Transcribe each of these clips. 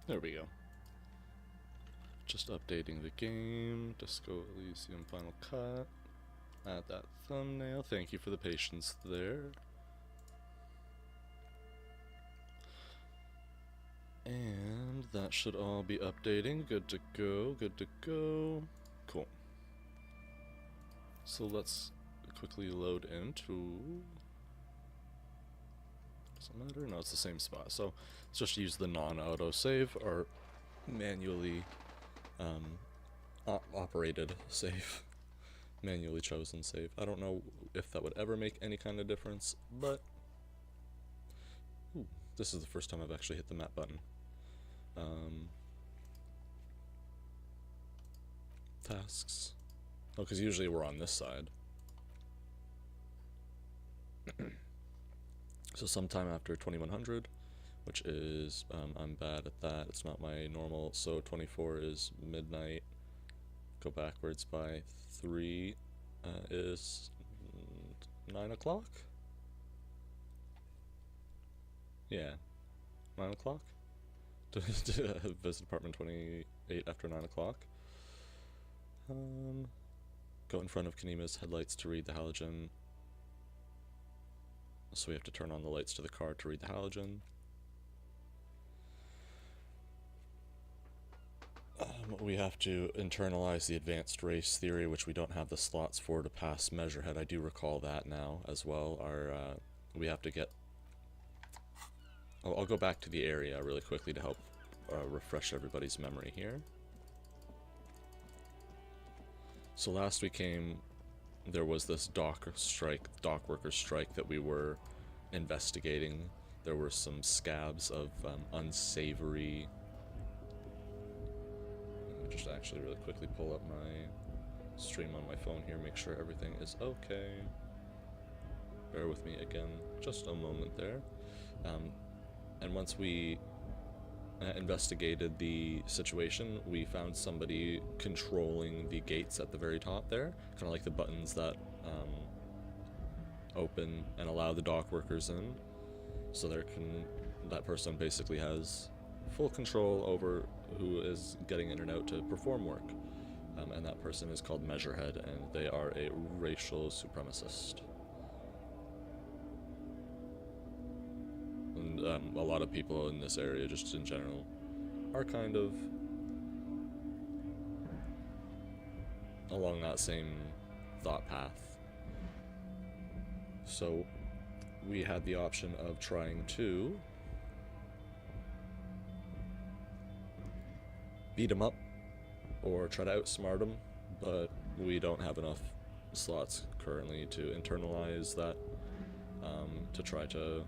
There we go. Just updating the game. Disco Elysium Final Cut. Add that thumbnail. Thank you for the patience there. And that should all be updating. Good to go, good to go. Cool. So let's quickly load into... Doesn't matter? No, it's the same spot. So let's just use the non-auto save or manually operated save. Manually chosen save. I don't know if that would ever make any kind of difference, but... Ooh, this is the first time I've actually hit the map button. Tasks. Oh, because usually we're on this side. So sometime after 2100, which is, I'm bad at that, it's not my normal, so 24 is midnight, go backwards by 3 is 9 o'clock? Yeah, 9 o'clock? Visit apartment 28 after 9 o'clock. Go in front of Kanima's headlights to read the halogen. So we have to turn on the lights to the car to read the halogen. We have to internalize the advanced race theory, which we don't have the slots for to pass Measurehead. I do recall that now as well. We have to get... I'll go back to the area really quickly to help refresh everybody's memory here. So last we came, there was this dock worker strike that we were investigating. There were some scabs of unsavory... Let me just actually really quickly pull up my stream on my phone here, make sure everything is okay. Bear with me again, just a moment there. And once we investigated the situation, we found somebody controlling the gates at the very top there, kind of like the buttons that open and allow the dock workers in. So that person basically has full control over who is getting in and out to perform work. And that person is called Measurehead, and they are a racial supremacist. And a lot of people in this area, just in general, are kind of along that same thought path. So we had the option of trying to beat him up or try to outsmart him, but we don't have enough slots currently to internalize that, to try to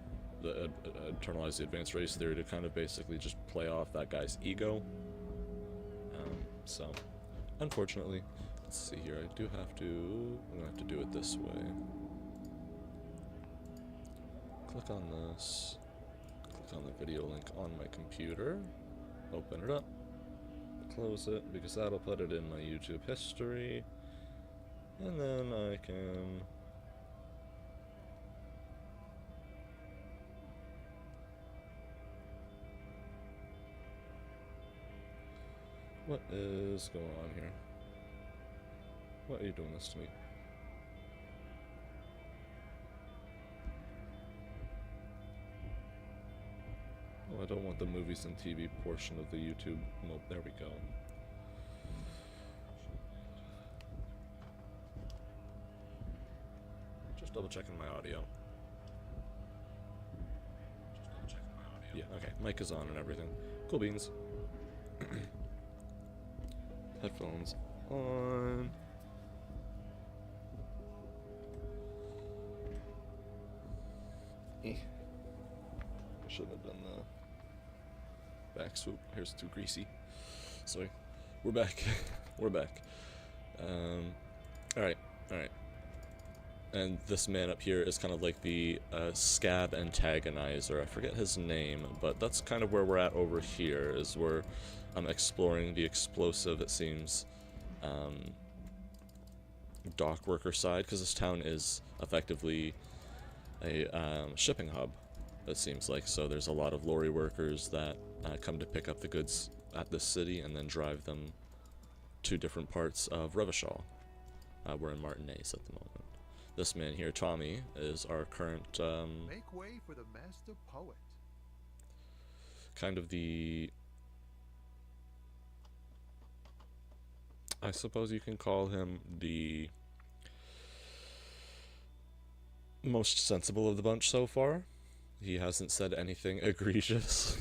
internalize the advanced race theory to kind of basically just play off that guy's ego. So, unfortunately, let's see here, I'm gonna have to do it this way. Click on this, click on the video link on my computer, open it up, close it, because that'll put it in my YouTube history, and then I can... What is going on here? Why are you doing this to me? Oh, I don't want the movies and TV portion of the YouTube mode. There we go. Just double checking my audio. Yeah, okay. Mic is on and everything. Cool beans. Headphones on. I shouldn't have done the back swoop. Here's too greasy. Sorry. We're back. We're back. Alright. And this man up here is kind of like the scab antagonizer. I forget his name, but that's kind of where we're at over here, is where I'm exploring the explosive, it seems, dock worker side, because this town is effectively a shipping hub, it seems like. So there's a lot of lorry workers that come to pick up the goods at this city and then drive them to different parts of Revachol. We're in Martinez at the moment. This man here, Tommy, is our current Make way for the master poet. kind of the, I suppose you can call him the most sensible of the bunch so far. He hasn't said anything egregious.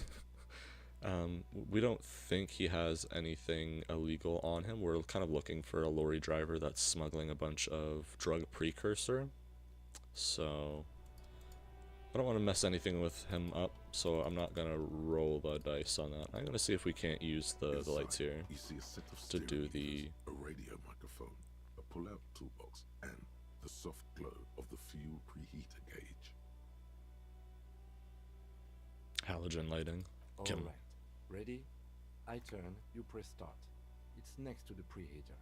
We don't think he has anything illegal on him. We're kind of looking for a lorry driver that's smuggling a bunch of drug precursor. So I don't want to mess anything with him up, so I'm not going to roll the dice on that. I'm going to see if we can't use the lights here you see a set of to do the... a radio microphone, a pull-out toolbox, and the soft glow of the fuel preheater gauge. halogen lighting. Kim. Alright. Ready? I turn, you press start. It's next to the preheater.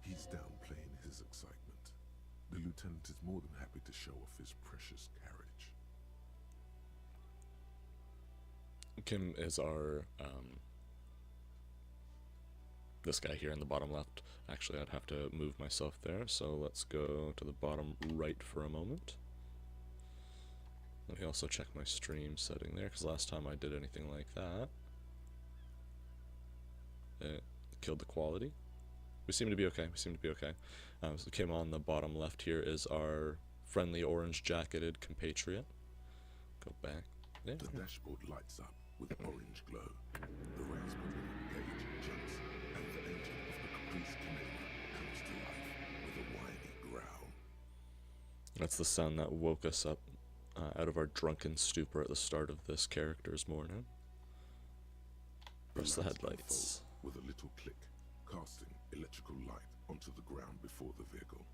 He's downplaying his excitement. The lieutenant is more than happy to show off his precious carriage. Kim is our, this guy here in the bottom left. Actually, I'd have to move myself there, so let's go to the bottom right for a moment. Let me also check my stream setting there, because last time I did anything like that, it killed the quality. We seem to be okay, so Kim on the bottom left here is our friendly orange-jacketed compatriot. Go back there. The dashboard lights up with orange glow. The Rasputin gauge jumps, and the engine of the Caprice Canela comes to life with a whiny growl. That's the sound that woke us up out of our drunken stupor at the start of this character's morning. Press the headlights. With a little click, casting electrical light onto the ground before the vehicle.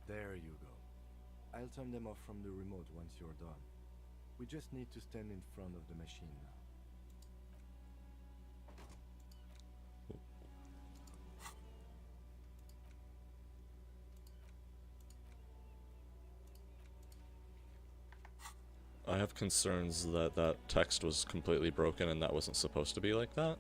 There you go. I'll turn them off from the remote once you're done. We just need to stand in front of the machine now. I have concerns that that text was completely broken and that wasn't supposed to be like that.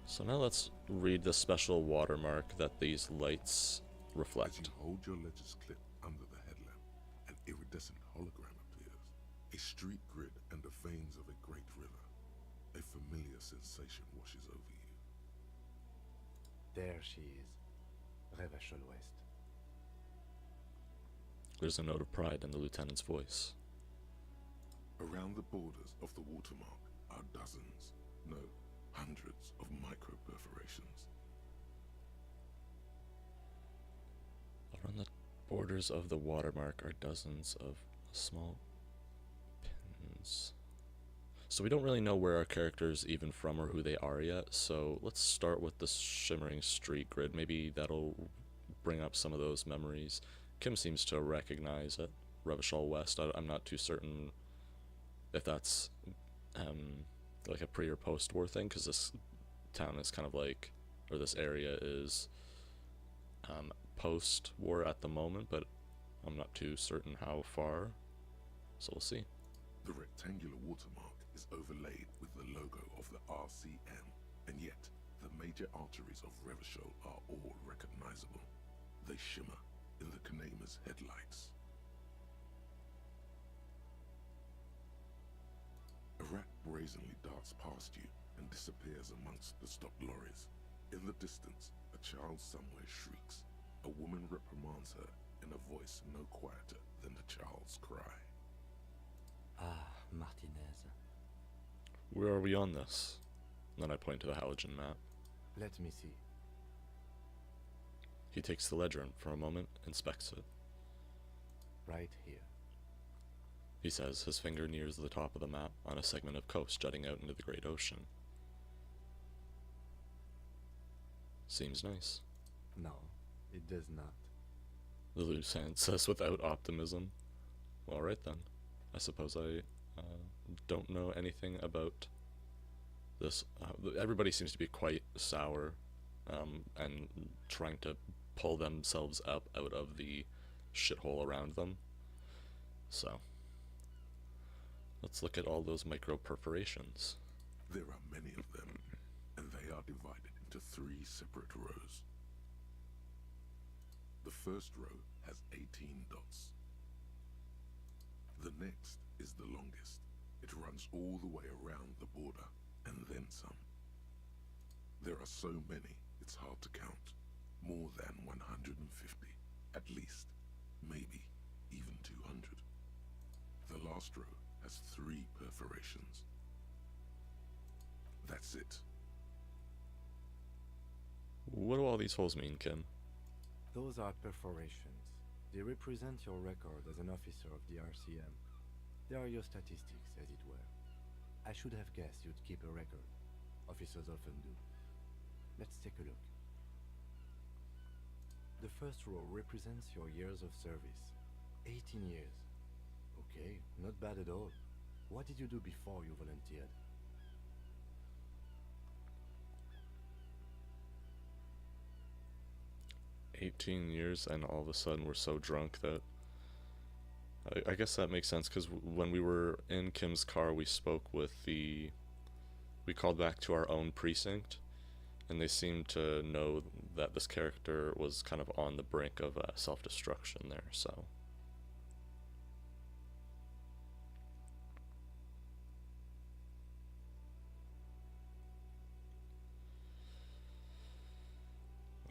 So now let's read the special watermark that these lights As reflect. you hold your ledger's clip under the headlamp, an iridescent hologram appears. A street grid and the veins of a great river. A familiar sensation washes over you. There she is. Revachol West. There's a note of pride in the lieutenant's voice. Around the borders of the watermark are dozens, no, hundreds of micro-perforations. Around the borders of the watermark are dozens of small pins. So we don't really know where our character's even from or who they are yet, so let's start with the shimmering street grid. Maybe that'll bring up some of those memories. Kim seems to recognize it. Revachol West, I'm not too certain if that's like a pre or post-war thing, because this town is kind of like, or this area is post-war at the moment, but I'm not too certain how far, so we'll see. The rectangular watermark is overlaid with the logo of the RCM, and yet the major arteries of Revachol are all recognizable. They shimmer in the Kanema's headlights. A rat brazenly darts past you and disappears amongst the stopped lorries. In the distance, a child somewhere shrieks. A woman reprimands her in a voice no quieter than the child's cry. Ah, Martinez. Where are we on this? Then I point to the halogen map. Let me see. He takes the ledger and for a moment inspects it. Right here. He says, his finger nears the top of the map on a segment of coast jutting out into the great ocean. Seems nice. No, it does not. The lieutenant says without optimism. Alright then. I suppose I don't know anything about this. Everybody seems to be quite sour and trying to pull themselves up out of the shithole around them. So, Let's look at all those micro perforations. There are many of them, and they are divided into 3 separate rows. The first row has 18 dots. The next is the longest. It runs all the way around the border, and then some. There are so many, it's hard to count. More than 150, at least. Maybe even 200. The last row has 3 perforations. That's it. What do all these holes mean, Kim? Those are perforations. They represent your record as an officer of the RCM. They are your statistics, as it were. I should have guessed you'd keep a record. Officers often do. Let's take a look. The first row represents your years of service. 18 years. Okay, not bad at all. What did you do before you volunteered? "18 years, and all of a sudden we're so drunk that... I guess that makes sense, because when we were in Kim's car, we spoke with the... We called back to our own precinct, and they seemed to know that this character was kind of on the brink of self-destruction there, so...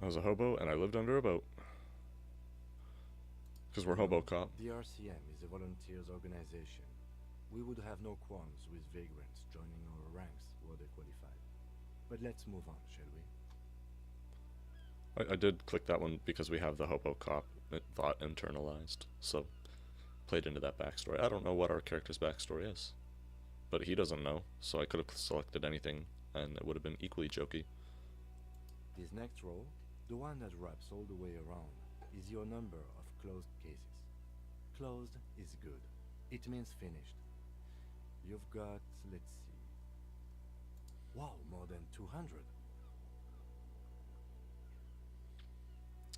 I was a hobo, and I lived under a boat. Because we're hobo cop. The RCM is a volunteers organization. We would have no qualms with vagrants joining our ranks were they qualified. But let's move on, shall we? I did click that one because we have the hobo cop thought internalized, so played into that backstory. I don't know what our character's backstory is, but he doesn't know, so I could have selected anything, and it would have been equally jokey. This next row, the one that wraps all the way around, is your number of closed cases. Closed is good. It means finished. You've got, let's see... Wow, more than 200.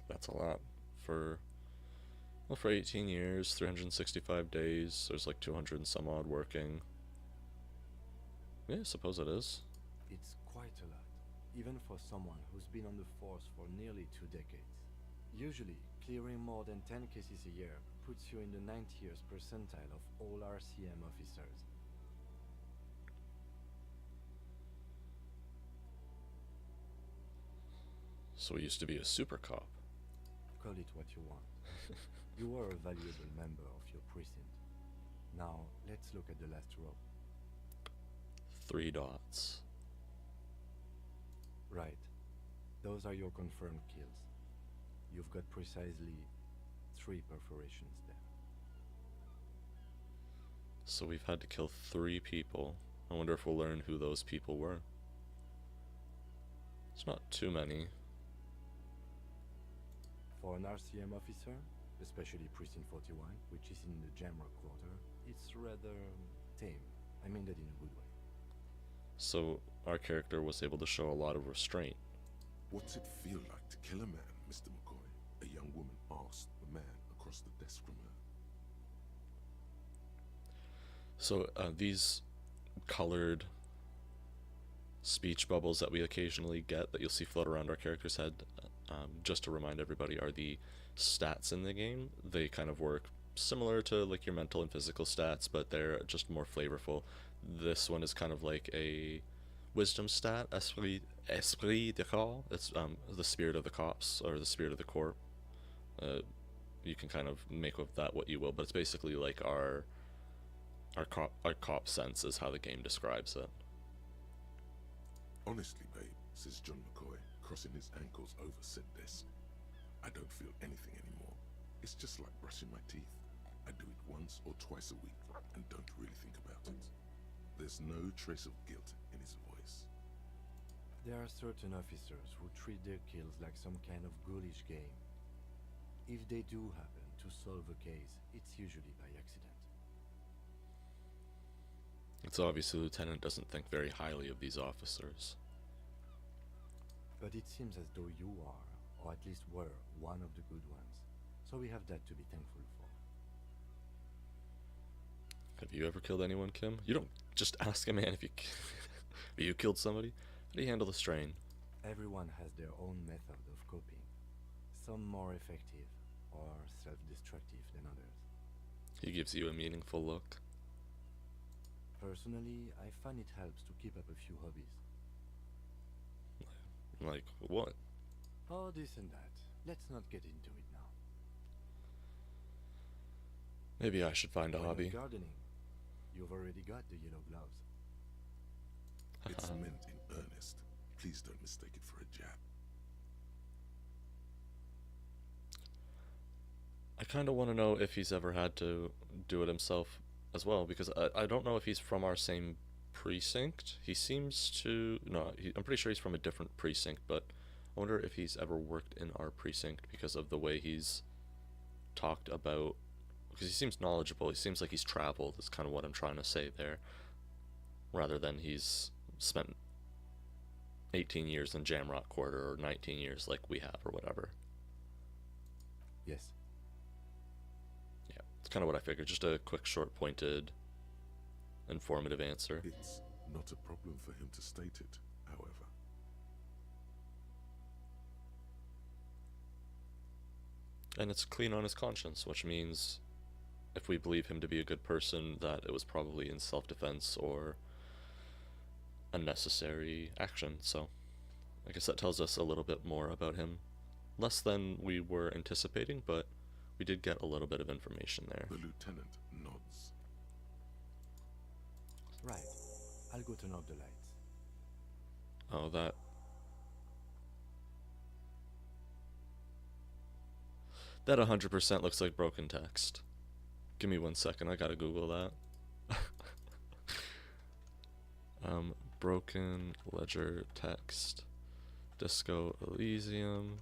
That's a lot. For 18 years, 365 days, there's like 200 and some odd working. Yeah, I suppose it is. It's quite a lot, even for someone who's been on the force for nearly 2 decades. Usually, clearing more than 10 cases a year puts you in the 90th percentile of all RCM officers. So we used to be a super cop. Call it what you want. You were a valuable member of your precinct. Now, let's look at the last row. 3 dots. Right. Those are your confirmed kills. You've got precisely 3 perforations there. So we've had to kill 3 people. I wonder if we'll learn who those people were. It's not too many. For an RCM officer, especially Precinct 41, which is in the Jamrock quarter, it's rather tame. I mean that in a good way. So our character was able to show a lot of restraint. What's it feel like to kill a man, Mr. McCoy? A young woman asked the man across the desk from her. So these colored speech bubbles that we occasionally get that you'll see float around our character's head, just to remind everybody, are the stats in the game. They kind of work similar to like your mental and physical stats, but they're just more flavorful. This one is kind of like a wisdom stat, esprit de corps. It's the spirit of the cops, or the spirit of the corps. You can kind of make with that what you will, but it's basically like our cop sense is how the game describes it. Honestly, babe, says John McCoy, crossing his ankles over said desk. I don't feel anything anymore. It's just like brushing my teeth. I do it once or twice a week and don't really think about it. There's no trace of guilt in his voice. There are certain officers who treat their kills like some kind of ghoulish game. If they do happen to solve a case, it's usually by accident. It's obvious the lieutenant doesn't think very highly of these officers. But it seems as though you are, or at least were, one of the good ones. So we have that to be thankful for. Have you ever killed anyone, Kim? You don't just ask a man if you if you killed somebody. How do you handle the strain? Everyone has their own method of coping, some more effective or self-destructive than others. He gives you a meaningful look. Personally, I find it helps to keep up a few hobbies. Like what? Oh, this and that. Let's not get into it now. Maybe I should find a Why not hobby. gardening? You've already got the yellow gloves. It's meant in earnest. Please don't mistake it for a jab. I kind of want to know if he's ever had to do it himself as well, because I don't know if he's from our same precinct. He seems to... No, I'm pretty sure he's from a different precinct, but I wonder if he's ever worked in our precinct because of the way he's talked about... Because he seems knowledgeable. He seems like he's traveled, is kind of what I'm trying to say there. Rather than he's spent 18 years in Jamrock Quarter or 19 years like we have or whatever. Yes. Yeah, it's kind of what I figured. Just a quick, short, pointed, informative answer. It's not a problem for him to state it, however. And it's clean on his conscience, which means if we believe him to be a good person, that it was probably in self-defense or unnecessary action. So I guess that tells us a little bit more about him. Less than we were anticipating, but we did get a little bit of information there. The lieutenant nods. Right. I'll go turn off the lights. Oh, that... That 100% looks like broken text. Give me 1 second, I gotta Google that. Broken ledger text. Disco Elysium.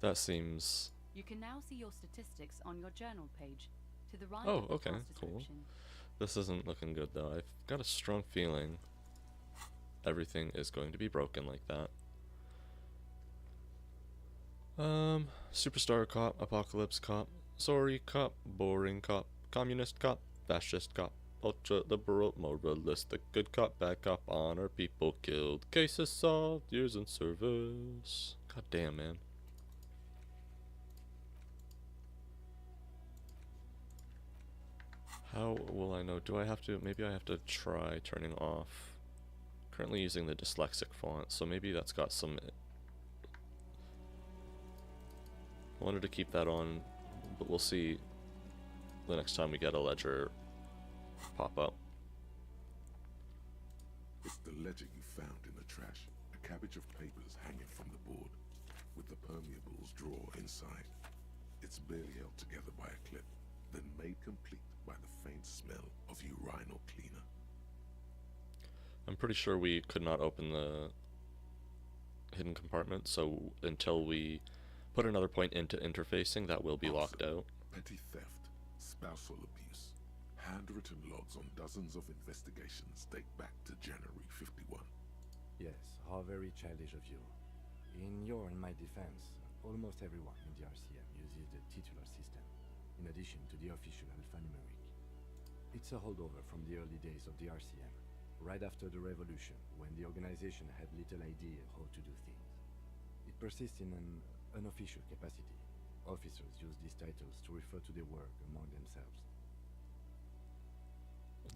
That seems... You can now see your statistics on your journal page. To the right Oh, of the okay, task cool. description. This isn't looking good though. I've got a strong feeling everything is going to be broken like that. Superstar cop, apocalypse cop, sorry cop, boring cop, communist cop, fascist cop, ultra liberal, moralistic, good cop, bad cop, honor, people killed, cases solved, years in service. God damn, man. How will I know? Do I have to, maybe I have to try turning off. Currently using the dyslexic font, so maybe that's got some... I wanted to keep that on, but we'll see the next time we get a ledger pop up. It's the ledger you found in the trash. A cabbage of papers hanging from the board, with the permeables drawer inside. It's barely held together by a clip, then made complete by the faint smell of urinal cleaner. I'm pretty sure we could not open the hidden compartment, so until we put another point into interfacing, that will be locked out. Petty theft, spousal abuse, handwritten logs on dozens of investigations date back to January 51. Yes, how very childish of you. In your and my defense, almost everyone in the RCM uses the titular system, in addition to the official alphanumeric. It's a holdover from the early days of the RCM, right after the revolution, when the organization had little idea how to do things. It persists in an unofficial capacity. Officers use these titles to refer to their work among themselves.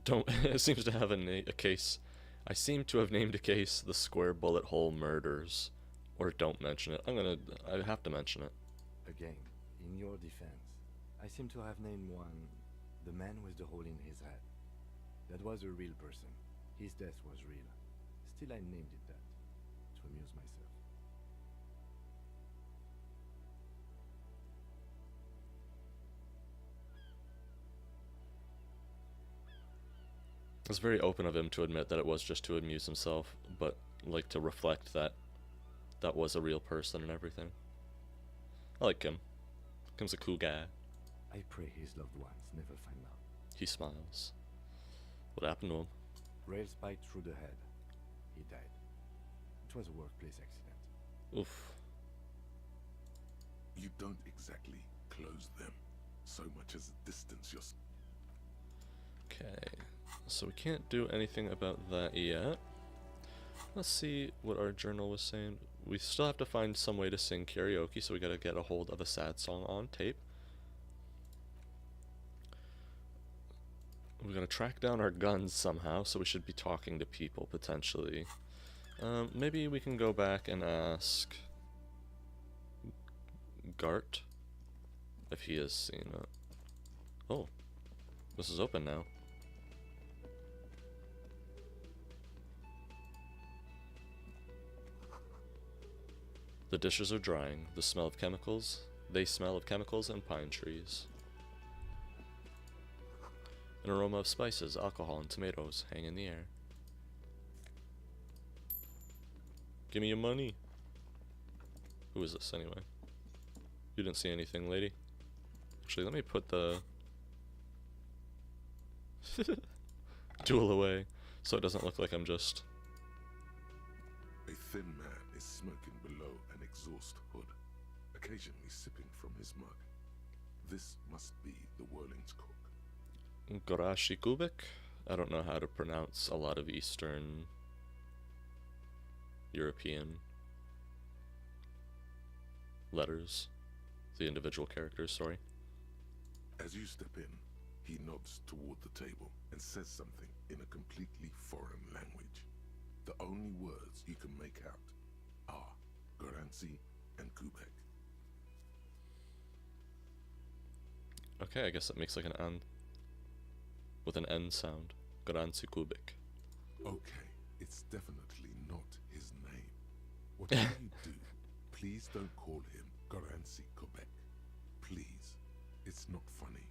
Don't... It seems to have a case... I seem to have named a case the Square Bullet Hole Murders. Or don't mention it. I have to mention it. Again, in your defense, I seem to have named one the man with the hole in his head. That was a real person. His death was real. Still, I named it that, to amuse myself. It's very open of him to admit that it was just to amuse himself, but like to reflect that that was a real person and everything. I like Kim. Kim's a cool guy. I pray his loved ones never find out. He smiles. What happened to him? Rail spiked through the head. He died. was a workplace accident. Oof. You don't exactly close them, so much as distance your... Okay, so we can't do anything about that yet. Let's see what our journal was saying. We still have to find some way to sing karaoke, so we gotta get a hold of a sad song on tape. We gotta track down our guns somehow, so we should be talking to people, potentially. Maybe we can go back and ask Gart if he has seen it. Oh, this is open now. The dishes are drying. The smell of chemicals. They smell of chemicals and pine trees. An aroma of spices, alcohol, and tomatoes hang in the air. Give me your money. Who is this anyway? You didn't see anything, lady? Actually, let me put the duel away so it doesn't look like I'm just... A thin man is smoking below an exhaust hood, occasionally sipping from his mug. This must be the Whirling's cook. Gorashi Kubik? I don't know how to pronounce a lot of Eastern European letters. The individual characters, sorry. As you step in, he nods toward the table and says something in a completely foreign language. The only words you can make out are Goransi and Kubek. Okay, I guess that makes like an N. With an N sound. Goransi Kubik. Okay, it's definitely not his name. Whatever you do, please don't call him Goransi Kubek. Please. It's not funny.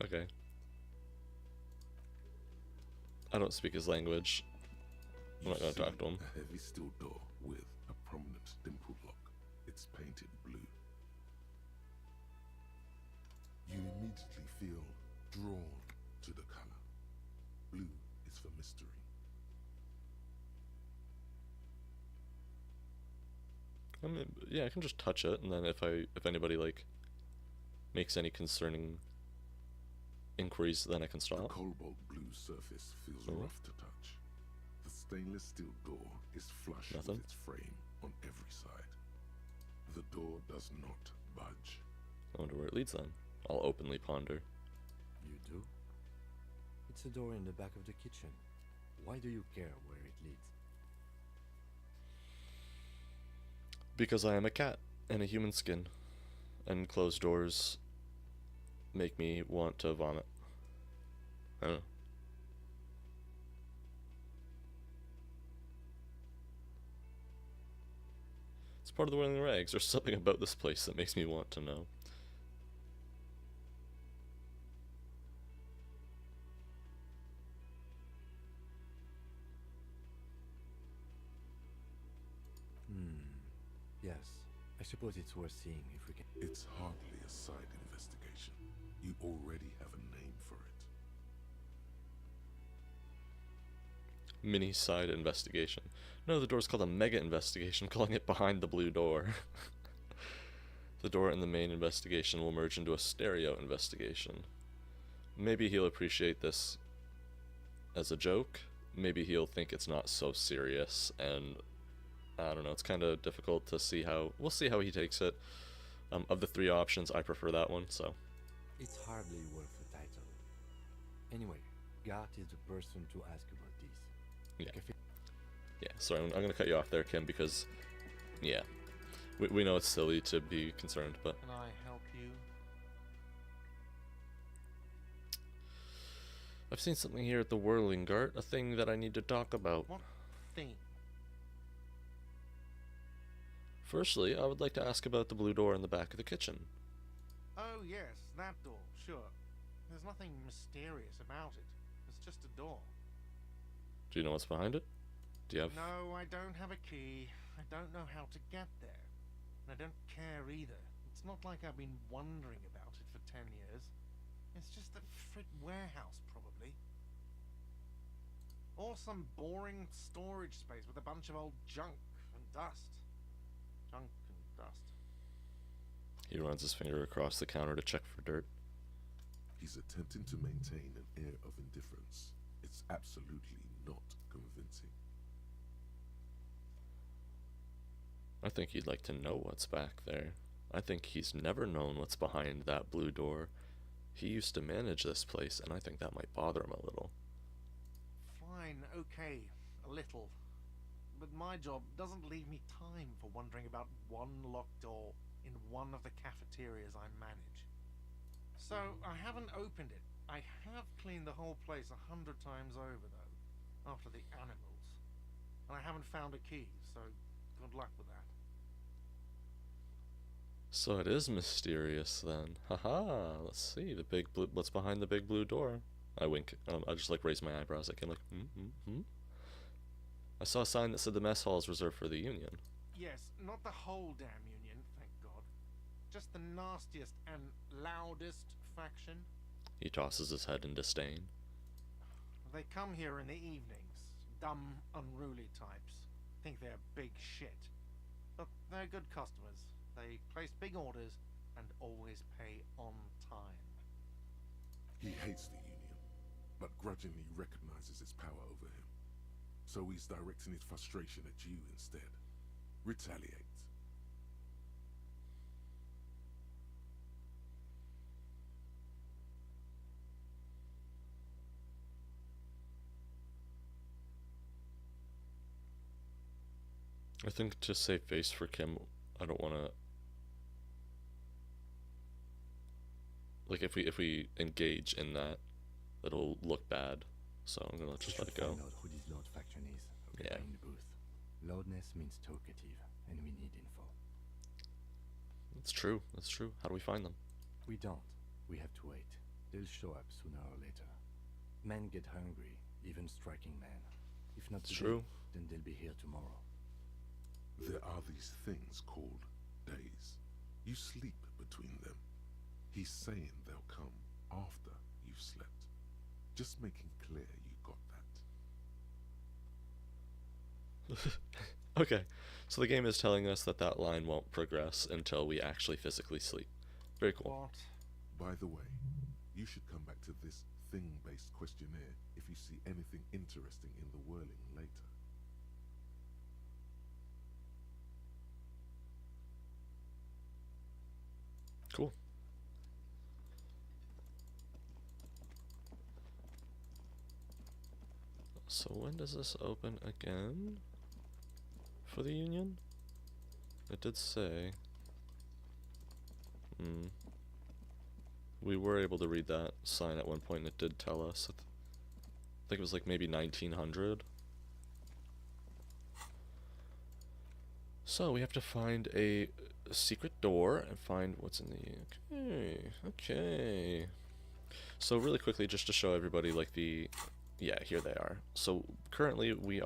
Okay. I don't speak his language. I'm not gonna talk to him. A heavy steel door with a prominent dimple lock. It's painted blue. You immediately feel drawn to the color. Blue is for mystery. I mean, yeah, I can just touch it, and then if anybody like makes any concerning inquiries, then I can The stop. cobalt blue surface feels Mhm. rough to touch. The stainless steel door is flush Nothing. with its frame on every side. The door does not budge. I wonder where it leads then. I'll openly ponder. You do? It's a door in the back of the kitchen. Why do you care where it leads? Because I am a cat in a human skin, and closed doors make me want to vomit. I don't know. It's part of the Whirling Rags. There's something about this place that makes me want to know. Yes. I suppose it's worth seeing if we can. It's hardly a side investigation. You already have a name for it. Mini side investigation. No, the door's called a mega investigation, calling it behind the blue door. The door in the main investigation will merge into a stereo investigation. Maybe he'll appreciate this as a joke. Maybe he'll think it's not so serious, and I don't know, it's kind of difficult to see how... We'll see how he takes it. Of the three options, I prefer that one, so... It's hardly worth a title. Anyway, Gart is the person to ask about this. Yeah. GAFFIN. Yeah, sorry, I'm gonna cut you off there, Kim, because... Yeah. We know it's silly to be concerned, but... Can I help you? I've seen something here at the Whirling Gart, a thing that I need to talk about. What thing? Firstly, I would like to ask about the blue door in the back of the kitchen. Oh yes, that door, sure. There's nothing mysterious about it. It's just a door. Do you know what's behind it? Do you have... No, I don't have a key. I don't know how to get there. And I don't care either. It's not like I've been wondering about it for 10 years. It's just a frit warehouse, probably. Or some boring storage space with a bunch of old junk and dust. Junk and dust. He runs his finger across the counter to check for dirt. He's attempting to maintain an air of indifference. It's absolutely not convincing. I think he'd like to know what's back there. I think he's never known what's behind that blue door. He used to manage this place, and I think that might bother him a little. Fine, okay, a little. But my job doesn't leave me time for wondering about one locked door in one of the cafeterias I manage. So, I haven't opened it. I have cleaned the whole place 100 times over, though, after the animals. And I haven't found a key, so good luck with that. So it is mysterious then. Haha, let's see, the big blue, what's behind the big blue door? I wink. I just like raise my eyebrows again, like, I saw a sign that said the mess hall is reserved for the Union. Yes, not the whole damn Union, thank God. Just the nastiest and loudest faction. He tosses his head in disdain. They come here in the evenings. Dumb, unruly types. Think they're big shit. But they're good customers. They place big orders and always pay on time. He hates the Union, but grudgingly recognizes its power over him. So he's directing his frustration at you instead. Retaliate. I think to save face for Kim, I don't want to. Like if we engage in that, it'll look bad. So I'm gonna just let it go. Find out who this loud faction is. Okay, Yeah. in the booth. Loudness means talkative, and we need info. It's true. That's true. How do we find them? We don't. We have to wait. They'll show up sooner or later. Men get hungry, even striking men. If not It's today, true. then they'll be here tomorrow. There are these things called days. You sleep between them. He's saying they'll come after you've slept. Just making clear you got that. Okay, so the game is telling us that that line won't progress until we actually physically sleep. Very cool. What? By the way, you should come back to this thing-based questionnaire if you see anything interesting in the whirling later. Cool. So when does this open again? For the Union? It did say. We were able to read that sign at one point and it did tell us. I think it was like maybe 1900. So we have to find a secret door and find what's in the... Okay. So really quickly, just to show everybody like the... Yeah, here they are. So currently we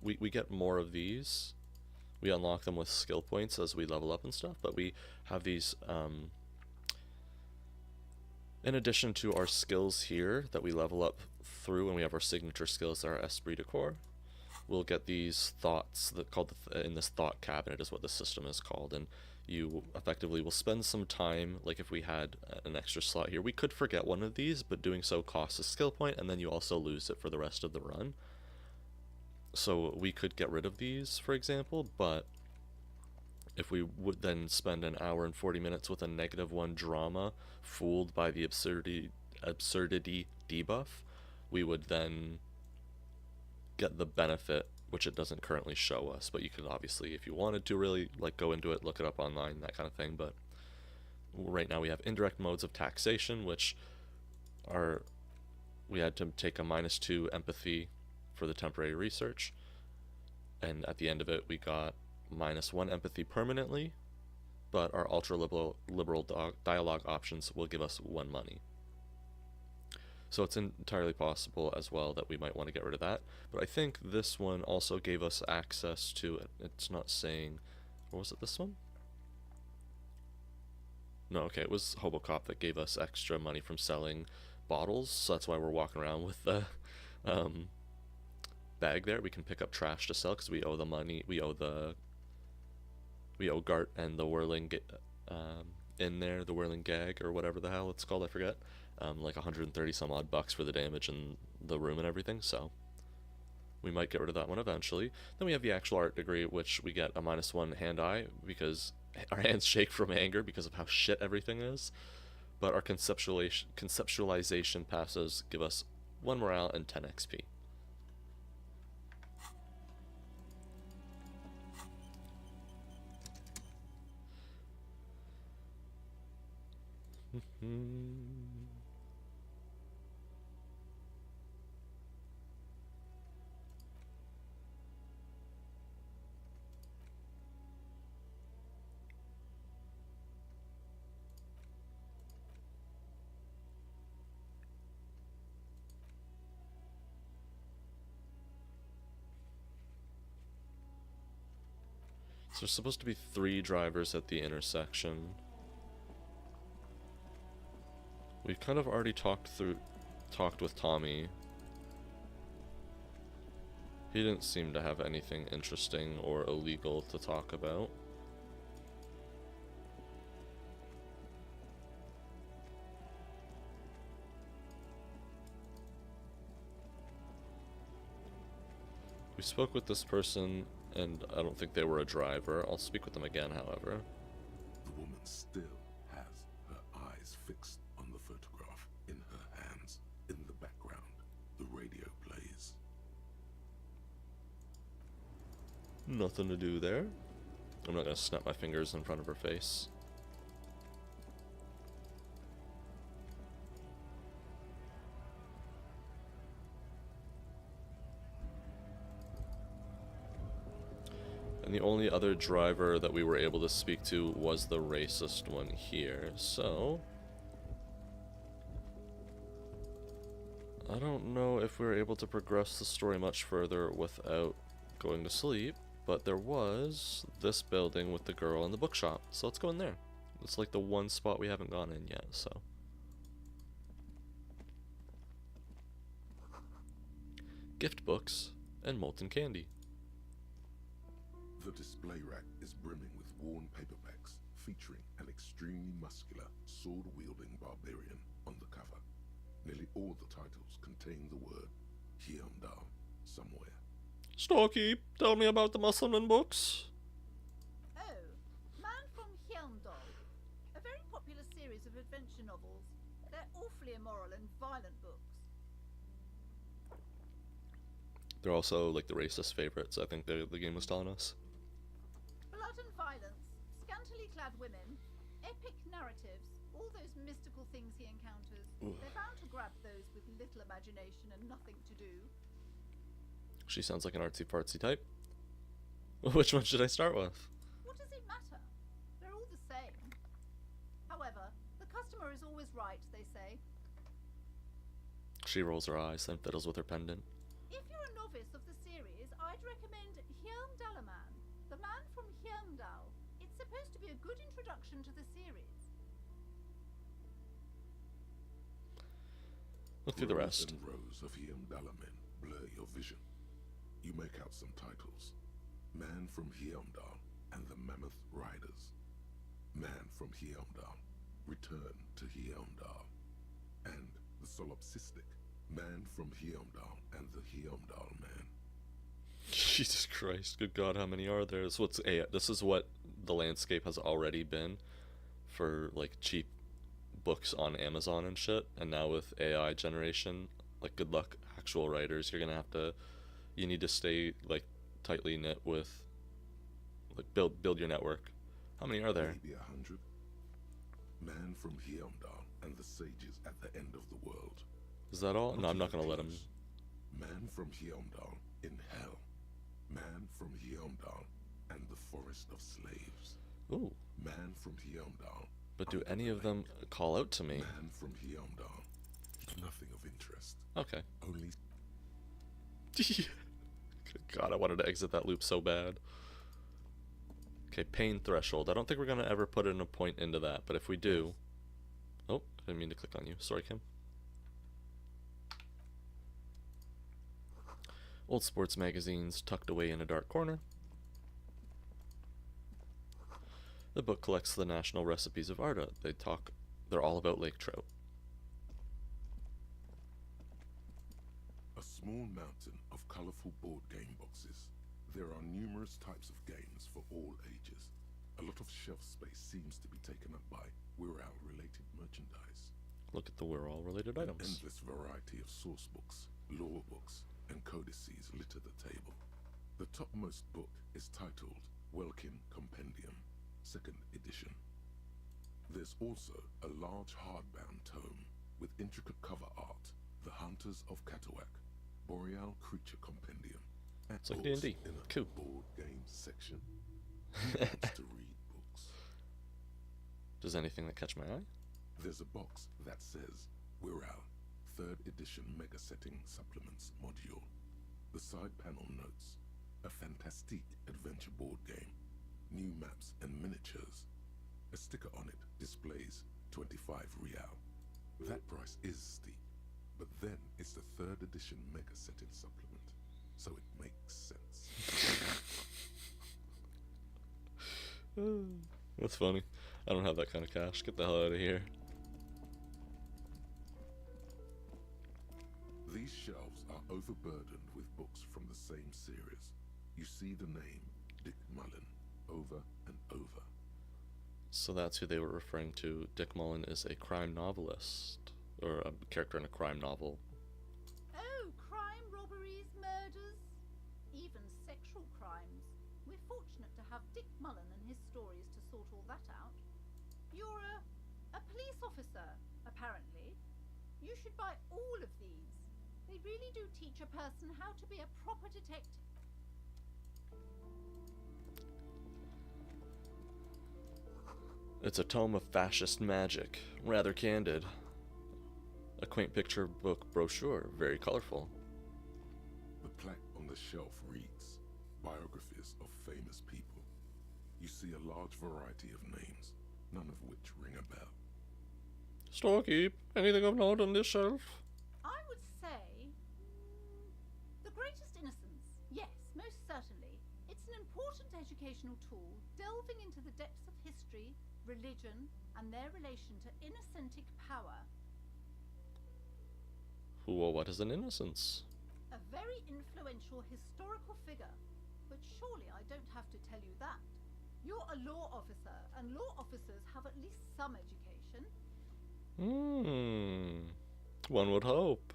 we get more of these. We unlock them with skill points as we level up and stuff, but we have these in addition to our skills here that we level up through, and we have our signature skills that are esprit de corps. We'll get these thoughts that called in this thought cabinet is what the system is called, and you effectively will spend some time, like if we had an extra slot here, we could forget one of these, but doing so costs a skill point, and then you also lose it for the rest of the run. So we could get rid of these, for example, but if we would then spend an hour and 40 minutes with a -1 drama, fooled by the absurdity debuff, we would then get the benefit, which it doesn't currently show us, but you could obviously, if you wanted to really like go into it, look it up online, that kind of thing. But right now we have indirect modes of taxation, which are, we had to take a -2 empathy for the temporary research, and at the end of it we got -1 empathy permanently, but our ultra liberal dialogue options will give us 1 money. So it's entirely possible as well that we might want to get rid of that. But I think this one also gave us access to it. It's not saying, or was it this one? No, okay, it was Hobocop that gave us extra money from selling bottles, so that's why we're walking around with the bag there. We can pick up trash to sell because we owe the money. We owe Gart and the whirling in there, the whirling gag or whatever the hell it's called, I forget. Like 130 some odd bucks for the damage in the room and everything, so we might get rid of that one eventually. Then we have the actual art degree, which we get a -1 hand-eye because our hands shake from anger because of how shit everything is. But our conceptualization passes give us 1 morale and 10 XP. So there's supposed to be 3 drivers at the intersection. We've kind of already talked with Tommy. He didn't seem to have anything interesting or illegal to talk about. We spoke with this person, and I don't think they were a driver. I'll speak with them again, however. The woman still has her eyes fixed on the photograph in her hands. In the background, the radio plays. Nothing to do there. I'm not gonna snap my fingers in front of her face. And the only other driver that we were able to speak to was the racist one here, so I don't know if we were able to progress the story much further without going to sleep, but there was this building with the girl and the bookshop, so let's go in there. It's like the one spot we haven't gone in yet, so. Gift books and molten candy. The display rack is brimming with worn paperbacks featuring an extremely muscular, sword-wielding barbarian on the cover. Nearly all the titles contain the word Hyundai somewhere. Storky, tell me about the Musselman books. Oh, Man from Hyundai. A very popular series of adventure novels. They're awfully immoral and violent books. They're also like the racist favorites, I think the game was telling us. Blood and violence, scantily clad women, epic narratives, all those mystical things he encounters. They're bound to grab those with little imagination and nothing to do. She sounds like an artsy-fartsy type. Which one should I start with? What does it matter? They're all the same. However, the customer is always right, they say. She rolls her eyes, then fiddles with her pendant. If you're a novice of the series, I'd recommend Hyundalaman, the man from Hyundal. It's supposed to be a good introduction to the series. Look through the rest. Rows and rows of Hyundalamen blur your vision. You make out some titles. Man from Hyundal and the Mammoth Riders. Man from Hyundal, Return to Hyundal. And the solipsistic Man from Hyundal and the Hyundal Man. Jesus Christ, good God, how many are there? This is what the landscape has already been for like cheap books on Amazon and shit, and now with AI generation, like good luck actual writers. You need to stay like tightly knit with, like build your network. How many are there? Maybe 100. Man from Hyundal and the sages at the end of the world. Is that all? No, I'm not gonna let him. Man from Hyundal in hell. Man from Hyundal and the forest of slaves. Ooh. Man from Hyundal. But do any of them call out to me? Man from Hyundal. Nothing of interest. Okay. Only. Good God, I wanted to exit that loop so bad. Okay, pain threshold. I don't think we're going to ever put in a point into that, but if we do... Oh, I didn't mean to click on you. Sorry, Kim. Old sports magazines tucked away in a dark corner. The book collects the national recipes of Arda. They're all about lake trout. A small mountain of colorful board game boxes. There are numerous types of games for all ages. A lot of shelf space seems to be taken up by Wirral-related merchandise. Look at the Wirral-related An items. endless variety of source books, lore books, and codices litter the table. The topmost book is titled Welkin Compendium, 2nd edition. There's also a large hardbound tome with intricate cover art, The Hunters of Katawak, Boreal Creature Compendium, and It's like books D&D. in a Cool. board game section. Who wants to read books? Does anything that catch my eye? There's a box that says Wirral 3rd edition Mega Setting Supplements module. The side panel notes a fantastique adventure board game, new maps and miniatures. A sticker on it displays 25 real. That price is steep, but then it's the 3rd edition Mega Setting supplement, so it makes sense. That's funny. I don't have that kind of cash. Get the hell out of here. These shelves are overburdened with books from the same series. You see the name Dick Mullen over and over. So that's who they were referring to. Dick Mullen is a crime novelist, or a character in a crime novel. Oh, crime, robberies, murders, even sexual crimes. We're fortunate to have Dick Mullen and his stories to sort all that out. You're a police officer, apparently. You should buy all of these. They really do teach a person how to be a proper detective. It's a tome of fascist magic, rather candid. A quaint picture book brochure, very colorful. The plaque on the shelf reads, Biographies of Famous People. You see a large variety of names, none of which ring a bell. Storekeep, anything of note on this shelf? I would say The Greatest Innocence. Yes, most certainly. It's an important educational tool, delving into the depths of history, religion, and their relation to innocentic power. Well, what is an innocence? A very influential historical figure. But surely I don't have to tell you that. You're a law officer, and law officers have at least some education. One would hope.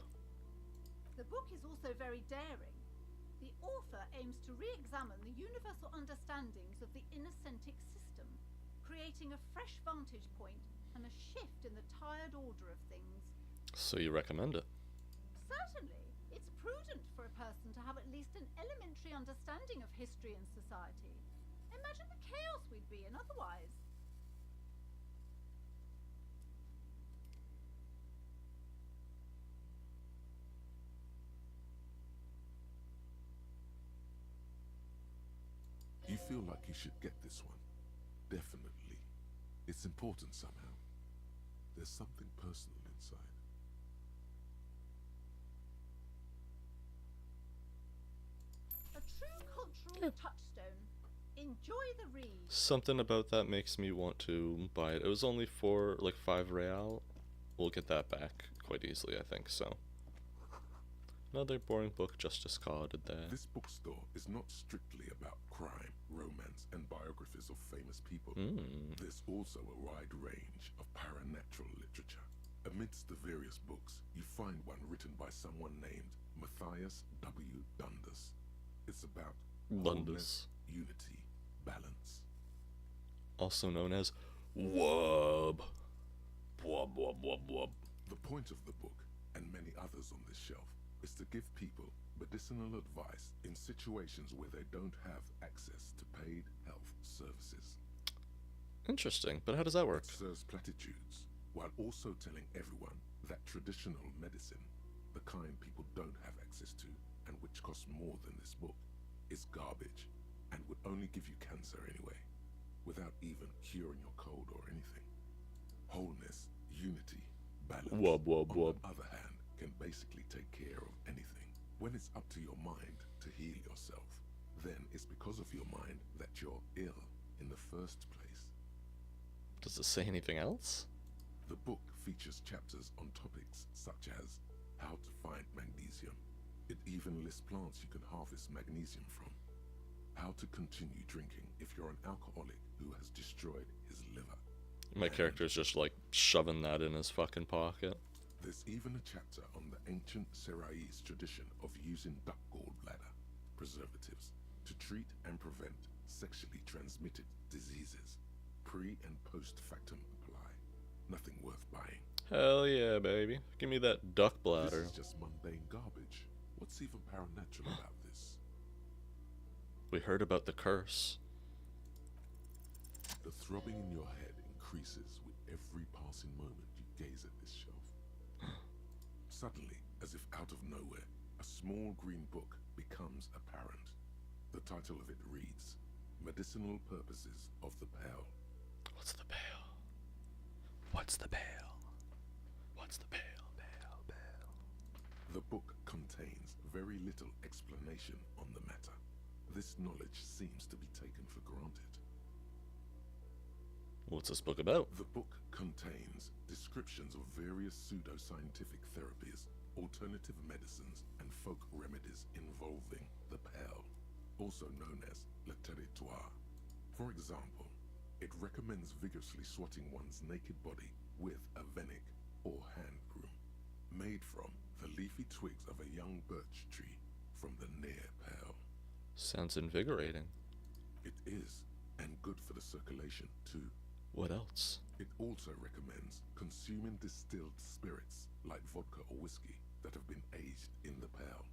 The book is also very daring. The author aims to re-examine the universal understandings of the innocentic system, creating a fresh vantage point and a shift in the tired order of things. So you recommend it? Certainly, it's prudent for a person to have at least an elementary understanding of history and society. Imagine the chaos we'd be in otherwise. You feel like you should get this one. Definitely. It's important somehow. There's something personal inside. A true cultural touchstone. Enjoy the read. Something about that makes me want to buy it. It was only for like 5 real. We'll get that back quite easily, I think, so. Another boring book just discarded there. This bookstore is not strictly about crime, romance, and biographies of famous people. There's also a wide range of paranatural literature. Amidst the various books, you find one written by someone named Matthias W. Dundas. It's about wholeness, unity, balance. Also known as Wub. Wub, wub, wub, wub. The point of the book, and many others on this shelf, is to give people medicinal advice in situations where they don't have access to paid health services. Interesting, but how does that work? It serves platitudes, while also telling everyone that traditional medicine, the kind people don't have access to, and which costs more than this book, is garbage, and would only give you cancer anyway. without even curing your cold or anything. Wholeness, unity, balance, Wub, wub, on wub. the other hand, can basically take care of anything. When it's up to your mind to heal yourself, then it's because of your mind that you're ill in the first place. Does it say anything else? The book features chapters on topics such as how to find magnesium. It even lists plants you can harvest magnesium from. How to continue drinking if you're an alcoholic who has destroyed his liver. My character's just like shoving that in his fucking pocket. There's even a chapter on the ancient Seraïs tradition of using duck gallbladder preservatives to treat and prevent sexually transmitted diseases. Pre and post factum apply. Nothing worth buying. Hell yeah, baby. Give me that duck bladder. This is just mundane garbage. What's even paranatural about this? We heard about the curse. The throbbing in your head increases with every passing moment you gaze at this shelf. Suddenly, as if out of nowhere, a small green book becomes apparent. The title of it reads, Medicinal Purposes of the Pale. What's the pale? What's the pale? What's the pale? Pale, pale. The book contains very little explanation on the matter. This knowledge seems to be taken for granted. What's this book about? The book contains descriptions of various pseudoscientific therapies, alternative medicines, and folk remedies involving the pale, also known as le territoire. For example, it recommends vigorously swatting one's naked body with a venik or hand broom, made from the leafy twigs of a young birch tree from the near pale. Sounds invigorating. It is, and good for the circulation too. What else? It also recommends consuming distilled spirits like vodka or whiskey that have been aged in the pale.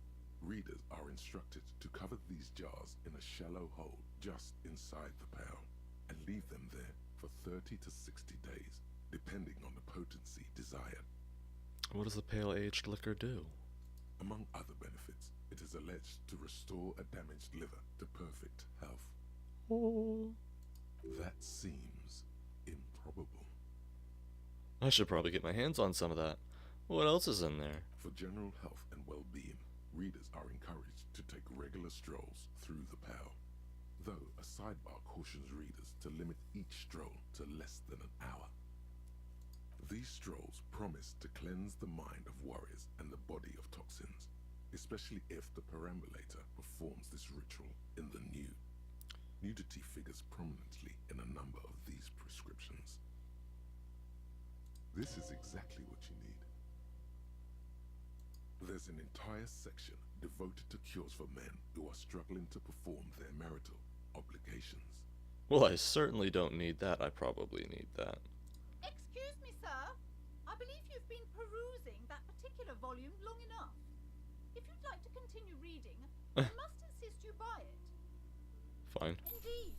Readers are instructed to cover these jars in a shallow hole just inside the pale and leave them there for 30 to 60 days, depending on the potency desired. What does the pale aged liquor do? Among other benefits, it is alleged to restore a damaged liver to perfect health. Oh. That seems improbable. I should probably get my hands on some of that. What else is in there? For general health and well-being, readers are encouraged to take regular strolls through the pale, though a sidebar cautions readers to limit each stroll to less than an hour. These strolls promise to cleanse the mind of worries and the body of toxins, especially if the perambulator performs this ritual in the nude. Nudity figures prominently in a number of these prescriptions. This is exactly what you need. There's an entire section devoted to cures for men who are struggling to perform their marital obligations. Well, I certainly don't need that. I probably need that. Excuse me, sir. I believe you've been perusing that particular volume long enough. If you'd like to continue reading, I must insist you buy it. Fine. Indeed.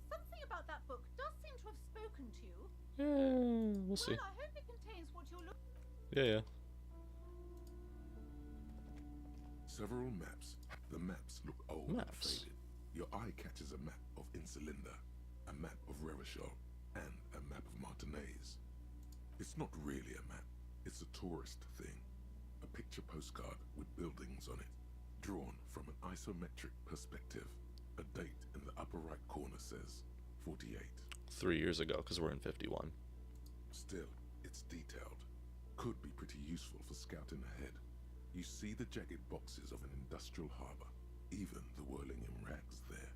Something about that book does seem to have spoken to you. Yeah, we'll see. Well, I hope it contains what you're looking for. Yeah. Several maps. The maps look old and Maps. faded. Your eye catches a map of Insulinda, a map of Revachol, and a map of Martinez. It's not really a map. It's a tourist thing. A picture postcard with buildings on it, drawn from an isometric perspective. A date in the upper right corner says 48. 3 years ago, because we're in 51. Still, it's detailed. Could be pretty useful for scouting ahead. You see the jagged boxes of an industrial harbor, even the whirling in rags there.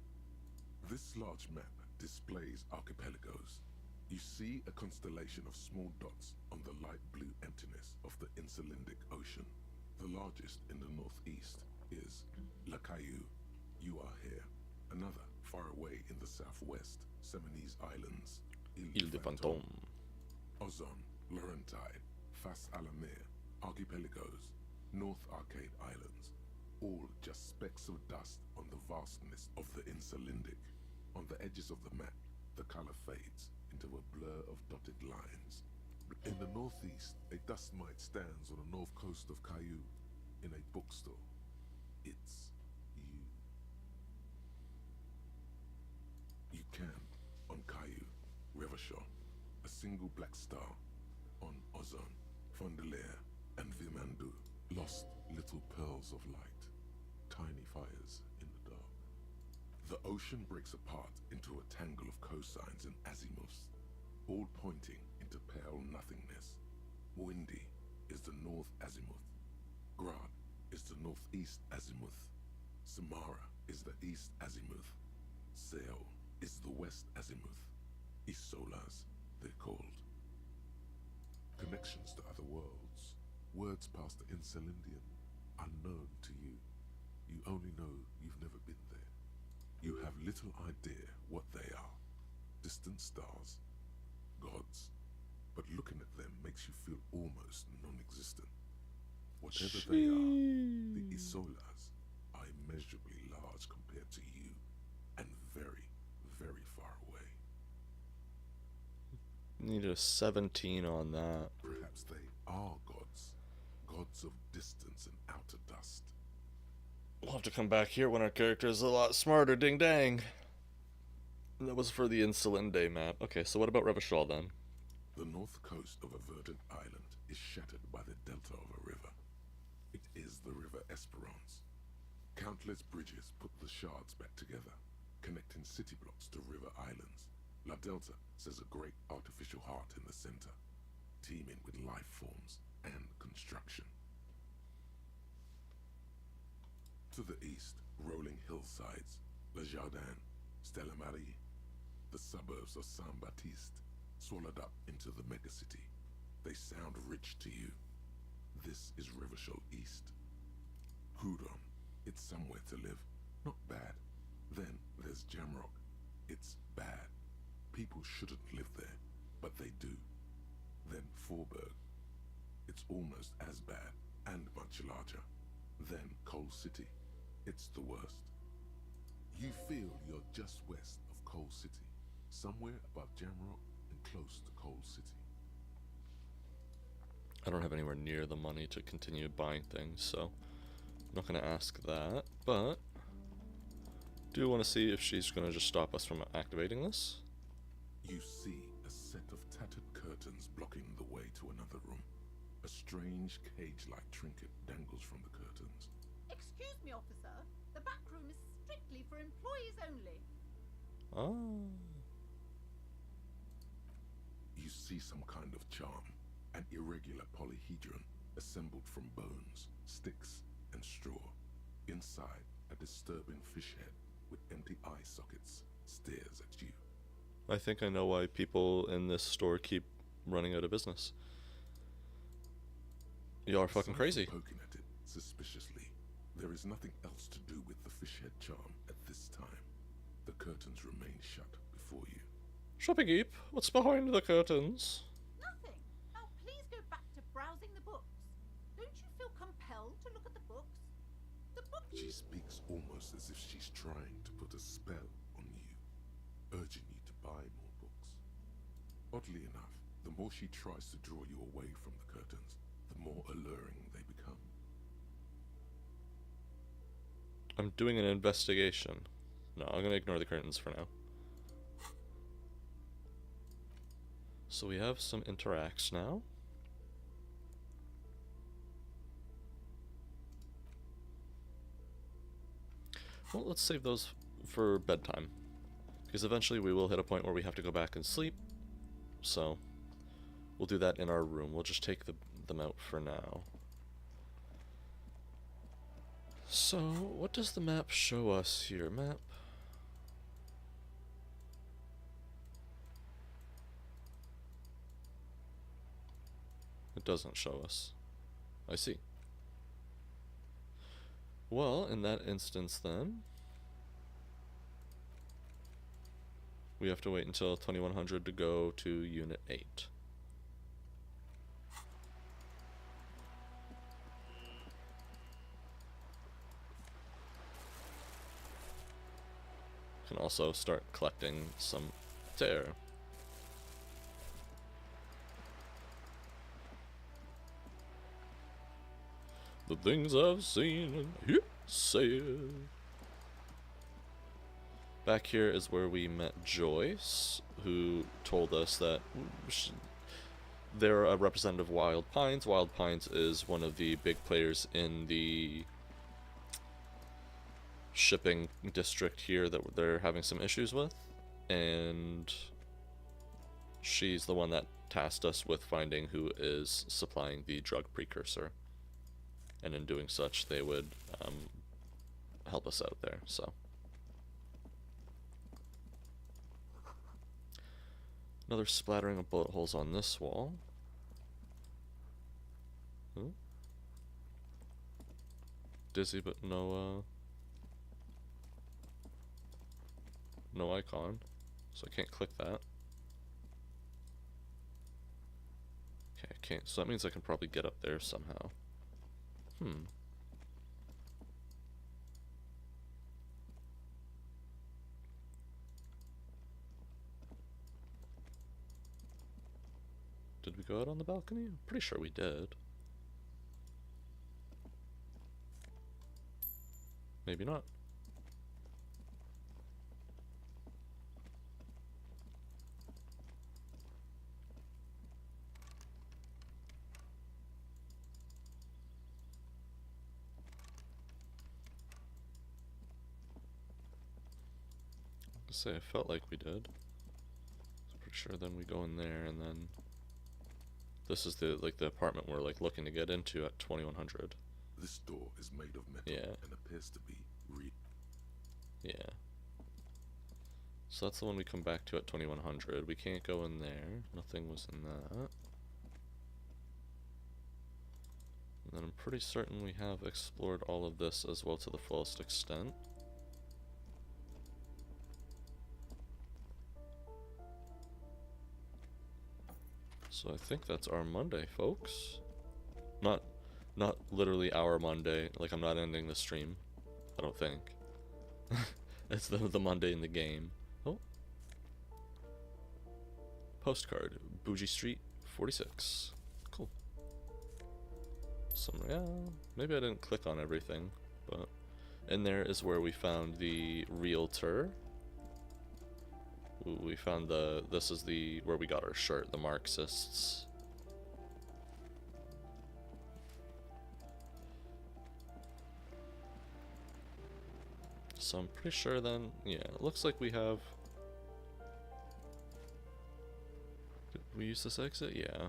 This large map displays archipelagos. You see a constellation of small dots on the light blue emptiness of the Insulindic Ocean. The largest in the northeast is La Caillou. You are here. Another, far away in the southwest, Seminese Islands, Ile de Fantôme. Ozon, Laurentide, Fas à la Mer, Archipelagos, North Arcade Islands, all just specks of dust on the vastness of the Insulindic. On the edges of the map, the color fades into a blur of dotted lines. In the northeast, a dust mite stands on the north coast of Caillou, in a bookstore. It's you. You can, on Caillou, Revachol, a single black star on Ozone, Fondelier, and Vimandu. Lost little pearls of light, tiny fires in the dark. The ocean breaks apart into a tangle of cosines and azimuths, all pointing into pale nothingness. Windy is the north azimuth. Grad is the northeast azimuth. Samara is the east azimuth. Seo is the west azimuth. Isolas, they're called. Connections to other worlds. Words past the Insulindian, unknown to you. You only know you've never been there. You have little idea what they are. Distant stars, gods, but looking at them makes you feel almost non-existent. Whatever they are, the Isolas are immeasurably large compared to you, and very, very far away. Need a 17 on that. Perhaps they are gods, gods of distance and outer dust. We'll have to come back here when our character is a lot smarter, ding dang. That was for the Insulin Day map. Okay, so what about Revachol then? The north coast of a verdant island is shattered by the delta of a river. It is the River Esperance. Countless bridges put the shards back together, connecting city blocks to river islands. La Delta says a great artificial heart in the center, teeming with life forms and construction. To the east, rolling hillsides, Le Jardin, Stella Marie, the suburbs of Saint-Baptiste, swallowed up into the megacity. They sound rich to you. This is Revachol East. Houdon, it's somewhere to live. Not bad. Then there's Jamrock. It's bad. People shouldn't live there, but they do. Then Forberg. It's almost as bad, and much larger. Then Coal City. It's the worst. You feel you're just west of Coal City, somewhere above Jamrock and close to Coal City. I don't have anywhere near the money to continue buying things, so I'm not going to ask that, but do want to see if she's going to just stop us from activating this. You see a set of tattered curtains blocking the way to another room. A strange cage-like trinket dangles from the curtains. Excuse me, officer. The back room is strictly for employees only. Ah. You see some kind of charm, an irregular polyhedron assembled from bones, sticks, and straw. Inside, a disturbing fish head with empty eye sockets stares at you. I think I know why people in this store keep running out of business. You are fucking crazy. Poking at it suspiciously. There is nothing else to do with the fish head charm at this time. The curtains remain shut before you. Shopping Geep, what's behind the curtains? Nothing. Now please go back to browsing the books. Don't you feel compelled to look at the books? The books. She speaks almost as if she's trying to put a spell on you, urging you to buy more books. Oddly enough, the more she tries to draw you away from the curtains, the more alluring they become. I'm doing an investigation. No, I'm gonna ignore the curtains for now. So we have some interacts now. Well, let's save those for bedtime, because eventually we will hit a point where we have to go back and sleep. So we'll do that in our room. We'll just take them out for now. So, what does the map show us here? Map. It doesn't show us. I see. Well, in that instance then, we have to wait until 2100 to go to Unit 8. Can also start collecting some terre. The things I've seen and said. Back here is where we met Joyce, who told us that they're a representative of Wild Pines. Wild Pines is one of the big players in the shipping district here that they're having some issues with, and she's the one that tasked us with finding who is supplying the drug precursor, and in doing such they would help us out there. So another splattering of bullet holes on this wall. Ooh. Dizzy but no no icon, so I can't click that. Okay, I can't, so that means I can probably get up there somehow. Did we go out on the balcony? I'm pretty sure we did. Maybe not. I say I felt like we did. I'm pretty sure then we go in there, and then this is the apartment we're like looking to get into at 2100. This door is made of metal and appears to be Yeah. So that's the one we come back to at 2100. We can't go in there. Nothing was in that. And then I'm pretty certain we have explored all of this as well to the fullest extent. So I think that's our Monday, folks. Not literally our Monday. Like, I'm not ending the stream. I don't think. It's the Monday in the game. Oh. Postcard. Bougie Street, 46. Cool. Yeah, maybe I didn't click on everything, but in there is where we found the realtor. We found this is where we got our shirt, the Marxists. So I'm pretty sure then, yeah, it looks like we have... Did we use this exit? Yeah.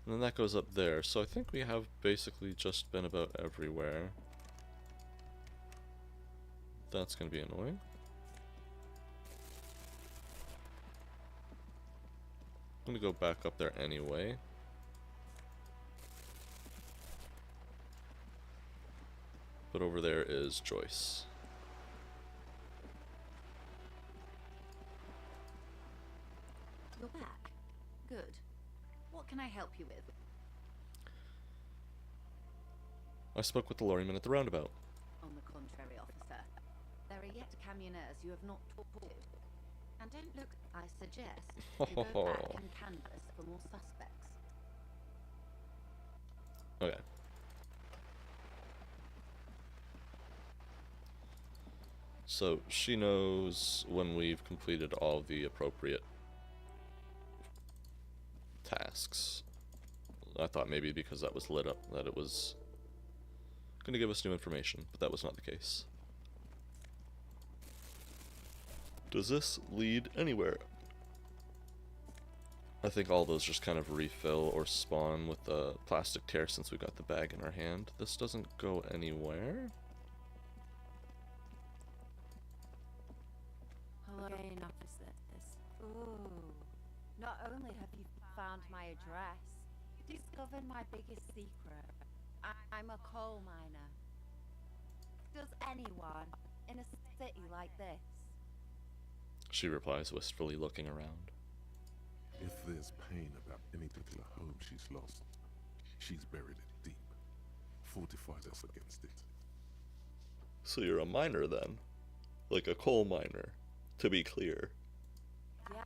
And then that goes up there, so I think we have basically just been about everywhere. That's gonna be annoying. I'm gonna go back up there anyway. But over there is Joyce. You're back. Good. What can I help you with? I spoke with the lorryman at the roundabout. On the contrary, officer. There are yet camionneurs you have not talked to. And don't look, I suggest, you go back and canvass for more suspects. Okay. So she knows when we've completed all the appropriate tasks. I thought maybe because that was lit up that it was going to give us new information, but that was not the case. Does this lead anywhere? I think all those just kind of refill or spawn with the plastic tear since we got the bag in our hand. This doesn't go anywhere. Hello, officers. Ooh. Not only have you found my address, you discovered my biggest secret. I'm a coal miner. Does anyone in a city like this? She replies wistfully, looking around. If there's pain about any particular home she's lost, she's buried it deep, fortified us against it. So you're a miner then? Like a coal miner, to be clear. Yes.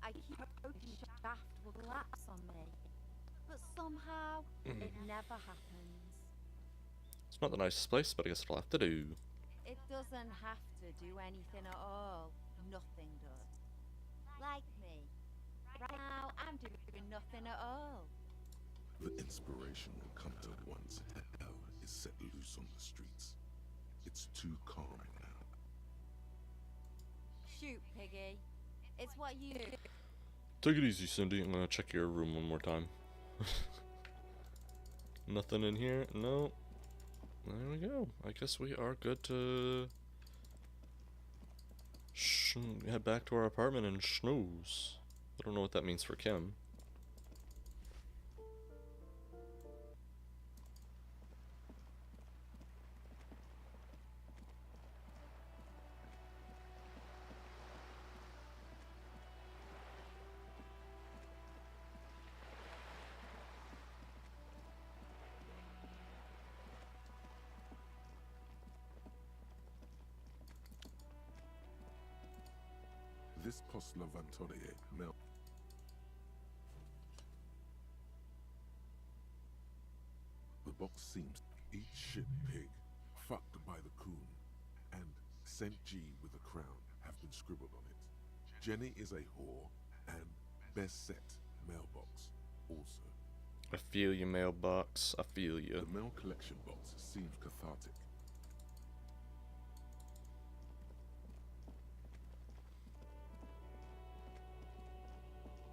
I keep hoping shaft will collapse on me, but somehow it never happens. It's not the nicest place, but I guess it'll have to do. It doesn't have to do anything at all. Nothing does. Like me. Right now, I'm doing nothing at all. The inspiration will come to once hell is set loose on the streets. It's too calm now. Shoot, Piggy. It's what you do. Take it easy, Cindy. I'm gonna check your room one more time. Nothing in here? No. There we go. I guess we are good to head back to our apartment and snooze. I don't know what that means for Kim. This post Levantorie Mel. The box seems eat shit pig, fucked by the coon, and Saint G with a crown have been scribbled on it. Jenny is a whore, and best set mailbox also. I feel you, mailbox. I feel you. The mail collection box seems cathartic.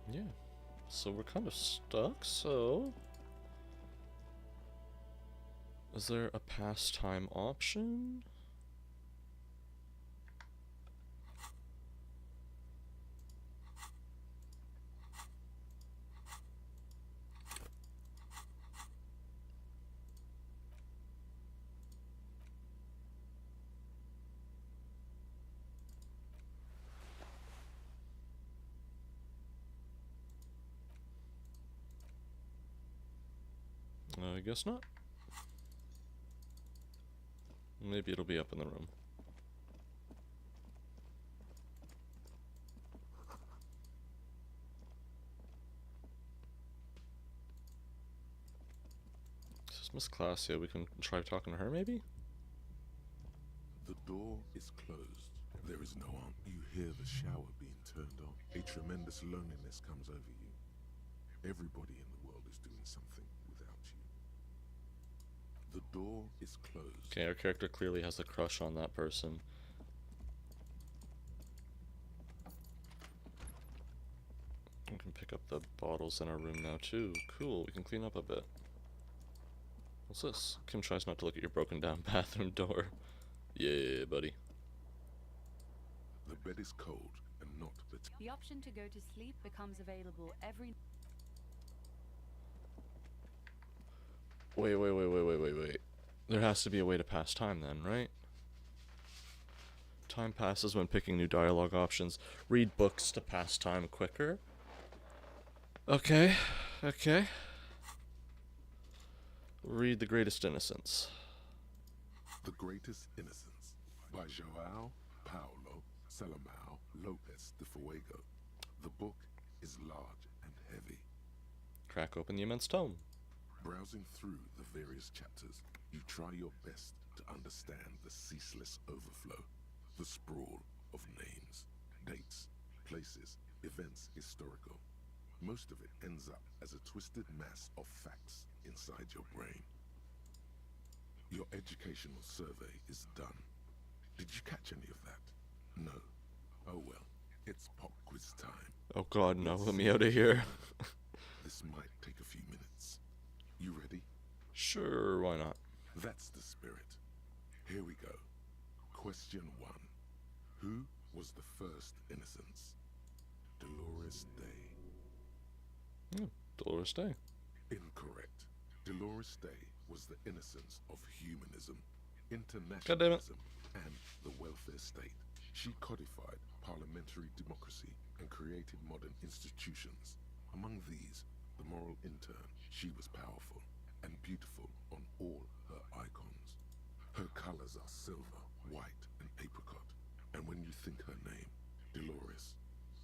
Yeah. So we're kind of stuck, so... Is there a pastime option? I guess not. Maybe it'll be up in the room. This is Miss Classia. We can try talking to her, maybe? The door is closed. There is no one. You hear the shower being turned on. A tremendous loneliness comes over you. Everybody in the world is doing something without you. The door is closed. Okay, our character clearly has a crush on that person. We can pick up the bottles in our room now too. Cool, we can clean up a bit. What's this? Kim tries not to look at your broken down bathroom door. Yeah, buddy. The bed is cold and not the The option to go to sleep becomes available every... Wait. There has to be a way to pass time then, right? Time passes when picking new dialogue options. Read books to pass time quicker. Okay. Read The Greatest Innocence. The Greatest Innocence by João Paulo Salomão Lopes de Fuego. The book is large and heavy. Crack open the immense tome. Browsing through the various chapters, you try your best to understand the ceaseless overflow, the sprawl of names, dates, places, events historical. Most of it ends up as a twisted mass of facts inside your brain. Your educational survey is done. Did you catch any of that? No. Oh well, it's pop quiz time. Oh god, no, let me out of here. This might take a few minutes. You ready? Sure, why not? That's the spirit. Here we go. Question 1. Who was the first innocence? Dolores Day. Dolores Day. Incorrect. Dolores Day was the innocence of humanism, God damn it. internationalism, and the welfare state. She codified parliamentary democracy and created modern institutions. Among these, the moral intern, she was powerful and beautiful on all her icons. Her colors are silver, white, and apricot. And when you think her name, Dolores,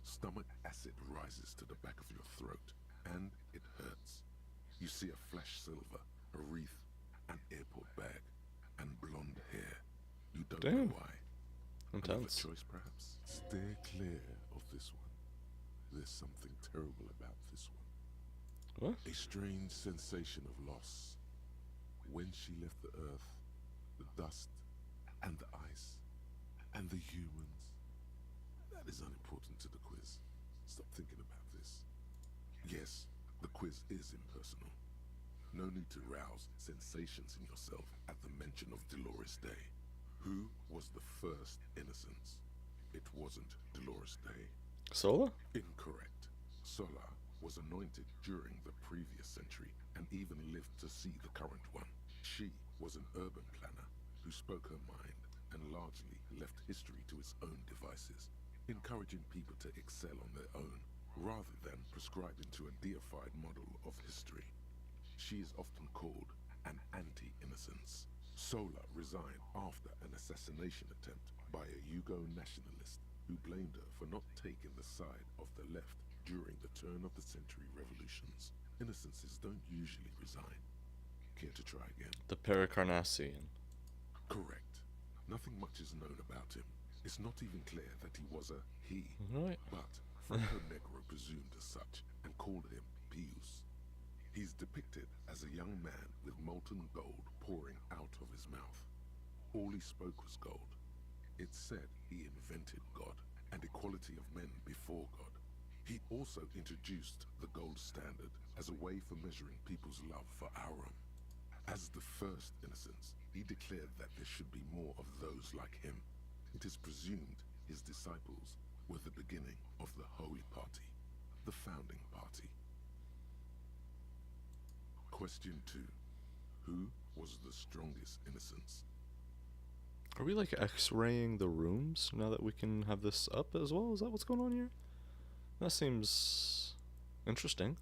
stomach acid rises to the back of your throat, and it hurts. You see a flash silver, a wreath, an airport bag, and blonde hair. You don't Damn. know why. Another Intense. choice, perhaps? Steer clear of this one. There's something terrible about this one. What? A strange sensation of loss. When she left the earth, the dust, and the ice, and the humans. That is unimportant to the quiz. Stop thinking about this. Yes, the quiz is impersonal. No need to rouse sensations in yourself at the mention of Dolores Day. Who was the first innocence? It wasn't Dolores Day. Sola? Incorrect. Sola was anointed during the previous century and even lived to see the current one. She was an urban planner who spoke her mind and largely left history to its own devices, encouraging people to excel on their own rather than prescribing to a deified model of history. She is often called an anti-innocence. Sola resigned after an assassination attempt by a Yugo nationalist who blamed her for not taking the side of the left during the turn-of-the-century revolutions. Innocences don't usually resign. Care to try again? The Pericarnassian. Correct. Nothing much is known about him. It's not even clear that he was a he, Right. but Franco Negro presumed as such and called him Pius. He's depicted as a young man with molten gold pouring out of his mouth. All he spoke was gold. It's said he invented God and equality of men before God. He also introduced the gold standard as a way for measuring people's love for Aurum. As the first innocence, he declared that there should be more of those like him. It is presumed his disciples were the beginning of the Holy Party, the founding party. Question 2. Who was the strongest innocence? Are we like X-raying the rooms now that we can have this up as well? Is that what's going on here? That seems interesting.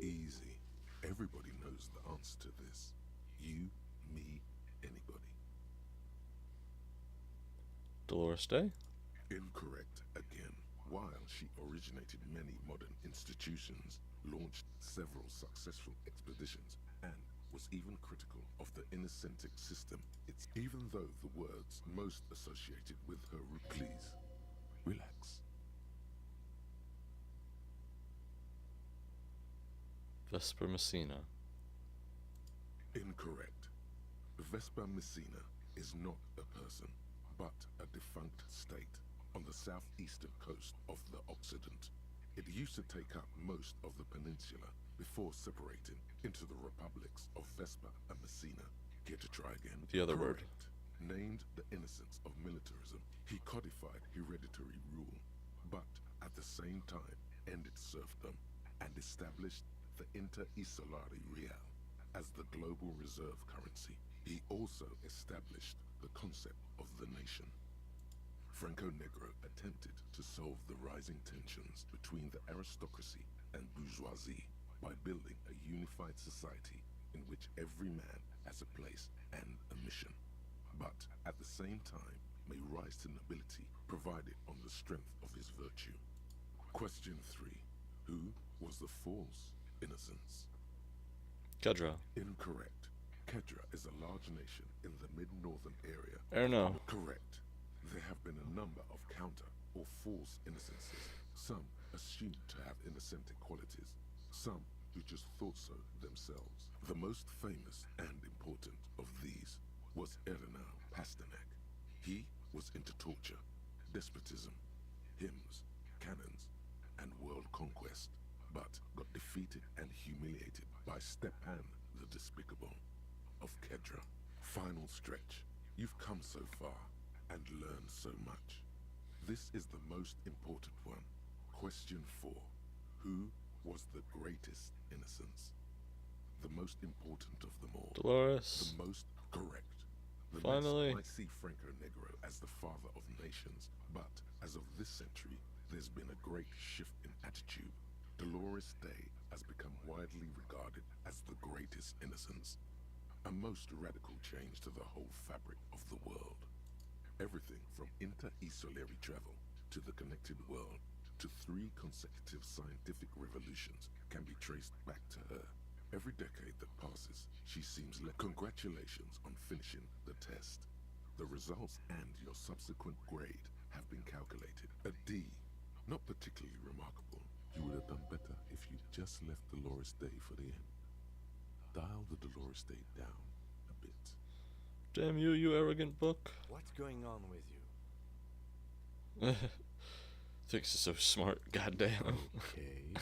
Easy. Everybody knows the answer to this. You, me, anybody. Dolores Day? Incorrect again. While she originated many modern institutions, launched several successful expeditions, and was even critical of the Innocentic system, it's even though the words most associated with her please, relax. Vesper Messina. Incorrect. Vespa Messina is not a person, but a defunct state on the southeastern coast of the Occident. It used to take up most of the peninsula before separating into the republics of Vespa and Messina. Care to try again? The other word. Correct. Named the innocence of militarism, he codified hereditary rule, but at the same time ended serfdom and established the Inter-Isolari Real as the global reserve currency. He also established the concept of the nation. Franco Negro attempted to solve the rising tensions between the aristocracy and bourgeoisie by building a unified society in which every man has a place and a mission, but at the same time may rise to nobility provided on the strength of his virtue. Question 3. Who was the false innocence? Kedra. Incorrect. Kedra is a large nation in the mid-northern area. Erno. Correct. There have been a number of counter or false innocences, some assumed to have innocentic qualities, some who just thought so themselves. The most famous and important of these was Ernau Pasternak. He was into torture, despotism, hymns, cannons, and world conquest, but got defeated and humiliated by Stepan the Despicable of Kedra. Final stretch. You've come so far and learned so much. This is the most important one. Question 4. Who was the greatest innocence? The most important of them all. Dolores. The most correct. The Finally. Mass might see Franco Negro as the father of nations, but as of this century, there's been a great shift in attitude. Dolores Day has become widely regarded as the greatest innocence, a most radical change to the whole fabric of the world. Everything from inter-isolary travel to the connected world to 3 consecutive scientific revolutions can be traced back to her. Every decade that passes, she seems less. Congratulations on finishing the test. The results and your subsequent grade have been calculated. A D. Not particularly remarkable. You would have done better if you just left Dolores Day for the end. Dial the Dolores Day down a bit. Damn you, you arrogant book. What's going on with you? Thinks he's so smart, goddamn. Okay.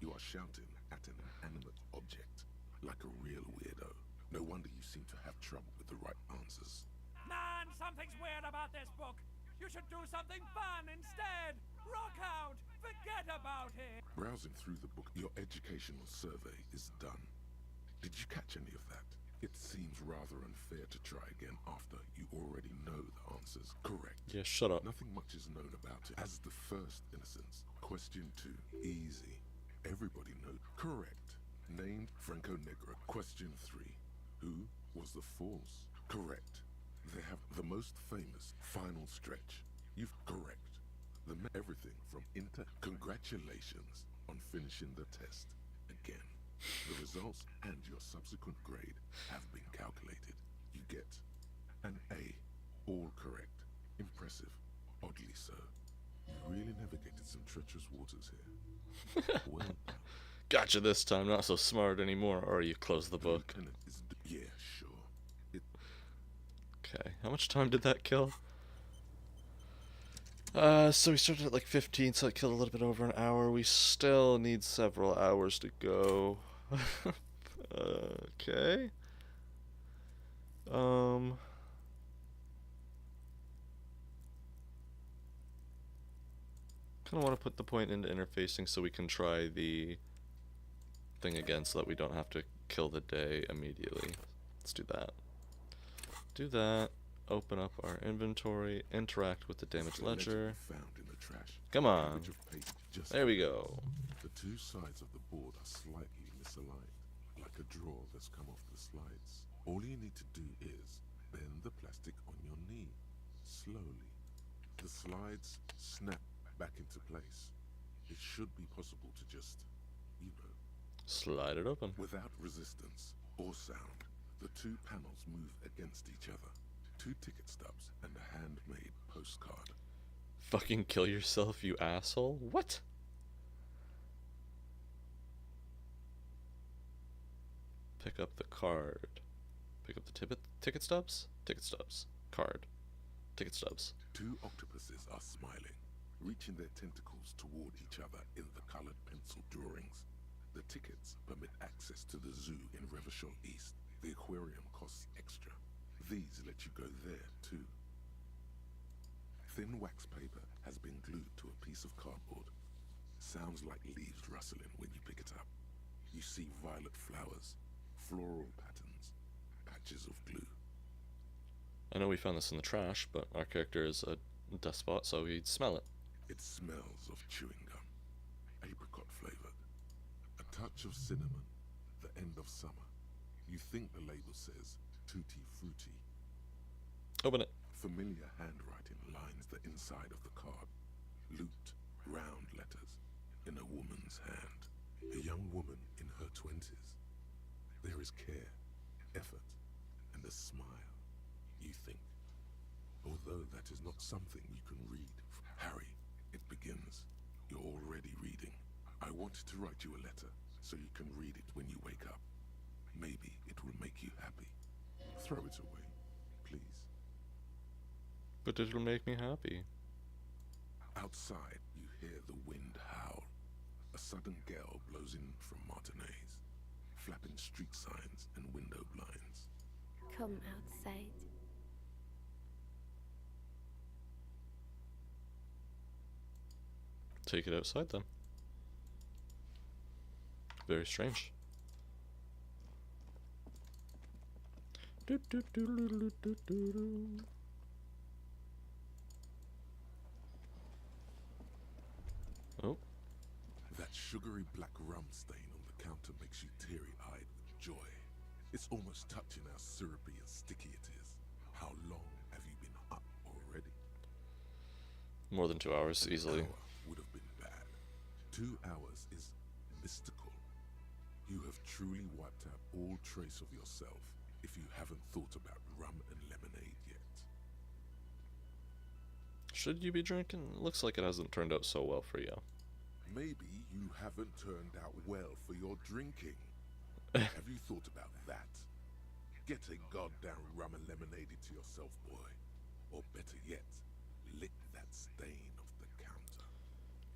You are shouting at an inanimate object, like a real weirdo. No wonder you seem to have trouble with the right answers. Man, something's weird about this book. You should do something fun instead. Rock out. Forget about it. Browsing through the book, your educational survey is done. Did you catch any of that? It seems rather unfair to try again after you already know the answers. Correct. Yeah, shut up. Nothing much is known about it. As the first innocence. Question 2. Easy. Everybody knows. Correct. Named Franco Negro. Question 3. Who was the force? Correct. They have the most famous final stretch. You've correct. Everything from Congratulations on finishing the test. Again. The results and your subsequent grade have been calculated. You get an A. All correct. Impressive. Oddly so. You really navigated some treacherous waters here. Well done. Gotcha this time, not so smart anymore. Or you close the book. Yeah, sure. Okay, how much time did that kill? So we started at like 15, so it killed a little bit over an hour. We still need several hours to go. Okay. Kind of want to put the point into interfacing so we can try the thing again so that we don't have to kill the day immediately. Let's do that. Do that. Open up our inventory. Interact with the damage ledger. Found in the trash. Come on. Just there we go. The two sides of the board are slightly misaligned, like a drawer that's come off the slides. All you need to do is bend the plastic on your knee, slowly. The slides snap back into place. It should be possible to just, you know, slide it open. Without resistance or sound, the two panels move against each other. 2 ticket stubs and a handmade postcard. Fucking kill yourself, you asshole. What? Pick up the card. Pick up the ticket stubs? Ticket stubs. Card. Ticket stubs. 2 octopuses are smiling, reaching their tentacles toward each other in the colored pencil drawings. The tickets permit access to the zoo in Revachol East. The aquarium costs extra. These let you go there, too. Thin wax paper has been glued to a piece of cardboard. Sounds like leaves rustling when you pick it up. You see violet flowers, floral patterns, patches of glue. I know we found this in the trash, but our character is a despot, so he'd smell it. It smells of chewing gum, apricot flavored. A touch of cinnamon, the end of summer. You think the label says tutti frutti. Open it. Familiar handwriting lines the inside of the card. Looped, round letters in a woman's hand. A young woman in her 20s. There is care, effort, and a smile, you think. Although that is not something you can read. Harry, it begins. You're already reading. I wanted to write you a letter so you can read it when you wake up. Maybe it will make you happy. Throw it away, please. But it'll make me happy. Outside, you hear the wind howl. A sudden gale blows in from Martinez, flapping street signs and window blinds. Come outside. Take it outside then. Very strange. Oh. That sugary black rum stain on the counter makes you teary-eyed with joy. It's almost touching how syrupy and sticky it is. How long have you been up already? More than 2 hours, easily. An hour would have been bad. 2 hours is mystical. You have truly wiped out all trace of yourself if you haven't thought about rum and lemonade yet. Should you be drinking? Looks like it hasn't turned out so well for you. Maybe you haven't turned out well for your drinking. Have you thought about that? Get a goddamn rum and lemonade into yourself, boy. Or better yet, lick that stain off the counter.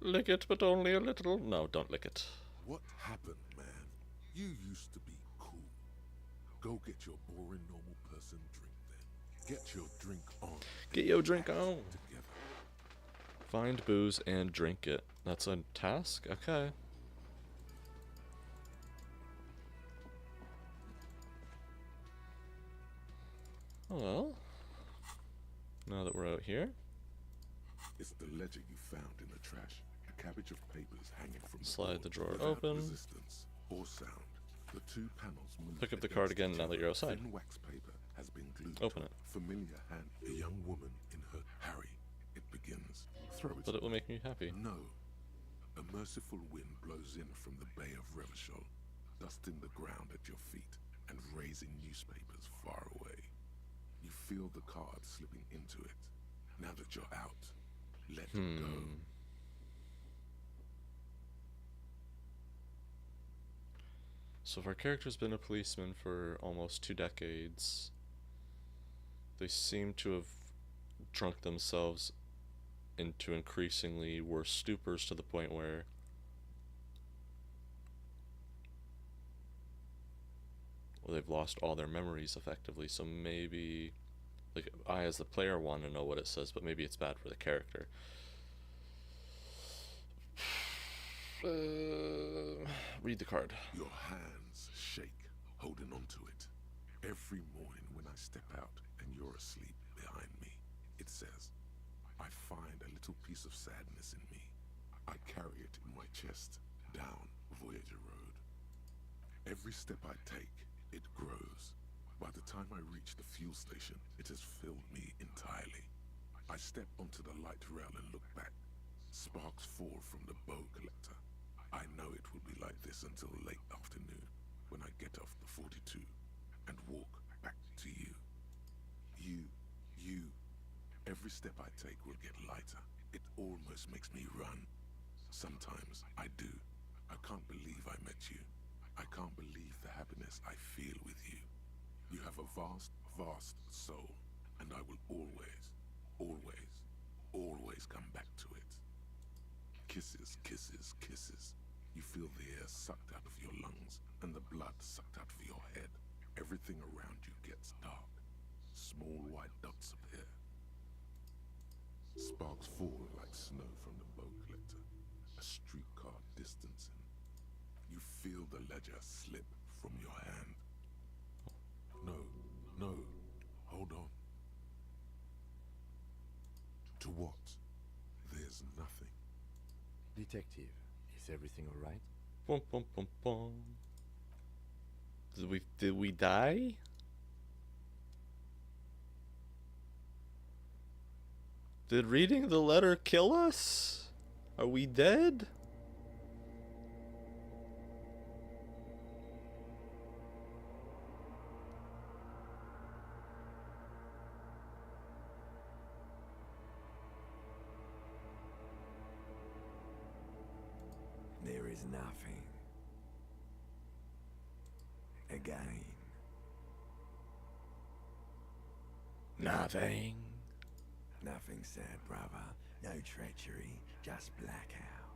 Lick it, but only a little. No, don't lick it. What happened, man? You used to be cool. Go get your boring normal person drink then. Get your drink on. Get your drink on. Together. Find booze and drink it. That's a task? Okay. Well, now that we're out here. It's the ledger you found in the trash. A cabbage of papers hanging from Slide the drawer without open. resistance or sound. The two panels move. Pick up the card again now that you're outside. Thin wax paper has been glued. Open it. Familiar hand. A young woman in her. Harry. It begins. Throw it. But it will make me happy. No. A merciful wind blows in from the Bay of Revachol, dusting the ground at your feet and raising newspapers far away. You feel the card slipping into it. Now that you're out, let it go. So if our character's been a policeman for almost 2 decades, they seem to have drunk themselves into increasingly worse stupors to the point where they've lost all their memories effectively. So maybe, like, I as the player want to know what it says, but maybe it's bad for the character. Read the card. Your hands shake, holding onto it. Every morning when I step out and you're asleep behind me, it says, I find a little piece of sadness in me. I carry it in my chest, down Voyager Road. Every step I take, it grows. By the time I reach the fuel station, it has filled me entirely. I step onto the light rail and look back. Sparks fall from the bow collector. I know it will be like this until late afternoon, when I get off the 42 and walk back to you. You. Every step I take will get lighter. It almost makes me run. Sometimes I do. I can't believe I met you. I can't believe the happiness I feel with you. You have a vast, vast soul, and I will always come back to it. Kisses, kisses, kisses. You feel the air sucked out of your lungs and the blood sucked out of your head. Everything around you gets dark. Small white dots appear. Sparks fall like snow from the bow collector. A streetcar distancing. You feel the ledger slip from your hand. No. Hold on. To what? There's nothing. Detective, is everything alright? Bum, bum, bum, bum. Did we die? Did reading the letter kill us? Are we dead? There is nothing. Again. Nothing. Nothing sad, brother. No treachery, just blackout.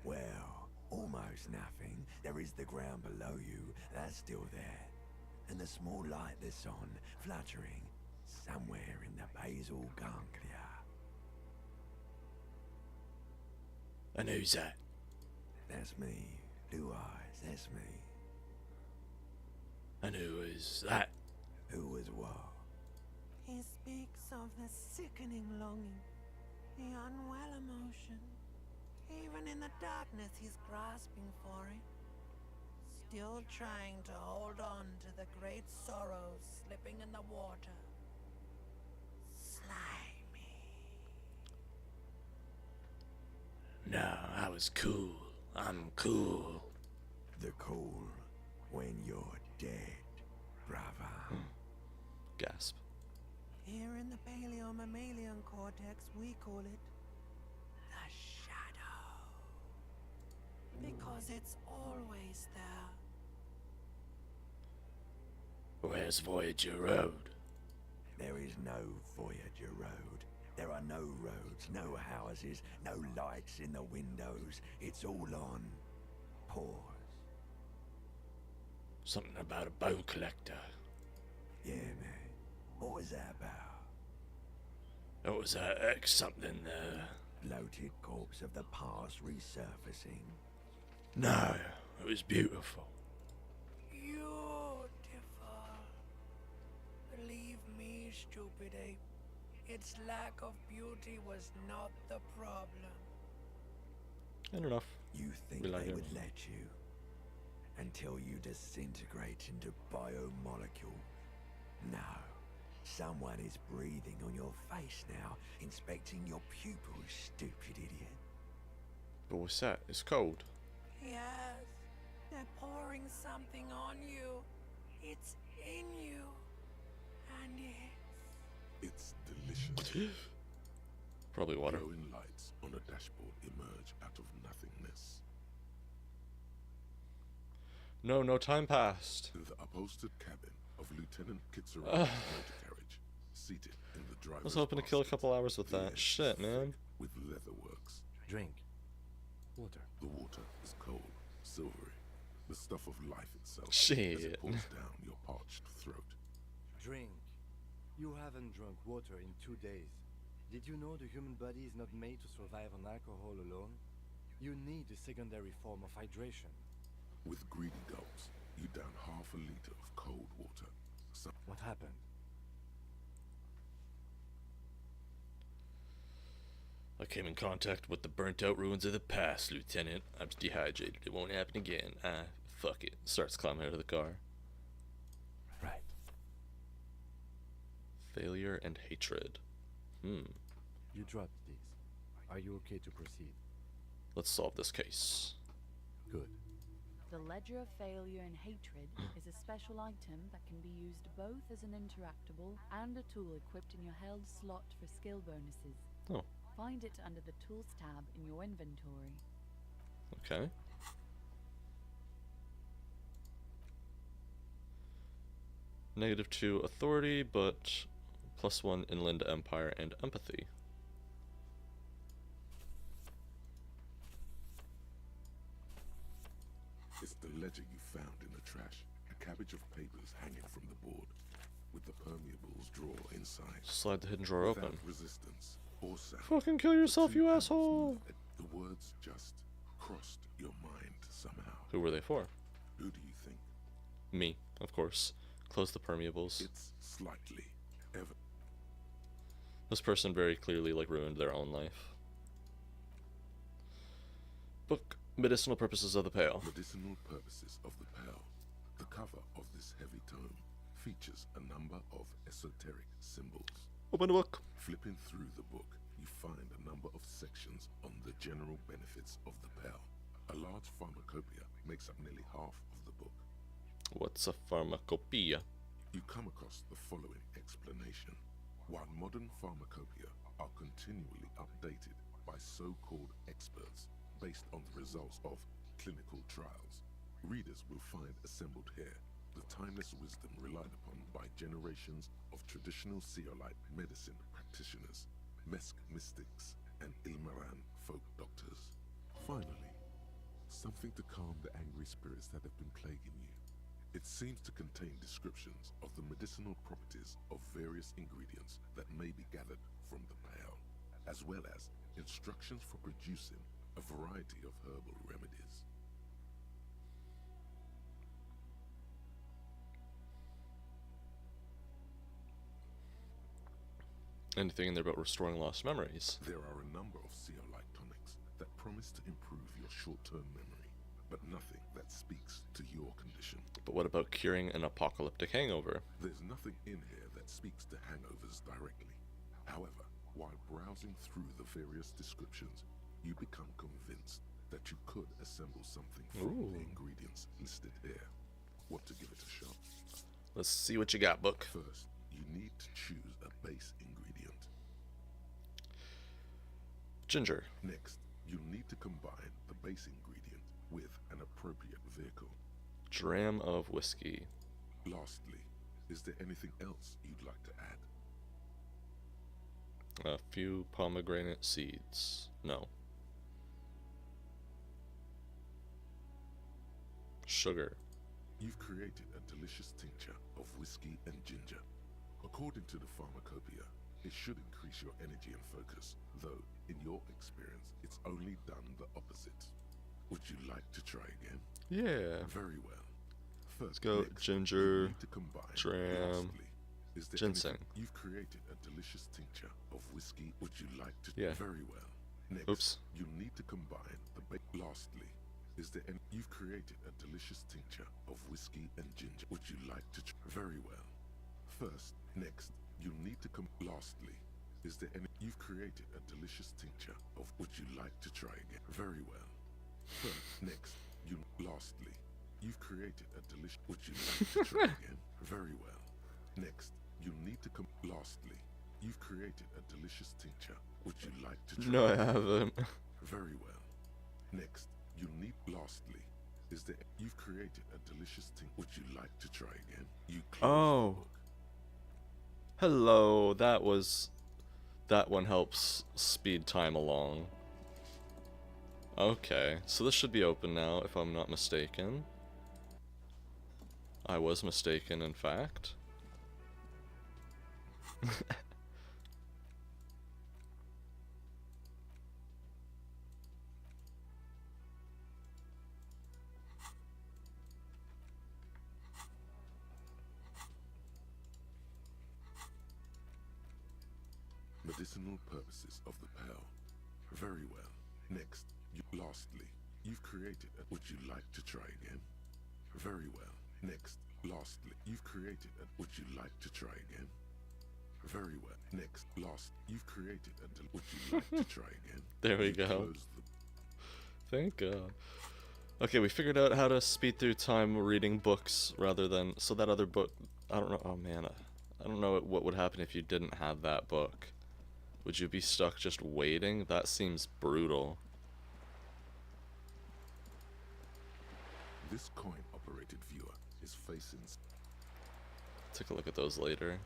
Well, almost nothing. There is the ground below you, that's still there. And the small light that's on, fluttering, somewhere in the basal ganglia. And who's that? That's me. Blue eyes, that's me. And who is that? Who was what? He speaks of the sickening longing, the unwell emotion. Even in the darkness, he's grasping for it. Still trying to hold on to the great sorrows slipping in the water. Slimy. No, I was cool. I'm cool. the call when you're dead, brother. Gasp. Here in the paleo-mammalian cortex, we call it the shadow. Because it's always there. Where's Voyager Road? There is no Voyager Road. There are no roads, no houses, no lights in the windows. It's all on pause. Something about a bone collector. Yeah, man. What was that about? That was that X something there. Bloated corpse of the past resurfacing. No, it was beautiful. Beautiful. Believe me, stupid ape. Its lack of beauty was not the problem. And enough. You think We like they him. would let you? Until you disintegrate into biomolecule? No. Someone is breathing on your face now, inspecting your pupils, stupid idiot. But what's that? It's cold. Yes, they're pouring something on you. It's in you. And It's delicious. Probably water. Glowing lights on a dashboard emerge out of nothingness. No time passed. The upholstered cabin of Lieutenant Kitsurani's motor carriage, seated in the driver's I was hoping to kill a basket, couple hours with the that. air Shit, is man. thick with leatherworks. Drink. Water. The water is cold, silvery, the stuff of life itself as Shit. it pours down your parched throat. Drink. You haven't drunk water in 2 days. Did you know the human body is not made to survive on alcohol alone? You need a secondary form of hydration. With greedy gulps, you down half a liter of cold water. What happened? I came in contact with the burnt out ruins of the past, Lieutenant. I'm dehydrated. It won't happen again. Fuck it. Starts climbing out of the car. Right. Failure and hatred. You dropped these. Are you okay to proceed? Let's solve this case. Good. The Ledger of Failure and Hatred is a special item that can be used both as an interactable and a tool equipped in your held slot for skill bonuses. Oh. Find it under the Tools tab in your inventory. Okay. -2 authority, but +1 inland empire and empathy. It's the ledger you found in the trash. A cabbage of papers hanging from the board, with the permeables drawer inside. Slide the hidden drawer Without open. resistance or sound. Fucking kill yourself, the two you panels asshole! moved. The words just crossed your mind somehow. Who were they for? Who do you think? Me, of course. Close the permeables. It's slightly ever. This person very clearly ruined their own life. Book Medicinal Purposes of the Pale. Medicinal Purposes of the Pale. The cover of this heavy tome features a number of esoteric symbols. Open the book. Flipping through the book, you find a number of sections on the general benefits of the Pale. A large pharmacopoeia makes up nearly half of the book. What's a pharmacopoeia? You come across the following explanation. While modern pharmacopoeia are continually updated by so-called experts based on the results of clinical trials, readers will find assembled here the timeless wisdom relied upon by generations of traditional Seolite medicine practitioners, Mesk mystics, and Ilmaran folk doctors. Finally, something to calm the angry spirits that have been plaguing you. It seems to contain descriptions of the medicinal properties of various ingredients that may be gathered from the pale, as well as instructions for producing a variety of herbal remedies. Anything in there about restoring lost memories? There are a number of Seolite tonics that promise to improve your short-term memory, but nothing that speaks to your condition. But what about curing an apocalyptic hangover? There's nothing in here that speaks to hangovers directly. However, while browsing through the various descriptions, you become convinced that you could assemble something from the ingredients listed here. Want to give it a shot? Let's see what you got, book. First, you need to choose a base ingredient. Ginger. Next, you need to combine the base ingredient with an appropriate vehicle. Dram of whiskey. Lastly, is there anything else you'd like to add? A few pomegranate seeds. No. Sugar. You've created a delicious tincture of whiskey and ginger. According to the pharmacopoeia, it should increase your energy and focus, though, in your experience, it's only done the opposite. Would you like to try again? Yeah. Very well. First, let's go. next, Ginger, you need to combine. dram, Lastly, is there ginseng. You've created a delicious tincture of whiskey. Would you like to? Yeah. Very well. Next, Oops. you need to combine the Lastly, is there any? You've created a delicious tincture of whiskey and ginger. Would you like to? Very well. First, next, you need to Lastly, is there any? You've created a delicious tincture of. Would you like to try again? Very well. First, next, you. Lastly, you've created a delicious. Would you like to try again? Very well. Next, you need to Lastly, you've created a delicious tincture. Would you like to try? No, I haven't. Very well. Next, you need. Lastly, is there? You've created a delicious tincture. Would you like to try again? You close the book. Hello. That one helps speed time along. Okay, so this should be open now, if I'm not mistaken. I was mistaken, in fact. Medicinal purposes of the pearl. Very well. Next, lastly, you've created a. Would you like to try again? Very well. Next, lastly, you've created a. Would you like to try again? Very well. Next, you've created a. Would you like to try again? There we go. Thank God. Okay, we figured out how to speed through time reading books rather than. So that other book. I don't know. Oh man. I don't know what would happen if you didn't have that book. Would you be stuck just waiting? That seems brutal. This coin-operated viewer is facing. Take a look at those later.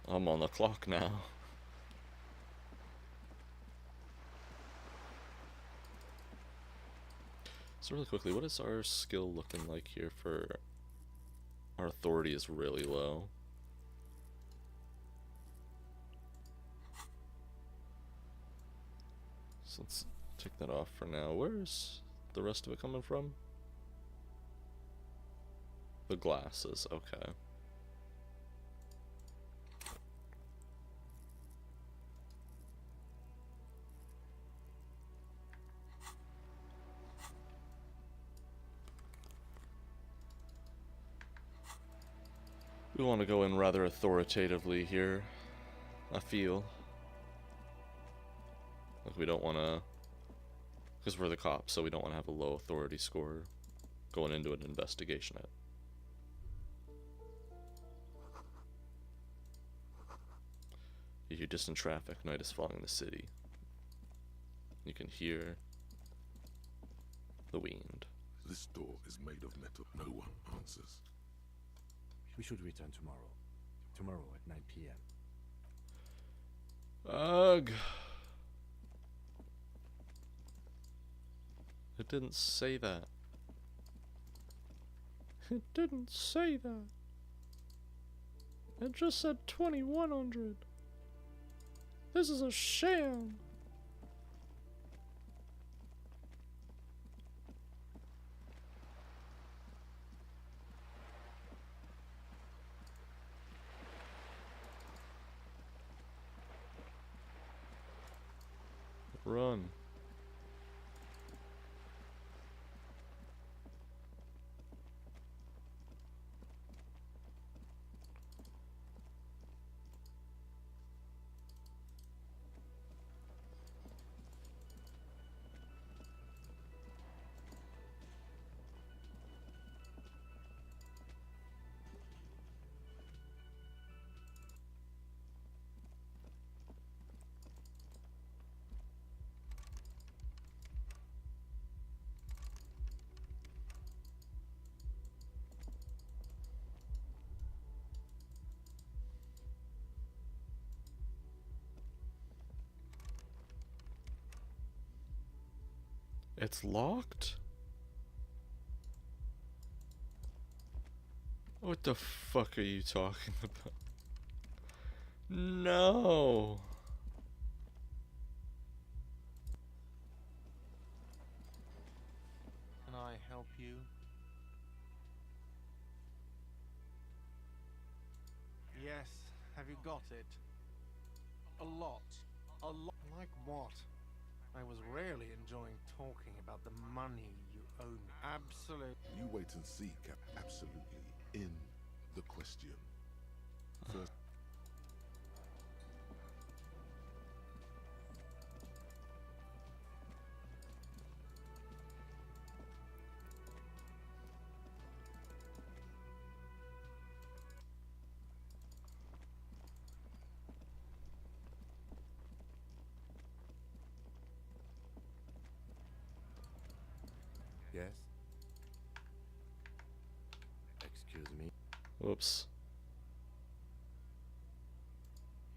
I'm on the clock now. So really quickly, what is our skill looking like here for... Our authority is really low. So let's take that off for now. Where's the rest of it coming from? The glasses, okay. We want to go in rather authoritatively here, I feel. Like we don't want to, because we're the cops, so we don't want to have a low authority score going into an investigation. You hear distant traffic, night is falling in the city. You can hear the wind. This door is made of metal. No one answers. We should return tomorrow. Tomorrow at 9 p.m. Ugh. It didn't say that. It didn't say that. It just said 2100. This is a sham. Run. It's locked? What the fuck are you talking about? No. Can I help you? Yes, have you got it? A lot. A lot. Like what? I was really enjoying talking about the money you owe me. Absolutely. You wait and see, Cap. Absolutely. In the question. First. Yes? Excuse me. Whoops.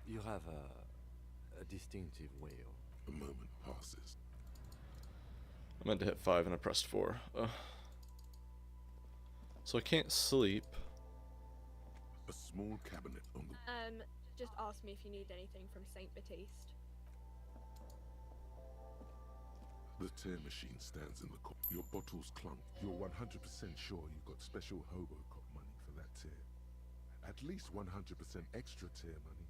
You have a distinctive way of... A moment passes. I meant to hit 5 and I pressed 4. So I can't sleep. A small cabinet on the... Just ask me if you need anything from Saint Baptiste. The tear machine stands in the corner. Your bottles clunk. You're 100% sure you got special Hobocop money for that tear. At least 100% extra tear money.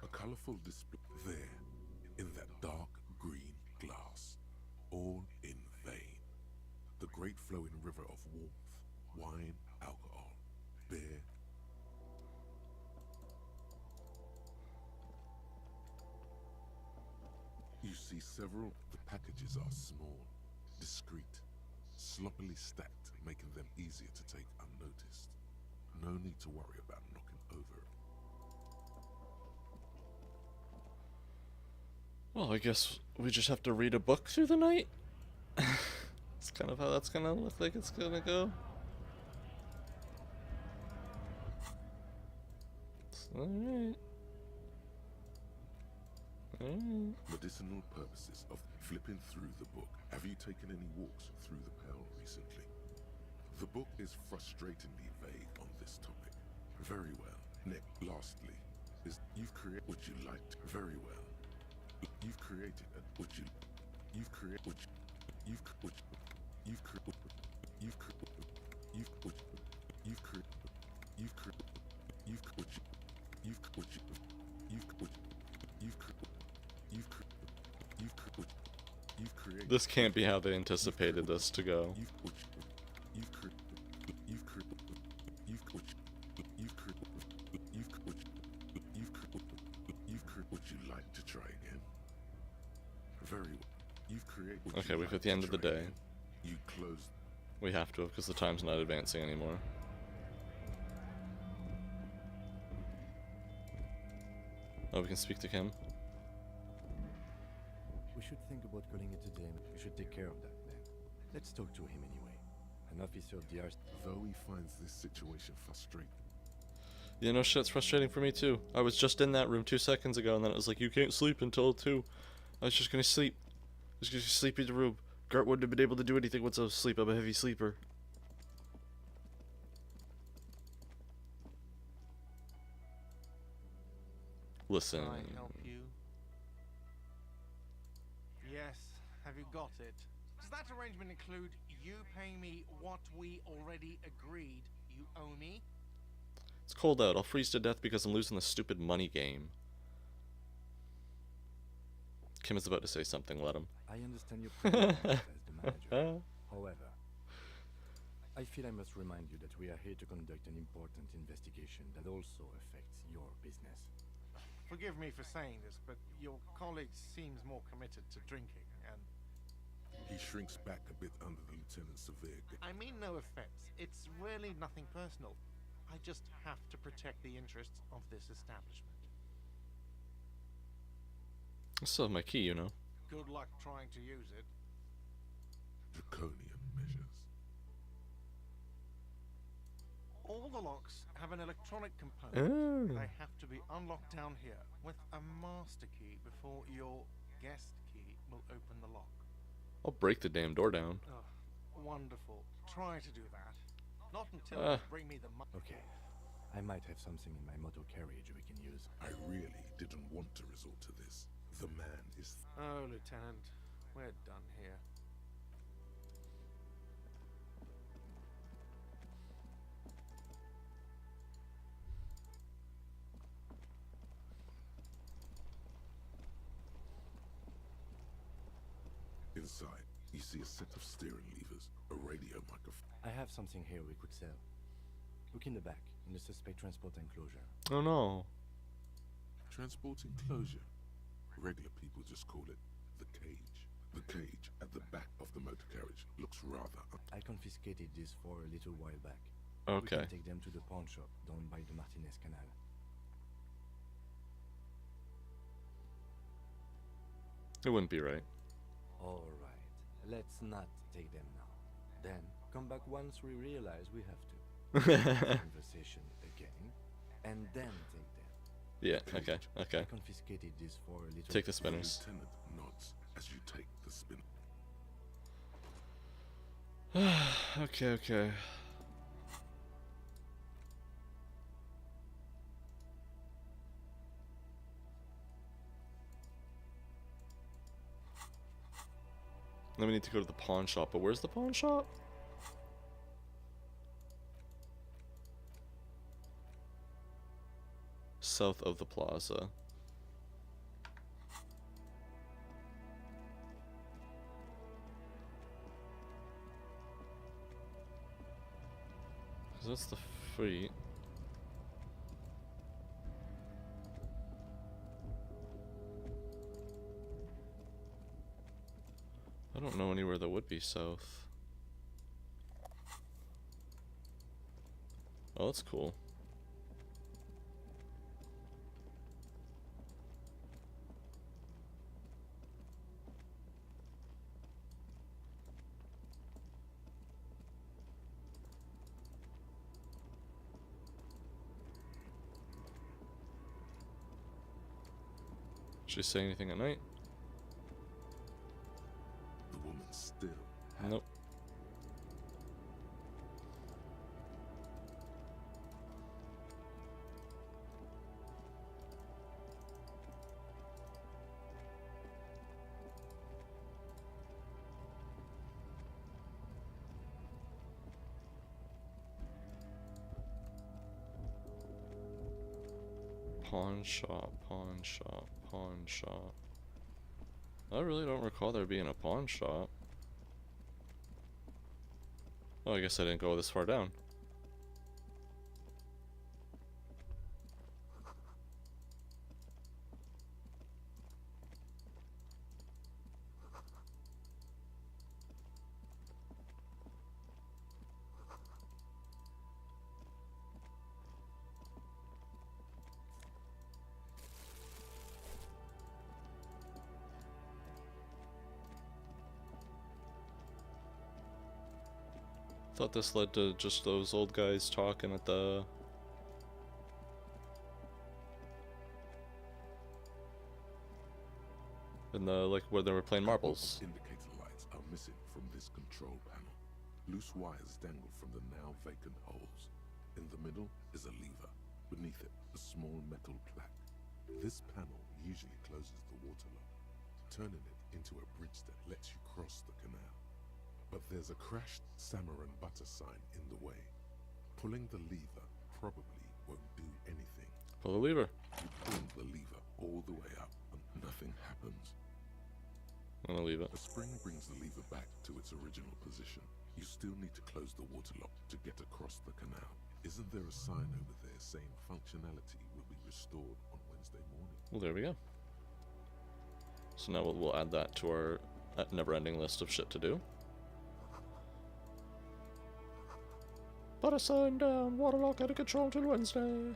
A colorful display there, in that dark green glass, all in vain. The great flowing river of warmth, wine, alcohol, beer. You see several. The packages are small, discreet, sloppily stacked, making them easier to take unnoticed. No need to worry about knocking over. Well, I guess we just have to read a book through the night? That's kind of how that's gonna look like it's gonna go. Alright. Medicinal purposes of flipping through the book. Have you taken any walks through the Pale recently? The book is frustratingly vague on this topic. Very well. Nick, lastly, is you've created what you liked. Very well. You've created what you you've created what you've what you've created you've you've what you've created you've created you've what you've what you've what you've This can't be how they anticipated this to go. Okay, we've hit the end of the day. We have to, because the time's not advancing anymore. Oh, we can speak to Kim? We should think about calling it a day. We should take care of that then. Let's talk to him anyway. An officer of the RC. Though he finds this situation frustrating. Yeah, no shit, it's frustrating for me too. I was just in that room 2 seconds ago, and then it was like, you can't sleep until 2. I was just gonna sleep. I was gonna sleep in the room. Gert wouldn't have been able to do anything once I was asleep. I'm a heavy sleeper. Listen. Can I help you? Yes, have you got it? Does that arrangement include you paying me what we already agreed you owe me? It's cold out. I'll freeze to death because I'm losing the stupid money game. Kim is about to say something. Let him. I understand your problem as the manager. However, I feel I must remind you that we are here to conduct an important investigation that also affects your business. Forgive me for saying this, but your colleague seems more committed to drinking, and... He shrinks back a bit under the lieutenant's severe... I mean no offense. It's really nothing personal. I just have to protect the interests of this establishment. I still have my key, you know. Good luck trying to use it. Draconian measures. All the locks have an electronic component. Oh. They have to be unlocked down here with a master key before your guest key will open the lock. I'll break the damn door down. Oh, wonderful. Try to do that. Not until you bring me the money. Okay. I might have something in my motor carriage we can use. I really didn't want to resort to this. The man is... Oh, Lieutenant, we're done here. Inside, you see a set of steering levers, a radio microphone. I have something here we could sell. Look in the back, in the suspect transport enclosure. Oh no. Transport enclosure. Regular people just call it the cage. The cage at the back of the motor carriage looks rather... I confiscated this for a little while back. Okay. We can take them to the pawn shop down by the Martinez Canal. It wouldn't be right. Alright, let's not take them now. Then, come back once we realize we have to. Conversation again, and then take them. Yeah, okay, okay. I confiscated this for a little... Take the spinners. The lieutenant nods as you take the spin. Okay, okay. Then we need to go to the pawn shop, but where's the pawn shop? South of the plaza. That's the free. I don't know anywhere that would be south. Oh, that's cool. Should she say anything at night? The woman still... Nope. Pawn shop, pawn shop, pawn shop. I really don't recall there being a pawn shop. Oh, I guess I didn't go this far down. Thought this led to just those old guys talking at the... in the, like, where they were playing marbles. Indicator lights are missing from this control panel. Loose wires dangle from the now vacant holes. In the middle is a lever. Beneath it, a small metal plaque. This panel usually closes the water lock, turning it into a bridge that lets you cross the canal. But there's a crashed salmon and butter sign in the way. Pulling the lever probably won't do anything. Pull the lever. You pull the lever all the way up and nothing happens. I'm gonna leave it. A spring brings the lever back to its original position. You still need to close the water lock to get across the canal. Isn't there a sign over there saying functionality will be restored on Wednesday morning? Well, there we go. So now we'll add that to our never-ending list of shit to do. Put a sign down, water lock out of control till Wednesday.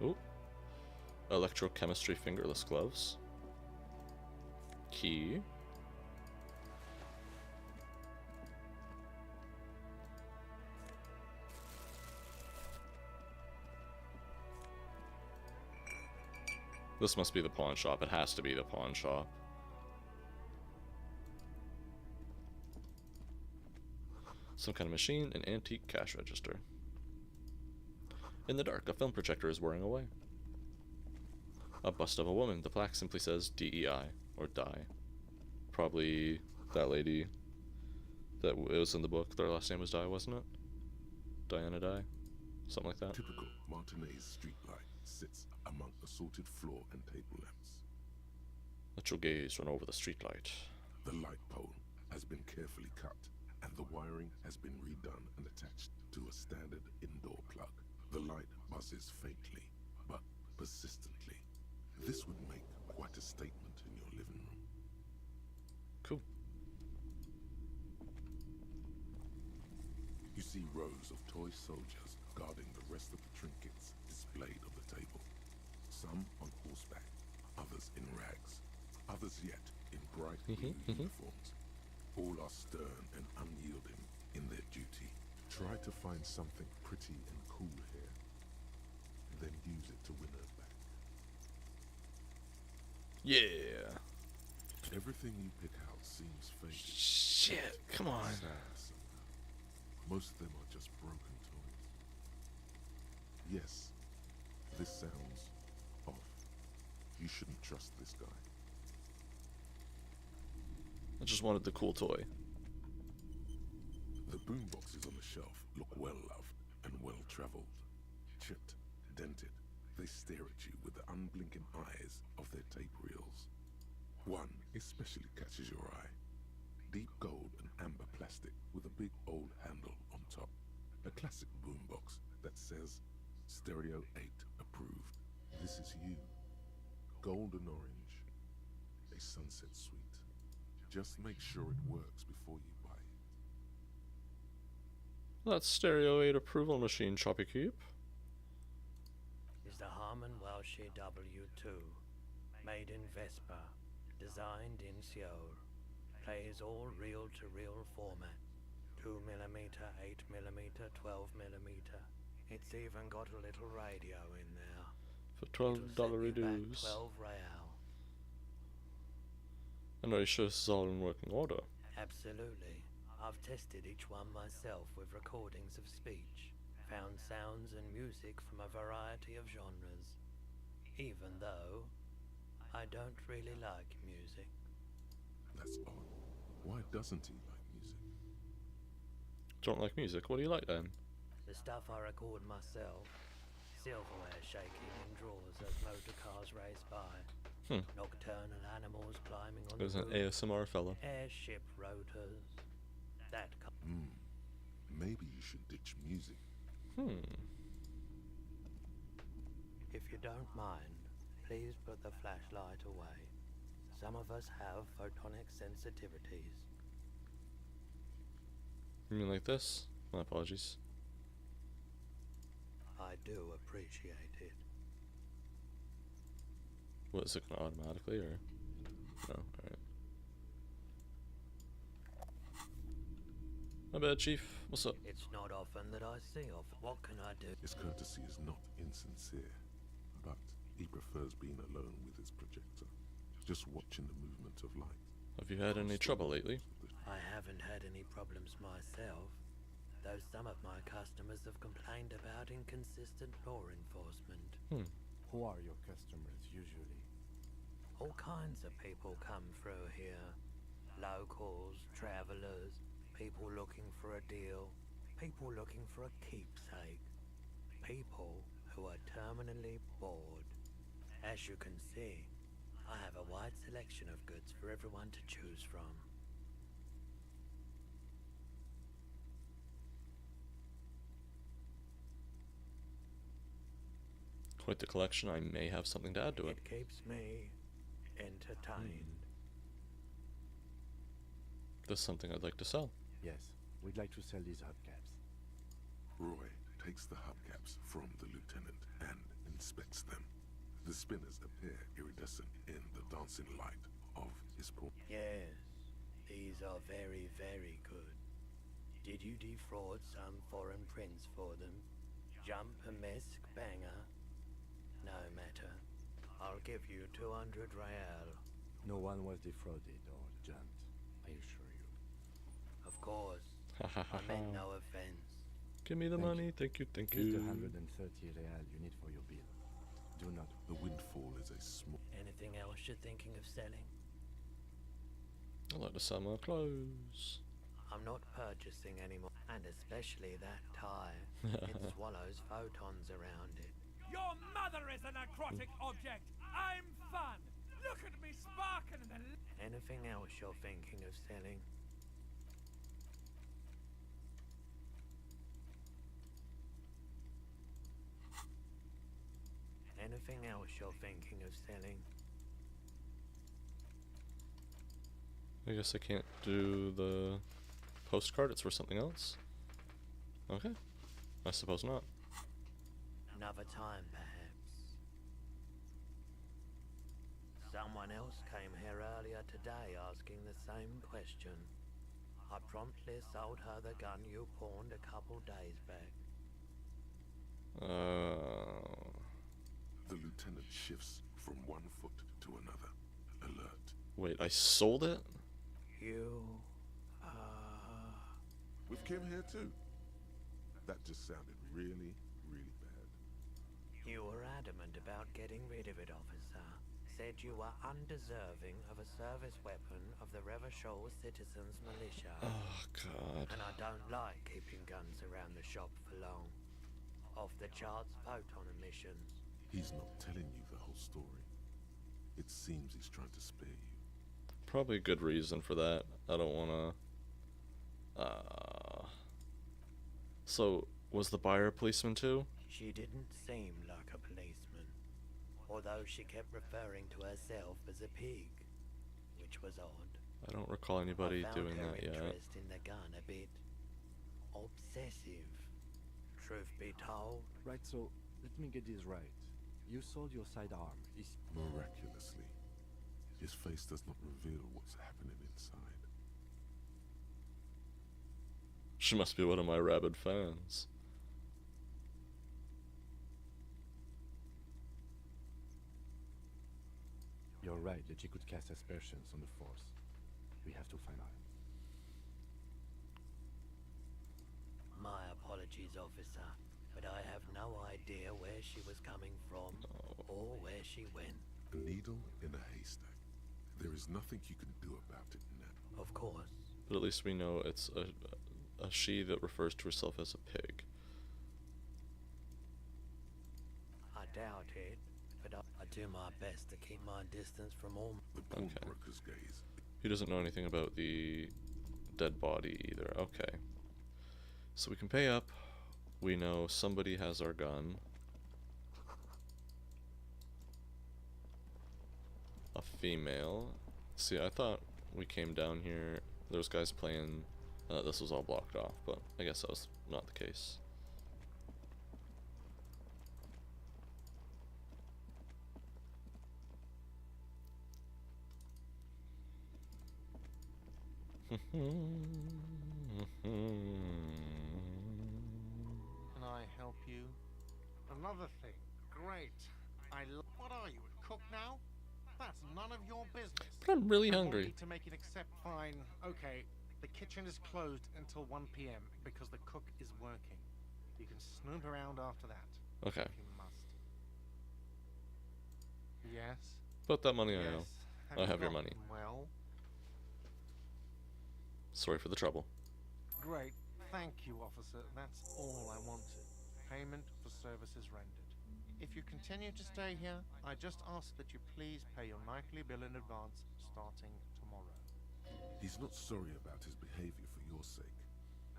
Ooh. Electrochemistry fingerless gloves. Key. This must be the pawn shop. It has to be the pawn shop. Some kind of machine, an antique cash register. In the dark, a film projector is whirring away. A bust of a woman. The plaque simply says DEI, or die. Probably that lady that it was in the book. Their last name was Die, wasn't it? Diana Die? Something like that. Typical Martinez streetlight sits among assorted floor and table lamps. Let your gaze run over the streetlight. The light pole has been carefully cut, and the wiring has been redone and attached to a standard indoor plug. The light buzzes faintly, but persistently. This would make quite a statement in your living room. Cool. You see rows of toy soldiers guarding the rest of the trinkets displayed on the table. Some on horseback, others in rags, others yet in bright blue uniforms. All are stern and unyielding in their duty. Try to find something pretty and cool here, then use it to win her back. Yeah. Everything you pick out seems faded. Shit, come on. Sad somehow. Most of them are just broken toys. Yes, this sounds off. You shouldn't trust this guy. I just wanted the cool toy. The boomboxes on the shelf look well loved and well traveled. Chipped, dented, they stare at you with the unblinking eyes of their tape reels. One especially catches your eye. Deep gold and amber plastic with a big old handle on top. A classic boombox that says Stereo 8 approved. This is you. Golden orange. A sunset suite. Just make sure it works before you buy it. That's Stereo 8 approval machine, Choppy Keep. Is the Harman Welsh W2, made in Vespa, designed in Seoul, plays all reel-to-reel format, 2mm, 8mm, 12mm. It's even got a little radio in there. For $12 reduce. 12 real. And are you sure this is all in working order? Absolutely. I've tested each one myself with recordings of speech, found sounds and music from a variety of genres, even though I don't really like music. That's odd. Why doesn't he like music? Don't like music? What do you like then? The stuff I record myself, silverware shaking in drawers as motor cars race by, nocturnal animals climbing on There's the an roof, ASMR fella. airship rotors, that Maybe you should ditch music. If you don't mind, please put the flashlight away. Some of us have photonic sensitivities. You mean like this? My apologies. I do appreciate it. What, is it gonna automatically, or? No, alright. My bad, Chief. What's up? It's not often that I see of. What can I do? His courtesy is not insincere, but he prefers being alone with his projector, just watching the movement of light. Have you had any trouble lately? I haven't had any problems myself, though some of my customers have complained about inconsistent law enforcement. Who are your customers usually? All kinds of people come through here. Locals, travelers, people looking for a deal, people looking for a keepsake, people who are terminally bored. As you can see, I have a wide selection of goods for everyone to choose from. Quite the collection. I may have something to add to it. It keeps me entertained. There's something I'd like to sell. Yes, we'd like to sell these hubcaps. Roy takes the hubcaps from the lieutenant and inspects them. The spinners appear iridescent in the dancing light of his paw. Yes, these are very, very good. Did you defraud some foreign prince for them? Jump a mesque banger? No matter. I'll give you 200 real. No one was defrauded or jumped, I assure you. Of course. I meant no offense. Give me the money. Thank you, thank you. Here's the 130 real you need for your bill. Do not. The windfall is a small. Anything else you're thinking of selling? I like to sell my clothes. I'm not purchasing anymore, and especially that tie. It swallows photons around it. Your mother is a necrotic object. I'm fun. Look at me sparking in the... Anything else you're thinking of selling? Anything else you're thinking of selling? I guess I can't do the postcard. It's for something else. Okay. I suppose not. Another time, perhaps. Someone else came here earlier today asking the same question. I promptly sold her the gun you pawned a couple days back. The lieutenant shifts from one foot to another. Alert. Wait, I sold it? You... With Kim here too. That just sounded really, really bad. You were adamant about getting rid of it, officer. Said you were undeserving of a service weapon of the Revachol Citizens Militia. Oh, God. And I don't like keeping guns around the shop for long. Off the charts photon emissions. He's not telling you the whole story. It seems he's trying to spare you. Probably a good reason for that. I don't wanna... So, was the buyer a policeman too? She didn't seem like a policeman. Although she kept referring to herself as a pig. Which was odd. I don't recall anybody doing that yet. I found her interest in the gun a bit... obsessive. Truth be told. Right, so, let me get this right. You sold your sidearm. Miraculously. His face does not reveal what's happening inside. She must be one of my rabid fans. You're right that she could cast aspersions on the force. We have to find out. My apologies, officer, but I have no idea where she was coming from or where she went. A needle in a haystack. There is nothing you can do about it now. Of course. But at least we know it's a she that refers to herself as a pig. I doubt it, but I do my best to keep my distance from all the pawnbroker's gaze. He doesn't know anything about the dead body either. Okay. So we can pay up. We know somebody has our gun. A female. See, I thought we came down here. There was guys playing. This was all blocked off, but I guess that was not the case. Can I help you? Another thing. Great. What are you, a cook now? That's none of your business. But I'm really I hungry. want you to make it accept fine. Okay, the kitchen is closed until 1 p.m. because the cook is working. You can snoop around after that. Okay. If you must. Yes? Put that money I Yes. owe. I have your money. Well, Sorry for the trouble. great. Thank you, officer. That's all I wanted. Payment for services rendered. If you continue to stay here, I just ask that you please pay your nightly bill in advance starting tomorrow. He's not sorry about his behavior for your sake.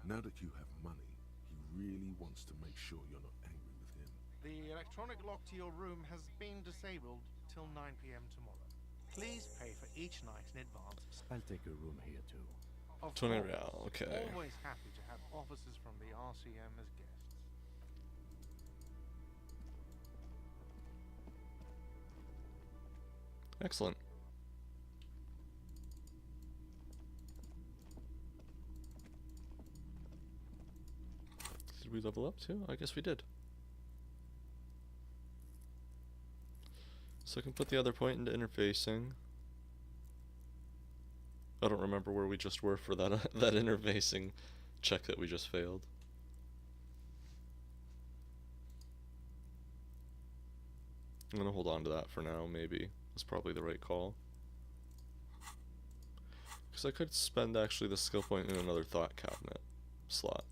Now that you have money, he really wants to make sure you're not angry with him. The electronic lock to your room has been disabled till 9 p.m. tomorrow. Please pay for each night in advance. I'll take a room here too. Of 20 course, real, okay. Always happy to have officers from the RCM as guests. Excellent. Did we level up too? I guess we did. So I can put the other point into interfacing. I don't remember where we just were for that that interfacing check that we just failed. I'm gonna hold on to that for now, maybe. That's probably the right call. Because I could spend actually the skill point in another thought cabinet slot.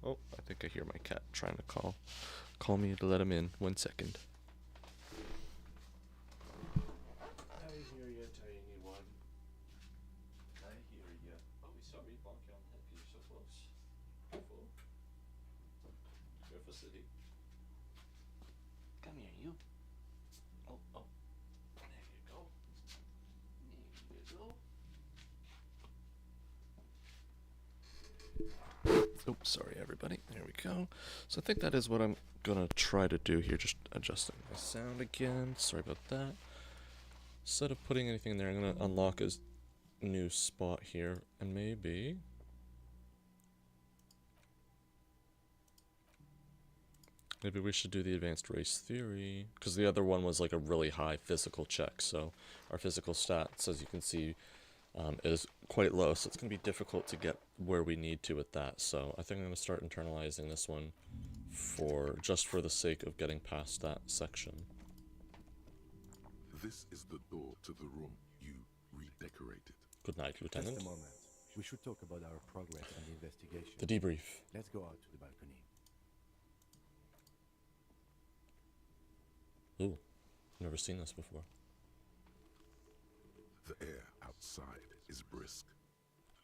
Oh, I think I hear my cat trying to call me to let him in. 1 second. I hear you, tiny one. I hear you. Oh, sorry, bonk you on the head because you're so close. Careful. Careful, City. Come here, you. Oh, oh. There you go. There you go. Oh, sorry everybody. There we go. So I think that is what I'm gonna try to do here. Just adjusting my sound again. Sorry about that. Instead of putting anything in there, I'm gonna unlock a new spot here, and maybe we should do the advanced race theory, because the other one was like a really high physical check. So our physical stats, as you can see, is quite low, so it's going to be difficult to get where we need to with that. So I think I'm going to start internalizing this one just for the sake of getting past that section. This is the door to the room you redecorated. Good night, Lieutenant. Just a moment. We should talk about our progress on the investigation. The debrief. Let's go out to the balcony. Ooh, never seen this before. The air outside is brisk.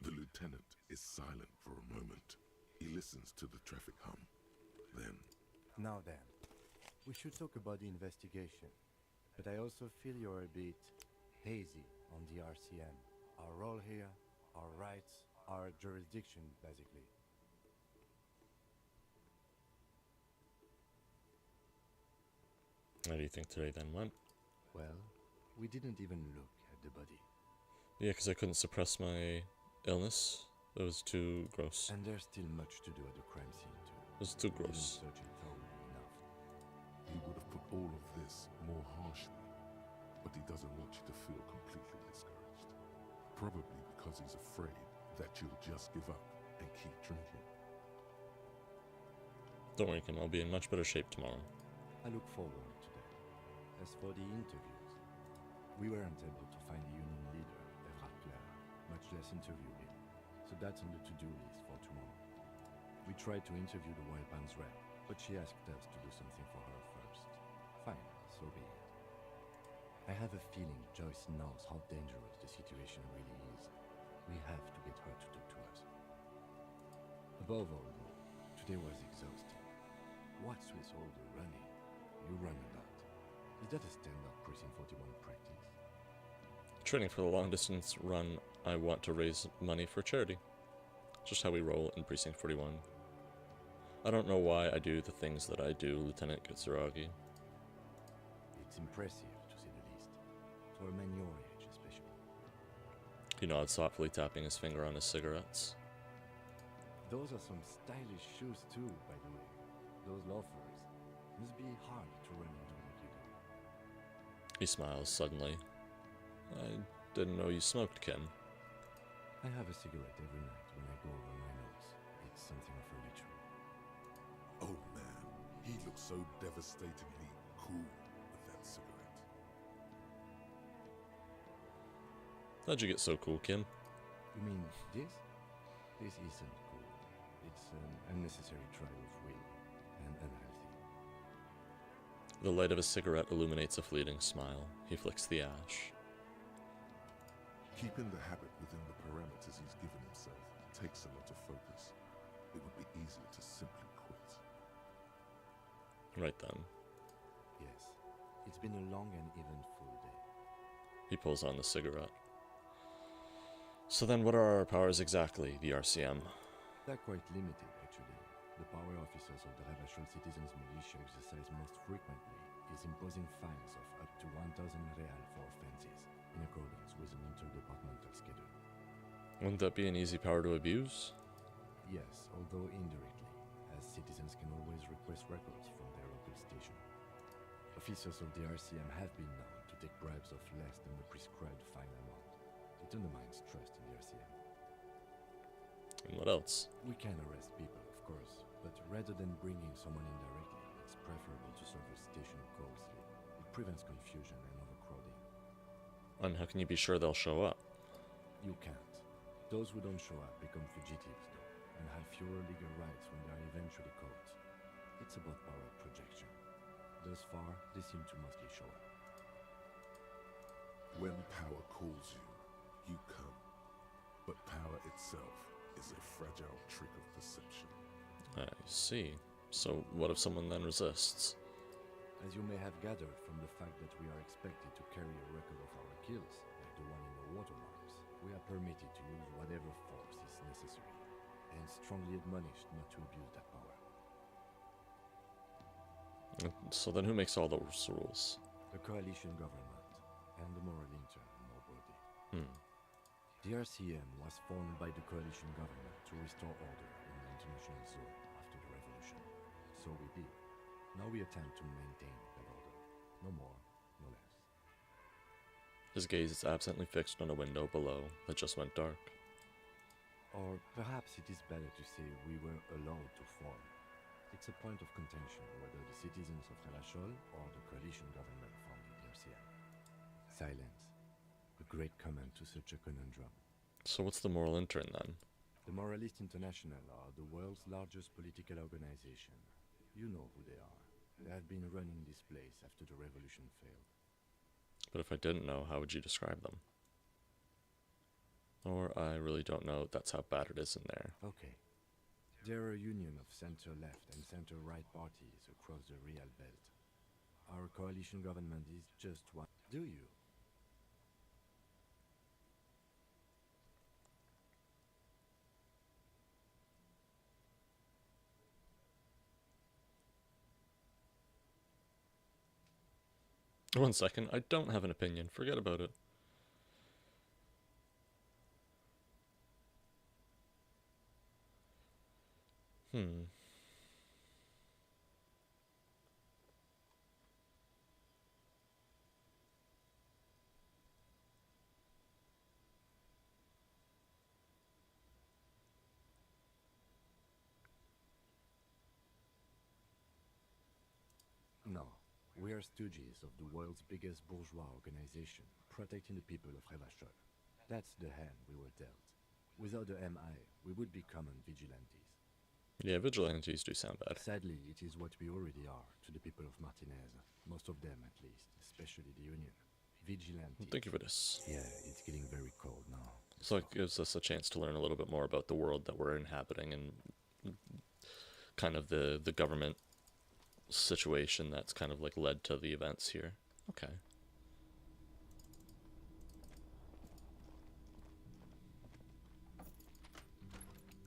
The lieutenant is silent for a moment. He listens to the traffic hum. Then, Now then, we should talk about the investigation. But I also feel you're a bit hazy on the RCM. Our role here, our rights, our jurisdiction, basically. How do you think today then went? Well, we didn't even look at the body. Yeah, because I couldn't suppress my illness. It was too gross. And there's still much to do at the crime scene, too. It was too We didn't gross. search it thoroughly enough. he would have put all of this more harshly, but he doesn't want you to feel completely discouraged. Probably because he's afraid that you'll just give up and keep drinking. Don't worry, Kim. I'll be in much better shape tomorrow. I look forward to that. As for the interviews, we weren't able to find the union leader, Evrat, much less interview him. So that's on the to-do list for tomorrow. We tried to interview the Wild Band's rep, but she asked us to do something for her first. Fine, so be it. I have a feeling Joyce knows how dangerous the situation really is. We have to get her to talk to us. Above all, though, today was exhausting. What's with all the running? You run a lot. Is that a standard Precinct 41 practice? Training for the long distance run, I want to raise money for charity. Just how we roll in Precinct 41. I don't know why I do the things that I do, Lieutenant Kitsuragi. It's impressive, to say the least. For a man your age, especially. He nods thoughtfully, tapping his finger on his cigarettes. Those are some stylish shoes too, by the way. Those loafers. Must be hard to run into like you do. He smiles suddenly. I didn't know you smoked, Kim. I have a cigarette every night when I go over my notes. It's something of a ritual. Oh man, he looks so devastatingly cool with that cigarette. How'd you get so cool, Kim? You mean this? This isn't cool. It's an unnecessary trial of will and unhealthy. The light of his cigarette illuminates a fleeting smile. He flicks the ash. Keeping the habit within the parameters he's given himself takes a lot of focus. It would be easy to simply quit. Right then. Yes. It's been a long and eventful day. He pulls on the cigarette. So then what are our powers exactly, the RCM? They're quite limited, actually. The power officers of the Ravachol Citizens Militia exercise most frequently is imposing fines of up to 1,000 real for offenses, in accordance with an interdepartmental schedule. Wouldn't that be an easy power to abuse? Yes, although indirectly, as citizens can always request records from their local station. Officers of the RCM have been known to take bribes of less than the prescribed fine amount. It undermines trust in the RCM. And what else? We can arrest people, of course, but rather than bringing someone in directly, it's preferable to serve a station closely. It prevents confusion and overcrowding. And how can you be sure they'll show up? You can't. Those who don't show up become fugitives, though, and have fewer legal rights when they are eventually caught. It's about power projection. Thus far, they seem to mostly show up. When power calls you, you come. But power itself is a fragile trick of perception. I see. So what if someone then resists? As you may have gathered from the fact that we are expected to carry a record of our kills, like the one in the watermarks, we are permitted to use whatever force is necessary, and strongly admonished not to abuse that power. So then who makes all those rules? The coalition government, and the moral intern more broadly. The RCM was formed by the coalition government to restore order in the international zone after the revolution. So we did. Now we attempt to maintain that order. No more, no less. His gaze is absently fixed on a window below that just went dark. Or perhaps it is better to say we were allowed to form. It's a point of contention whether the citizens of Relachol or the coalition government formed the RCM. Silence. A great comment to such a conundrum. So what's the moral intern then? The Moralist International are the world's largest political organization. You know who they are. They have been running this place after the revolution failed. But if I didn't know, how would you describe them? Or I really don't know, that's how bad it is in there. Okay. They're a union of center-left and center-right parties across the real belt. Our coalition government is just one. Do you? One second, I don't have an opinion. Forget about it. No. We are stooges of the world's biggest bourgeois organization, protecting the people of Relachol. That's the hand we were dealt. Without the MI, we would be common vigilantes. Yeah, vigilantes do sound bad. Sadly, it is what we already are to the people of Martinez. Most of them, at least, especially the Union. Vigilantes. Thank you for this. Yeah, it's getting very cold now. So it gives us a chance to learn a little bit more about the world that we're inhabiting and kind of the government situation that's kind of like led to the events here. Okay.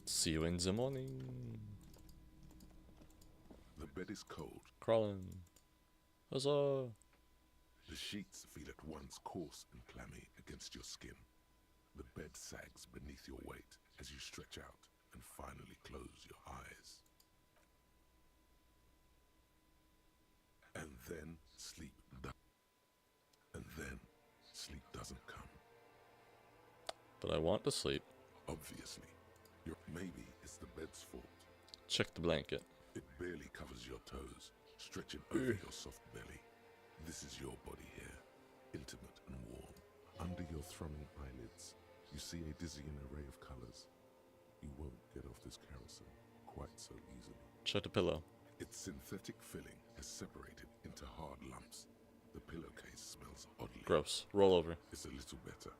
See you in the morning. The bed is cold. Crawling. Huzzah. The sheets feel at once coarse and clammy against your skin. The bed sags beneath your weight as you stretch out and finally close your eyes. And then sleep doesn't come. But I want to sleep. Obviously. Maybe it's the bed's fault. Check the blanket. It barely covers your toes, stretching over your soft belly. This is your body here, intimate and warm. Under your thrumming eyelids, you see a dizzying array of colors. You won't get off this carousel quite so easily. Check the pillow. Its synthetic filling has separated into hard lumps. The pillowcase smells oddly. Gross. Roll over. It's a little better.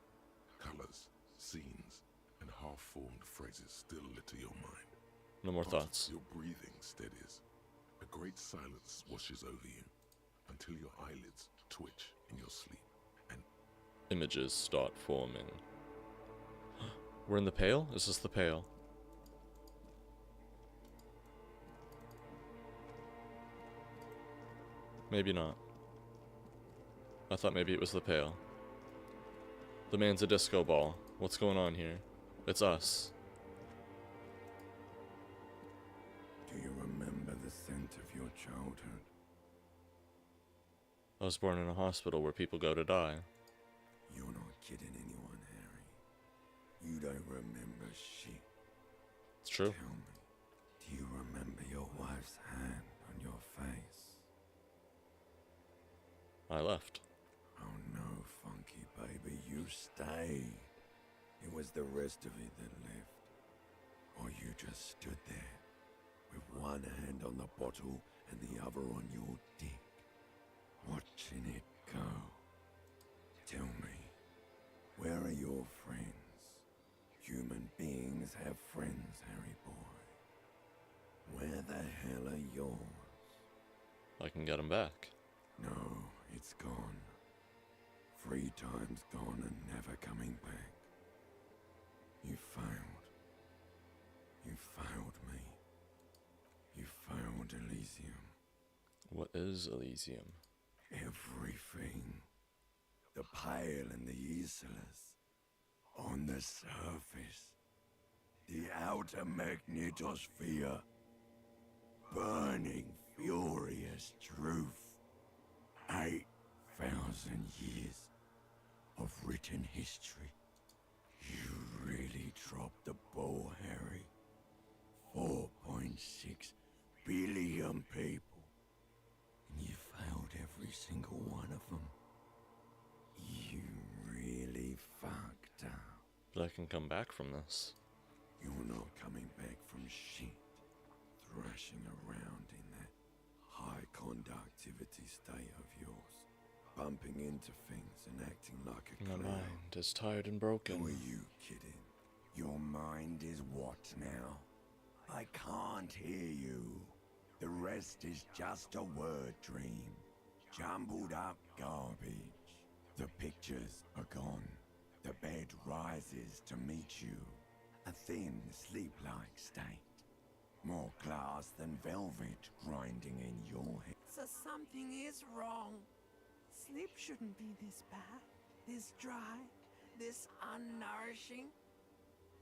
Colors, scenes, and half-formed phrases still litter your mind. No more thoughts. Your breathing steadies. A great silence washes over you until your eyelids twitch in your sleep. And images start forming. We're in the Pale? Is this the Pale? Maybe not. I thought maybe it was the Pale. The man's a disco ball. What's going on here? It's us. Do you remember childhood. I was born in a hospital where people go to die. You're not kidding anyone, Harry. You don't remember shit. It's true. Tell me, do you remember your wife's hand on your face? I left. Oh no, Funky baby, you stay. It was the rest of it that left. Or you just stood there, with one hand on the bottle and the other on your dick, watching it go. Tell me, where are your friends? Human beings have friends, Harry boy. Where the hell are yours? I can get him back. No, it's gone. 3 times gone and never coming back. You failed. You failed me. You failed Elysium. What is Elysium? Everything. The Pale and the Isolas. On the surface. The outer magnetosphere. Burning, furious truth. 8,000 years of written history. You really dropped the ball, Harry. 4.6 billion people. And you failed every single one of them. You really fucked up. But I can come back from this. You're not coming back from shit. Thrashing around in that high conductivity state of yours. Bumping into things and acting like a My clown. mind is tired and broken. Who are you kidding? Your mind is what now? I can't hear you. The rest is just a word dream. Jumbled up garbage. The pictures are gone. The bed rises to meet you. A thin, sleep-like state. More glass than velvet grinding in your head. So something is wrong. Sleep shouldn't be this bad, this dry, this unnourishing.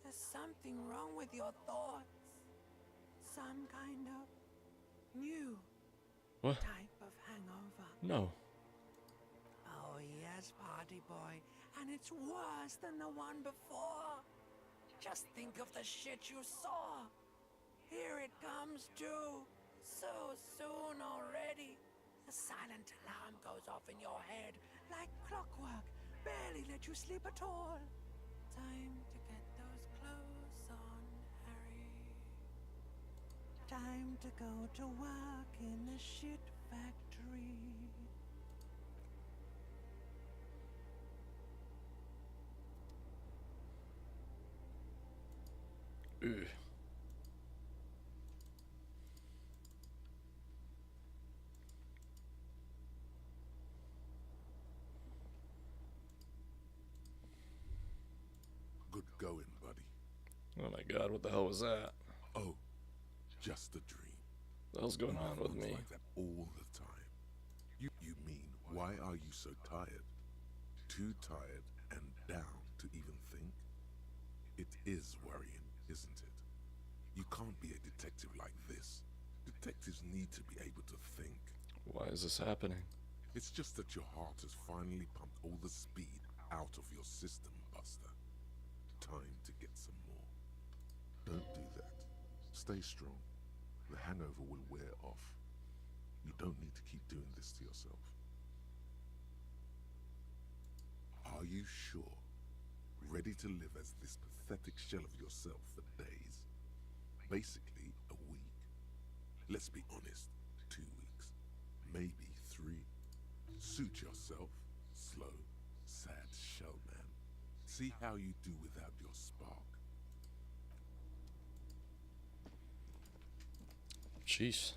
There's something wrong with your thoughts. Some kind of new What? type of hangover. No. Oh yes, party boy. And it's worse than the one before. Just think of the shit you saw. Here it comes too. So soon already. The silent alarm goes off in your head like clockwork. Barely let you sleep at all. Time to get those clothes on, Harry. Time to go to work in the shit factory. Ugh. Good going, buddy. Oh my god, what the hell was that? Oh, just a dream. What the hell's going You on with feel me? like that all the time. You mean, why are you so tired? Too tired and down to even think? It is worrying, isn't it? You can't be a detective like this. Detectives need to be able to think. Why is this happening? It's just that your heart has finally pumped all the speed out of your system, Buster. Time to get some more. Don't do that. Stay strong. The hangover will wear off. You don't need to keep doing this to yourself. Are you sure? Ready to live as this pathetic shell of yourself for days? Basically, a week. Let's be honest, 2 weeks. Maybe 3. Suit yourself. Slow, sad shell man. See how you do without your spark. Jeez.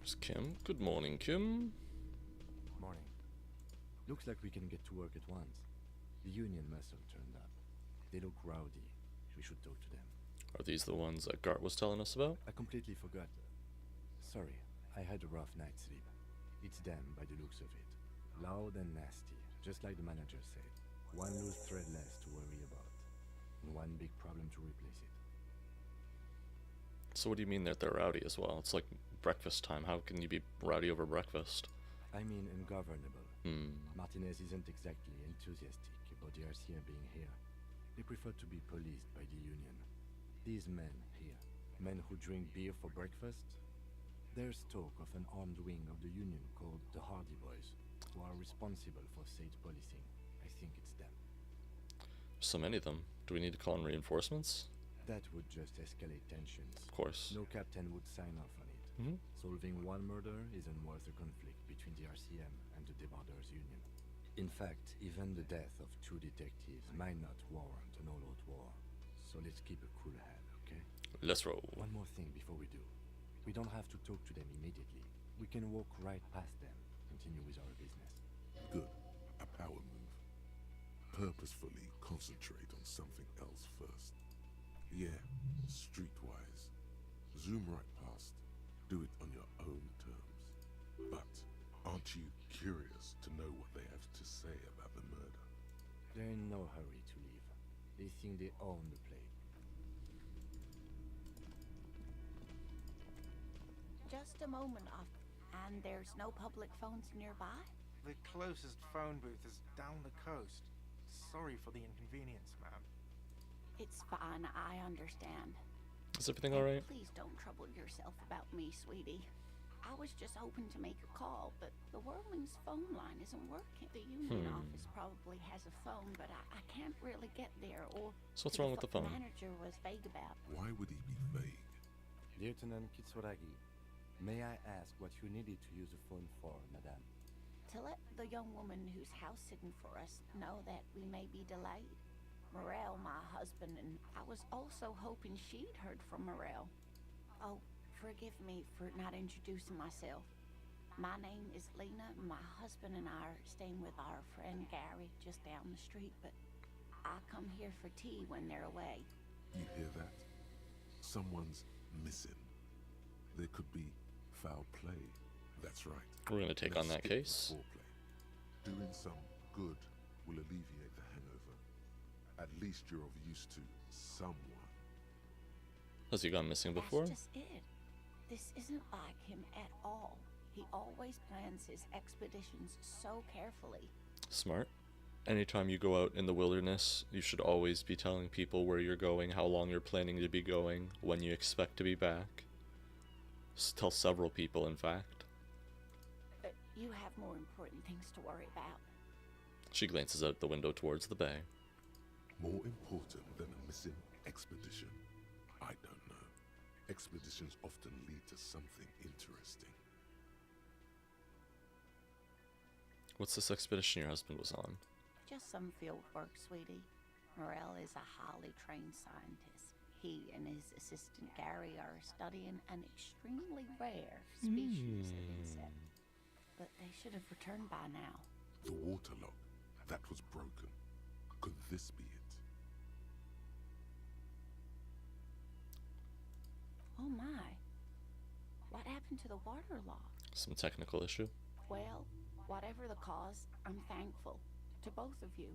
There's Kim. Good morning, Kim. Morning. Looks like we can get to work at once. The union must have turned up. They look rowdy. We should talk to them. Are these the ones that Gart was telling us about? I completely forgot. Sorry, I had a rough night's sleep. It's them by the looks of it. Loud and nasty, just like the manager said. One loose thread less to worry about. And one big problem to replace it. So what do you mean that they're rowdy as well? It's like breakfast time. How can you be rowdy over breakfast? I mean ungovernable. Hmm. Martinez isn't exactly enthusiastic about the RCM being here. They prefer to be policed by the union. These men here, men who drink beer for breakfast, there's talk of an armed wing of the union called the Hardy Boys, who are responsible for state policing. I think it's them. So many of them. Do we need to call in reinforcements? That would just escalate tensions. Of course. No captain would sign off on it. Solving one murder isn't worth a conflict between the RCM and the Debarders Union. In fact, even the death of 2 detectives might not warrant an all-out war. So let's keep a cool head, okay? Let's roll. One more thing before we do. We don't have to talk to them immediately. We can walk right past them, continue with our business. Good. A power move. Purposefully concentrate on something else first. Yeah, streetwise. Zoom right past. Do it on your own terms. But aren't you curious to know what they have to say about the murder? They're in no hurry to leave. They think they own the place. Just a moment off. And there's no public phones nearby? The closest phone booth is down the coast. Sorry for the inconvenience, ma'am. It's fine, I understand. Is everything alright? Please don't trouble yourself about me, sweetie. I was just hoping to make a call, but the Whirling's phone line isn't working. The union office probably has a phone, but I can't really get there, or... So what's wrong with the phone? The manager was vague about. Why would he be vague? Lieutenant Kitsuragi, may I ask what you needed to use the phone for, madame? To let the young woman who's house sitting for us know that we may be delayed. Morel, my husband, and I was also hoping she'd heard from Morel. Oh, forgive me for not introducing myself. My name is Lena. My husband and I are staying with our friend Gary just down the street, but I come here for tea when they're away. You hear that? Someone's missing. There could be foul play. That's right. We're going to take on that Skip the case. foreplay. Doing some good will alleviate the hangover. At least you're of use to someone. Has he gone missing before? That's just it. This isn't like him at all. He always plans his expeditions so carefully. Smart. Anytime you go out in the wilderness, you should always be telling people where you're going, how long you're planning to be going, when you expect to be back. Tell several people, in fact. You have more important things to worry about. She glances out the window towards the bay. More important than a missing expedition? I don't know. Expeditions often lead to something interesting. What's this expedition your husband was on? Just some field work, sweetie. Morel is a highly trained scientist. He and his assistant Gary are studying an extremely rare species of insect. But they should have returned by now. The water lock. That was broken. Could this be it? Oh my. What happened to the water lock? Some technical issue? Well, whatever the cause, I'm thankful. To both of you.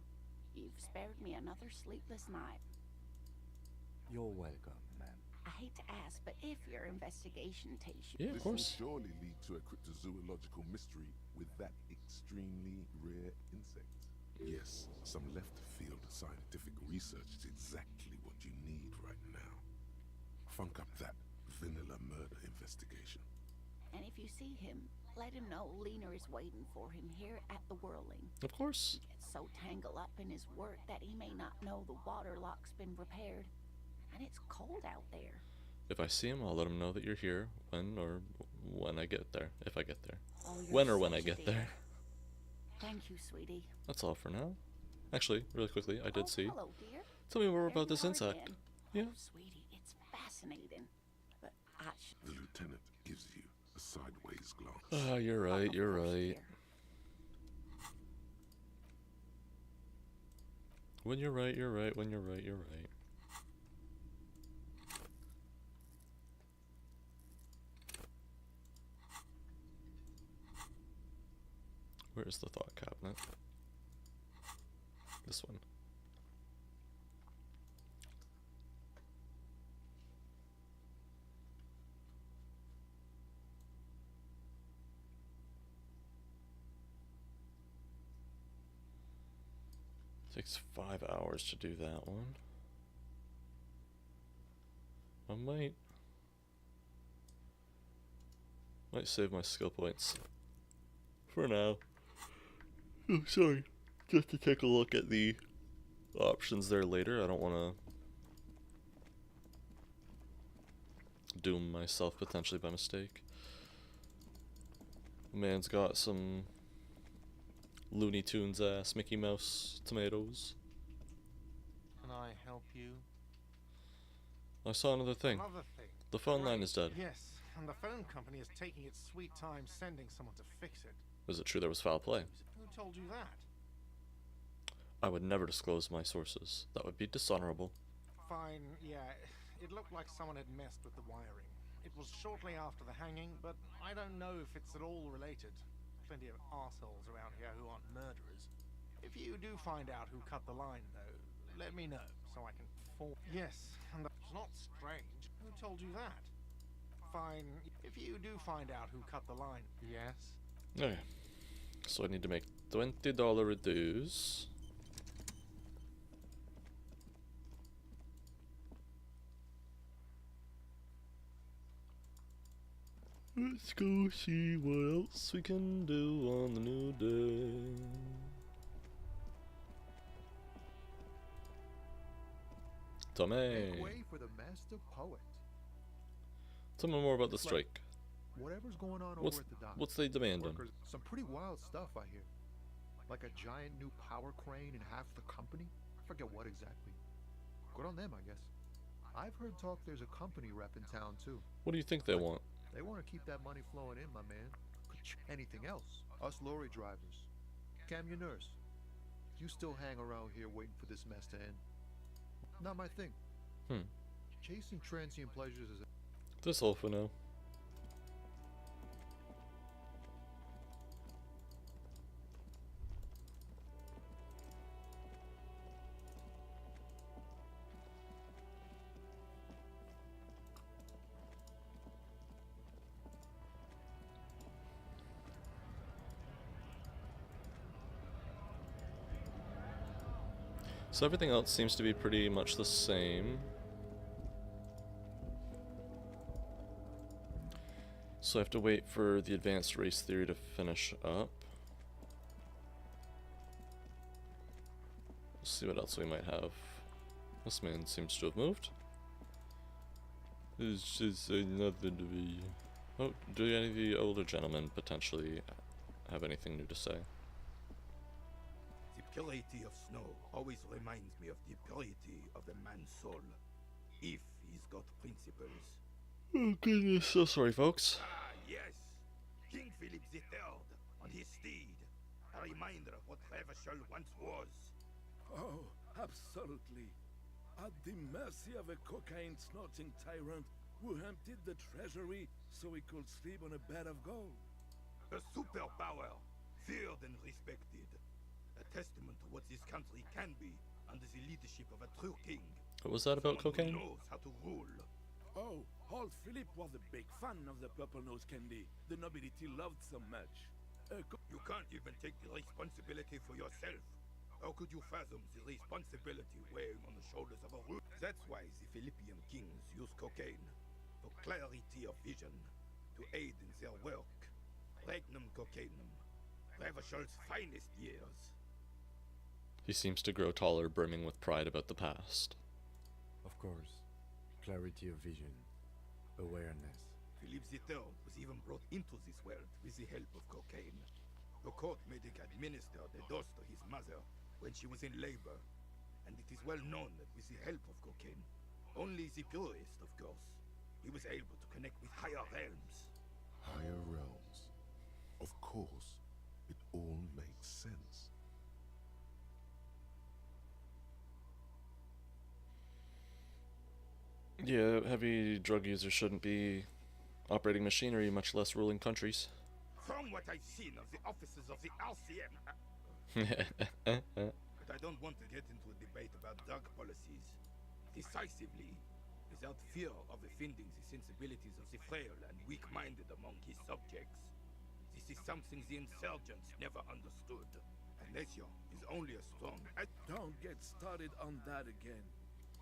You've spared me another sleepless night. You're welcome, ma'am. I hate to ask, but if your investigation takes you... Yeah, of course. This will surely lead to a cryptozoological mystery with that extremely rare insect. Yes, some left-field scientific research is exactly what you need right now. Funk up that vanilla murder investigation. And if you see him, let him know Lena is waiting for him here at the Whirling. Of course. He gets so tangled up in his work that he may not know the water lock's been repaired. And it's cold out there. If I see him, I'll let him know that you're here when I get there. If I get there. Oh, When I get there. Thank you, sweetie. That's all for now. Actually, really quickly, I did see. Hello, dear. Tell me more There about you this are insect. again. Yeah. Oh, sweetie, it's fascinating. But I should... The lieutenant gives you a sideways his glance. Ah, you're right, you're right. When you're right, you're right. When you're right, you're right. Where's the thought cabinet? This one. Takes 5 hours to do that one. I might save my skill points for now. Oh, sorry. Just to take a look at the options there later. I don't want to doom myself potentially by mistake. Man's got some Looney Tunes ass Mickey Mouse tomatoes. Can I help you? I saw another thing. Another thing. The phone line is dead. Yes, and the phone company is taking its sweet time sending someone to fix it. Is it true there was foul play? Who told you that? I would never disclose my sources. That would be dishonorable. Fine, yeah. It looked like someone had messed with the wiring. It was shortly after the hanging, but I don't know if it's at all related. Plenty of arseholes around here who aren't murderers. If you do find out who cut the line, though, let me know, so I can perform. Yes, and it's not strange. Who told you that? Fine, if you do find out who cut the line. Yes? Okay. So I need to make $20 dues. Let's go see what else we can do on the new day. Tommy, Make way for the master poet. tell me more about the strike. Whatever's going on What's over at the dock. what's they demanding? Workers, some pretty wild stuff I hear. Like a giant new power crane in half the company. I forget what exactly. Good on them, I guess. I've heard talk there's a company rep in town too. What do you think they want? They want to keep that money flowing in, my man. Anything else? Us lorry drivers. Cam, your nurse. You still hang around here waiting for this mess to end. Not my thing. Chasing transient pleasures is This all for now. So everything else seems to be pretty much the same. So I have to wait for the advanced race theory to finish up. Let's see what else we might have. This man seems to have moved. It's just nothing to be. Oh, do any of the older gentlemen potentially have anything new to say? The purity of snow always reminds me of the purity of the man's soul, if he's got principles. Oh goodness, so sorry folks. Ah, yes! King Philip III on his steed, a reminder of what Revachol once was. Oh, absolutely. At the mercy of a cocaine-snorting tyrant who emptied the treasury so he could sleep on a bed of gold. A superpower, feared and respected. A testament to what this country can be under the leadership of a true king. What was that about Someone who cocaine? knows how to rule. Oh, old Philip was a big fan of the purple nose candy the nobility loved so much. You can't even take the responsibility for yourself. How could you fathom the responsibility weighing on the shoulders of a ruler? That's why the Philippian kings use cocaine for clarity of vision, to aid in their work. Regnum cocainum, Revachol's finest years. He seems to grow taller, brimming with pride about the past. Of course. Clarity of vision. Awareness. Philip III was even brought into this world with the help of cocaine. The court made him administer the dose to his mother when she was in labor, and it is well known that with the help of cocaine, only the purest, of course, he was able to connect with higher realms. Higher realms. Yeah, heavy drug users shouldn't be operating machinery, much less ruling countries. From what I've seen of the officers of the RCM, but I don't want to get into a debate about drug policies decisively, without fear of offending the sensibilities of the frail and weak-minded among his subjects. This is something the insurgents never understood. Alessio is only a strong... Don't get started on that again.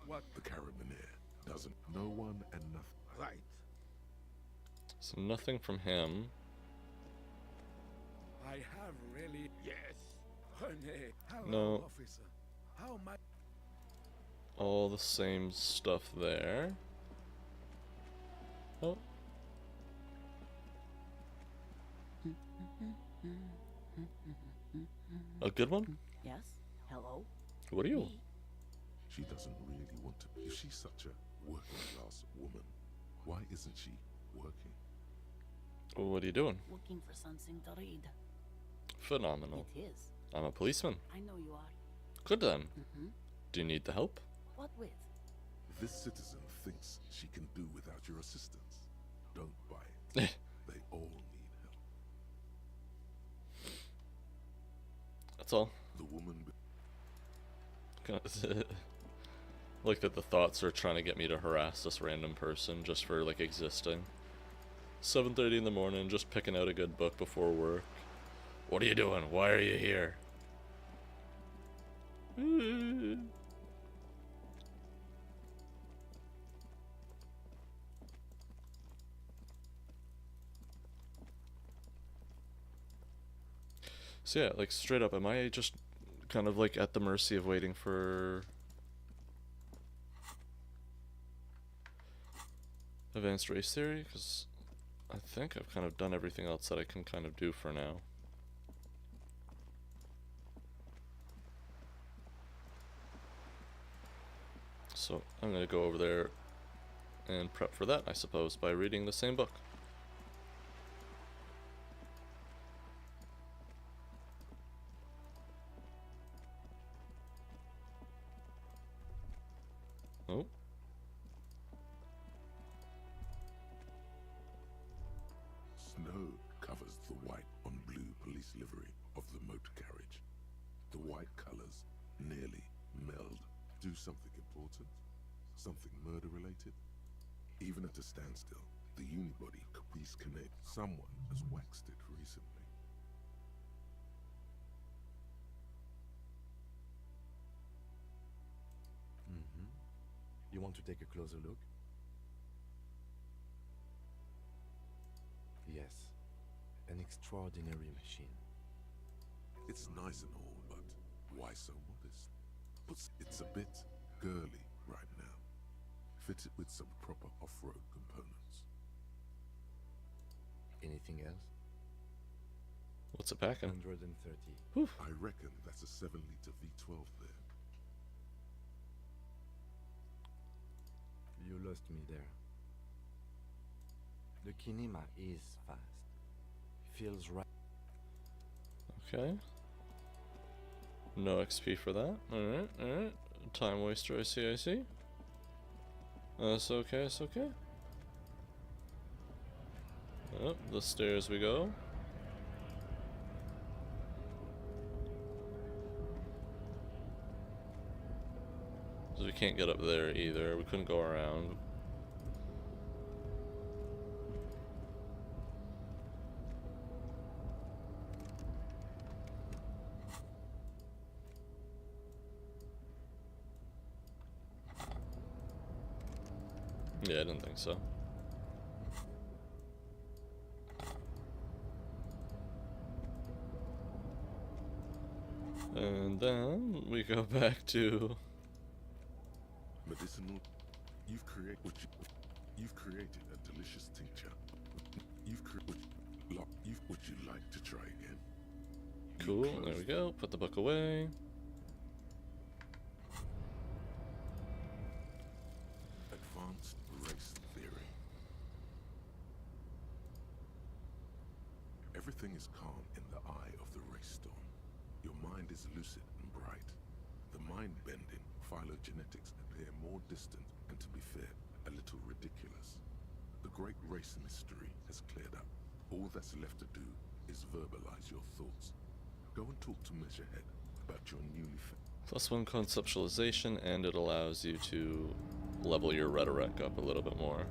What? The Carabinier doesn't. No one and nothing. Right. So nothing from him. I have really... Yes. Honey, hello, No. officer. How am I... All the same stuff there. Oh. A good one? Yes? Hello? What are you? She doesn't really want to. If she's such a working class woman, why isn't she working? What are you doing? Looking for something to read. Phenomenal. It is. I'm a policeman. I know you are. Good then. Mm-hmm. Do you need the help? What with? This citizen thinks she can do without your assistance. Don't buy it. They all need help. That's all. The woman... Like that the thoughts are trying to get me to harass this random person just for like existing. 7:30 in the morning, just picking out a good book before work. What are you doing? Why are you here? So yeah, like straight up, am I just kind of like at the mercy of waiting for advanced race theory? Because I think I've kind of done everything else that I can kind of do for now. So I'm going to go over there and prep for that, I suppose, by reading the same book. Oh. Snow covers the white on blue police livery of the motor carriage. The white colors nearly meld. Do something important? Something murder-related? Even at a standstill, the unibody Caprice Connect. Someone has waxed it recently. Mm-hmm. You want to take a closer look? Yes. An extraordinary machine. It's nice and all, but why so modest? It's a bit girly right now. Fit it with some proper off-road components. Anything else? What's it packing? 130. I reckon that's a 7-liter V12 there. You lost me there. The kinema is fast. Feels right. Okay. No XP for that. Alright, alright. Time waster, I see, I see. That's okay, it's okay. Up the stairs we go. So we can't get up there either. We couldn't go around. Yeah, I didn't think so. And then we go back to medicinal. You've created a delicious tincture. Would you like to try again? Cool. There we go. Put the book away. Advanced race theory. Everything is calm in the eye of the race storm. Your mind is lucid and bright. The mind-bending phylogenetics appear more distant and, to be fair, a little ridiculous. The great race mystery has cleared up. All that's left to do is verbalize your thoughts. Go and talk to Measurehead about your newly +1 conceptualization, and it allows you to level your rhetoric up a little bit more.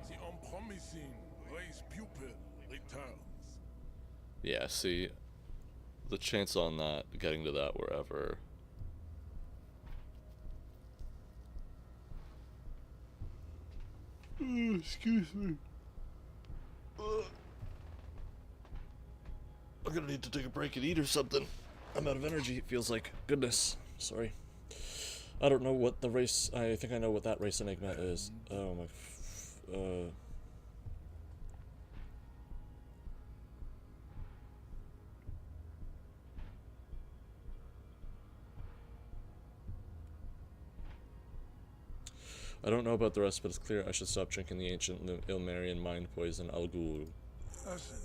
The unpromising race pupil returns. Yeah, see, the chance on that, getting to that wherever. Excuse me. I'm gonna need to take a break and eat or something. I'm out of energy, it feels like. Goodness. Sorry. I don't know what the race... I think I know what that race enigma is. Oh my... I don't know about the rest, but it's clear I should stop drinking the ancient Ilmarian mind poison Al Ghul. Fascinating.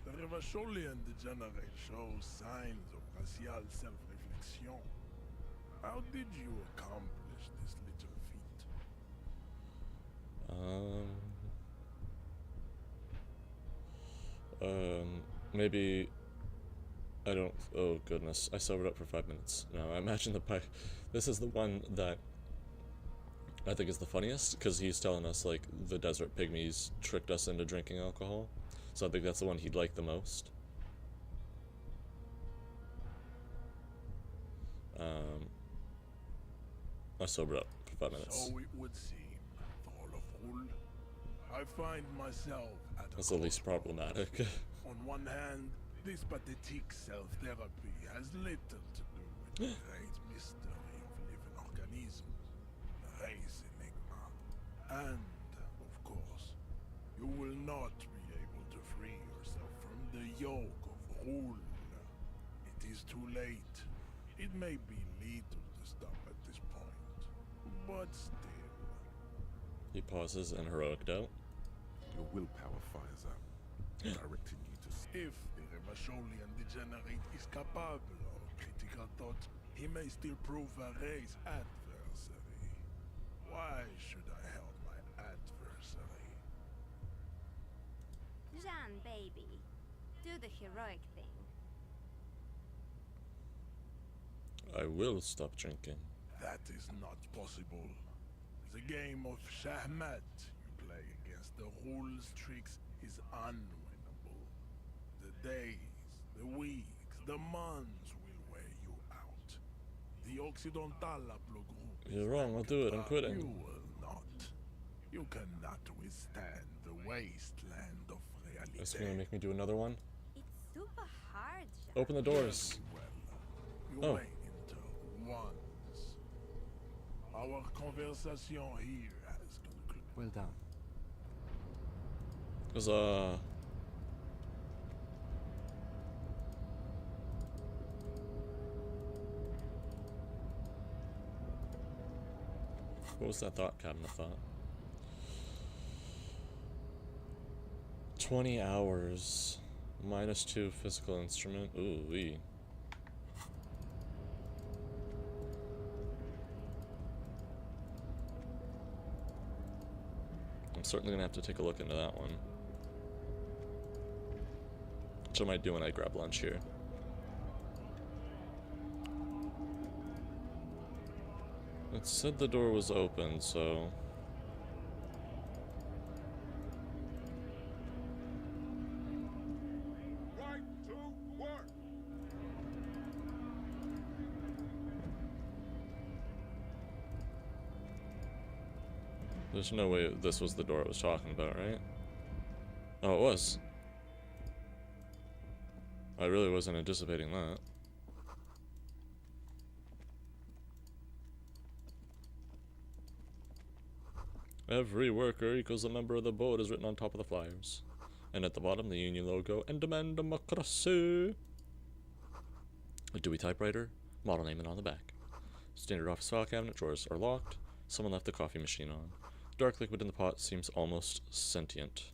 The Revacholian degenerate shows signs of racial self-reflection. How did you accomplish this little feat? Maybe... I don't... Oh, goodness. I sobered up for 5 minutes. No, I imagine this is the one that I think is the funniest, because he's telling us, like, the desert pygmies tricked us into drinking alcohol. So I think that's the one he'd like the most. I sobered up for 5 minutes. So it would seem, Thrall. I find myself at That's the least problematic. On one hand, this pathetic self-therapy has little to do with the great mystery of living organisms, the race enigma. And, of course, you will not be able to free yourself from the yoke of rule. It is too late. It may be lethal to stop at this point, but still. He pauses in heroic doubt. Your willpower fires up, directing you to... If the Revacholian degenerate is capable of critical thought, he may still prove a race adversary. Why should I help my adversary? Jean, baby, do the heroic thing. I will stop drinking. That is not possible. The game of Shahmat you play against the rules tricks is unwinnable. The days, the weeks, the months will wear you out. The Occidental Aplo group... You're wrong, I'll do it, I'm quitting. You will not. You cannot withstand the wasteland of reality. Is he gonna make me do another one? It's super hard, Jean. Open the doors. You Oh. may enter once. Our conversation here has concluded. Well done. Huzzah. What was that thought cabinet thought? 20 hours. -2 physical instrument. Ooh wee. I'm certainly gonna have to take a look into that one. Which I might do when I grab lunch here. It said the door was open, so... Right to work. There's no way this was the door I was talking about, right? Oh, it was. I really wasn't anticipating that. Every worker equals a member of the board is written on top of the flyers. And at the bottom, the union logo, and demand democracy. A Dewey typewriter, model name and on the back. Standard office file cabinet drawers are locked. Someone left the coffee machine on. Dark liquid in the pot seems almost sentient.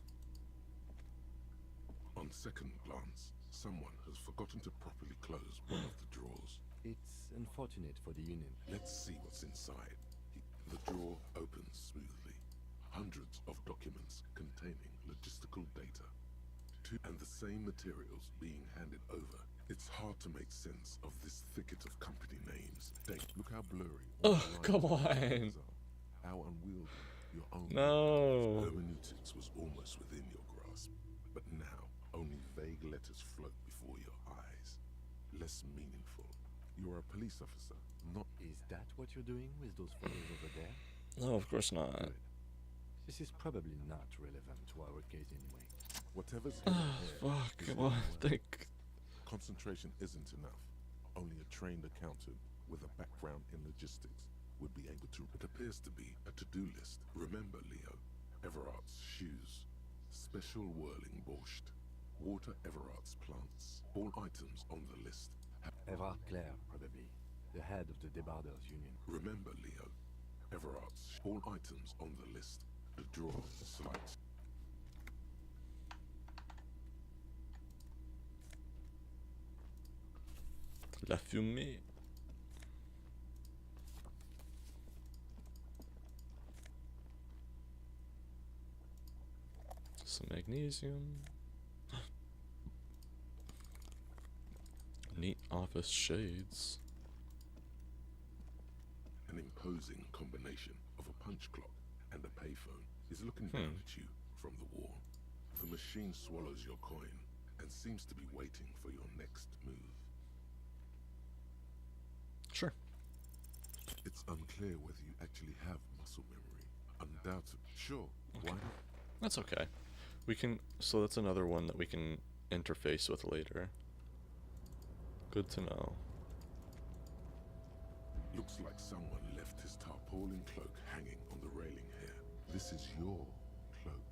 On second glance, someone has forgotten to properly close one of the drawers. It's unfortunate for the Union. Let's see what's inside. The drawer opens smoothly. Hundreds of documents containing logistical data. And the same materials being handed over. It's hard to make sense of this thicket of company names. Dave, look how blurry. Oh, come on. How unwieldy your own No. hermeneutics was almost within your grasp. But now, only vague letters float before your eyes. Less meaningful. You're a police officer, not... Is that what you're doing with those photos over there? No, of course not. Good. This is probably not relevant to our case anyway. Whatever's Fuck, come on, think. Concentration isn't enough. Only a trained accountant with a background in logistics would be able to... It appears to be a to-do list. Remember, Leo, Everard's shoes, special whirling borscht, water Everard's plants. All items on the list have... Everard Clare, probably. The head of the Debarders Union. Remember, Leo, Everard's... All items on the list. The drawer slides. La fumée. Some magnesium. Neat office shades. An imposing combination of a punch clock and a payphone is looking down at you from the wall. The machine swallows your coin and seems to be waiting for your next move. Sure. It's unclear whether you actually have muscle memory. Undoubtedly. Sure. Okay. Why not? That's okay. We can... So that's another one that we can interface with later. Good to know. Looks like someone left his tarpaulin cloak hanging on the railing here. This is your cloak.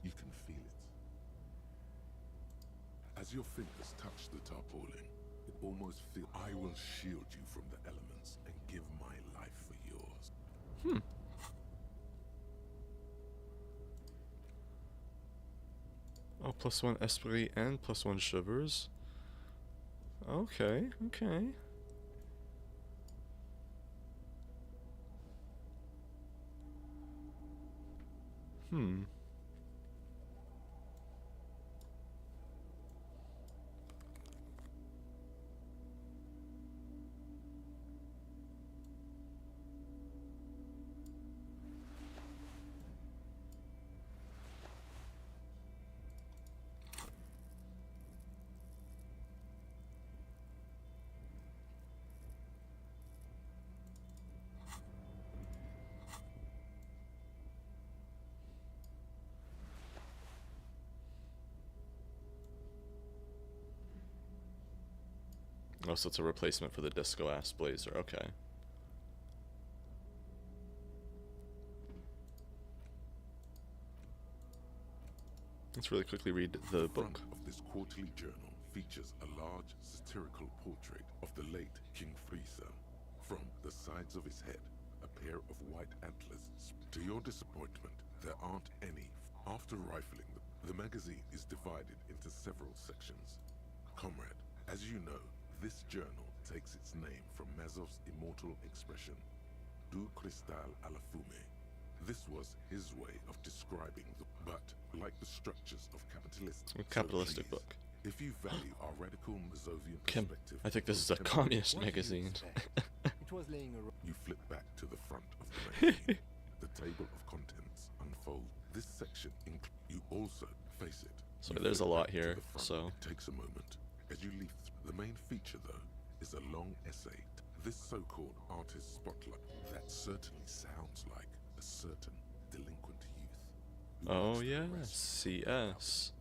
You can feel it. As your fingers touch the tarpaulin, it almost feels... I will shield you from the elements and give my life for yours. Oh, +1 esprit and +1 shivers. Okay, okay. Oh, so it's a replacement for the disco ass blazer. Okay. Let's really quickly read the book. The front of this quarterly journal features a large satirical portrait of the late King Friesa. From the sides of his head, a pair of white antlers. To your disappointment, there aren't any. After rifling them, the magazine is divided into several sections. Comrade, as you know, this journal takes its name from Mazov's immortal expression, Du cristal à la fumée. This was his way of describing the... But, like the structures of capitalistic book. If you value our radical Mazovian Kim, perspective... I think this is a communist magazine. It was laying around. You flip back to the front of the magazine. The table of contents unfold. This section you also face it. So You there's a flip lot back to here, the front. so... It takes a moment. As you leaf the main feature, though, is a long essay. This so-called artist spotlight, that certainly sounds like a certain delinquent youth. Oh yeah, CS.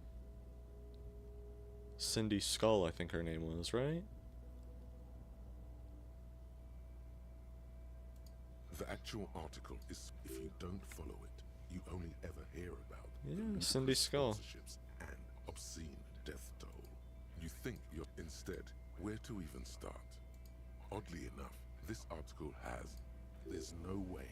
Cindy Skull, I think her name was, right? The actual article is, if you don't follow it, you only ever hear about Yeah, Cindy Skull. sponsorships and obscene death toll. You think you're instead, where to even start? Oddly enough, this article has, there's no way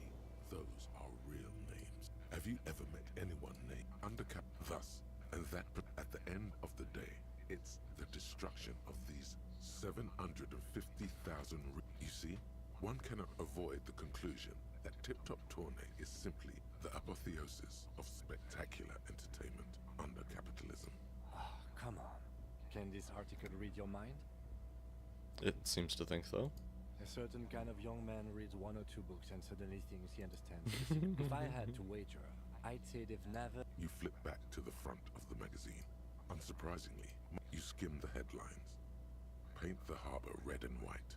those are real names. Have you ever met anyone named Undercap? Thus, and that at the end of the day, it's the destruction of these 750,000. You see, one cannot avoid the conclusion that Tip Top Tourney is simply the apotheosis of spectacular entertainment under capitalism. Ah, come on. Can this article read your mind? It seems to think so. A certain kind of young man reads 1 or 2 books and suddenly thinks he understands this. If I had to wager, I'd say they've never... You flip back to the front of the magazine. Unsurprisingly, you skim the headlines. Paint the harbor red and white.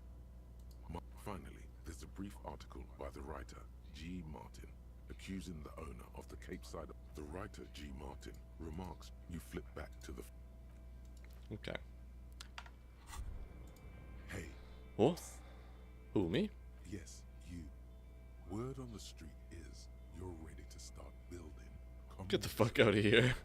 Finally, there's a brief article by the writer, G. Martin, accusing the owner of the Cape Side. The writer, G. Martin, remarks. You flip back to the... Okay. Hey. What? Who, me? Yes, you. Word on the street is you're ready to start building. Get the fuck out of here.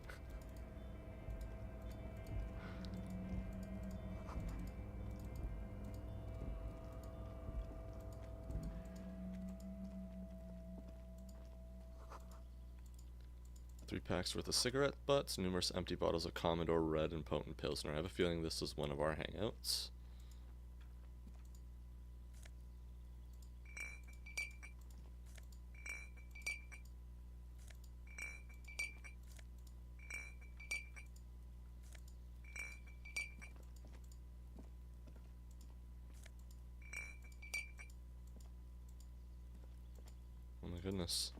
Three packs worth of cigarette butts, numerous empty bottles of Commodore Red and potent Pilsner. I have a feeling this is one of our hangouts. Oh my goodness.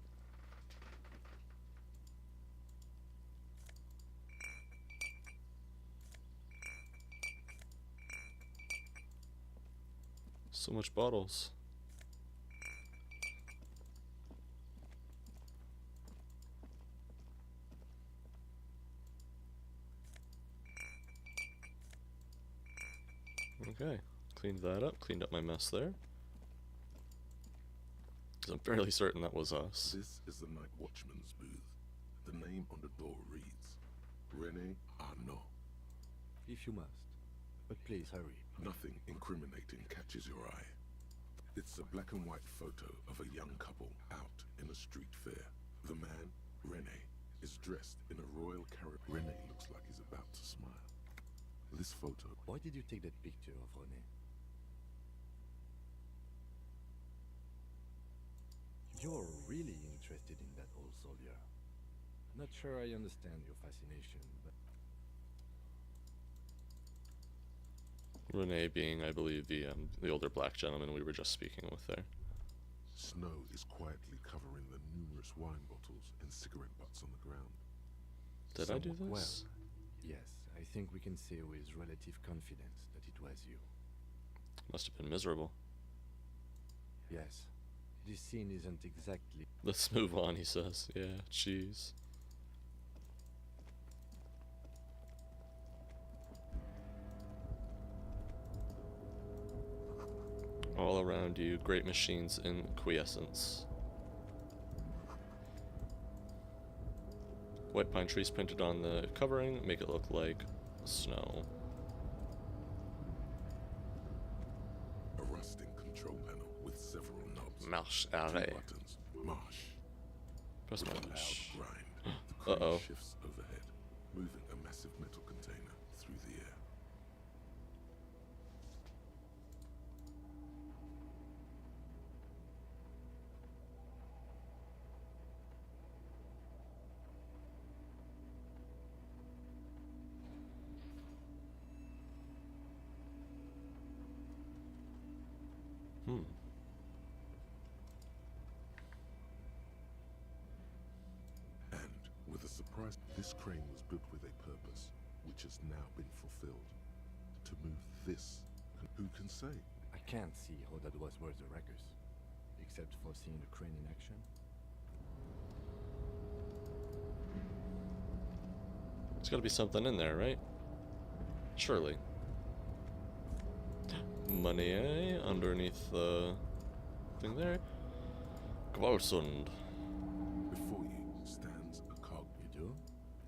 So much bottles. Okay, cleaned that up, cleaned up my mess there. 'Cause I'm fairly certain that was us. This is the night watchman's booth. The name on the door reads Rene Arnaud. If you must. But please hurry. Nothing incriminating catches your eye. It's a black and white photo of a young couple out in a street fair. The man, Rene, is dressed in a royal carrot. Rene looks like he's about to smile. This photo... Why did you take that picture of Rene? You're really interested in that old soldier. Not sure I understand your fascination, but... Rene being, I believe, the older black gentleman we were just speaking with there. Snow is quietly covering the numerous wine bottles and cigarette butts on the ground. Did I do this? Well, yes, I think we can say with relative confidence that it was you. Must have been miserable. Yes. This scene isn't exactly... Let's move on, he says. Yeah, jeez. All around you, great machines in quiescence. White pine trees printed on the covering make it look like snow. A rusting control panel with several knobs. Marche Two arrêt. buttons. Marche. Press With a loud marche. grind. The crane Uh-oh. shifts overhead, moving a massive metal container through the air. And with a surprise, this crane was built with a purpose, which has now been fulfilled. To move this, who can say? I can't see how that was worth the ruckus, except for seeing the crane in action. There's gotta be something in there, right? Surely. Money, eh? Underneath the thing there. Kvalsund. Before you stands a cog. You do?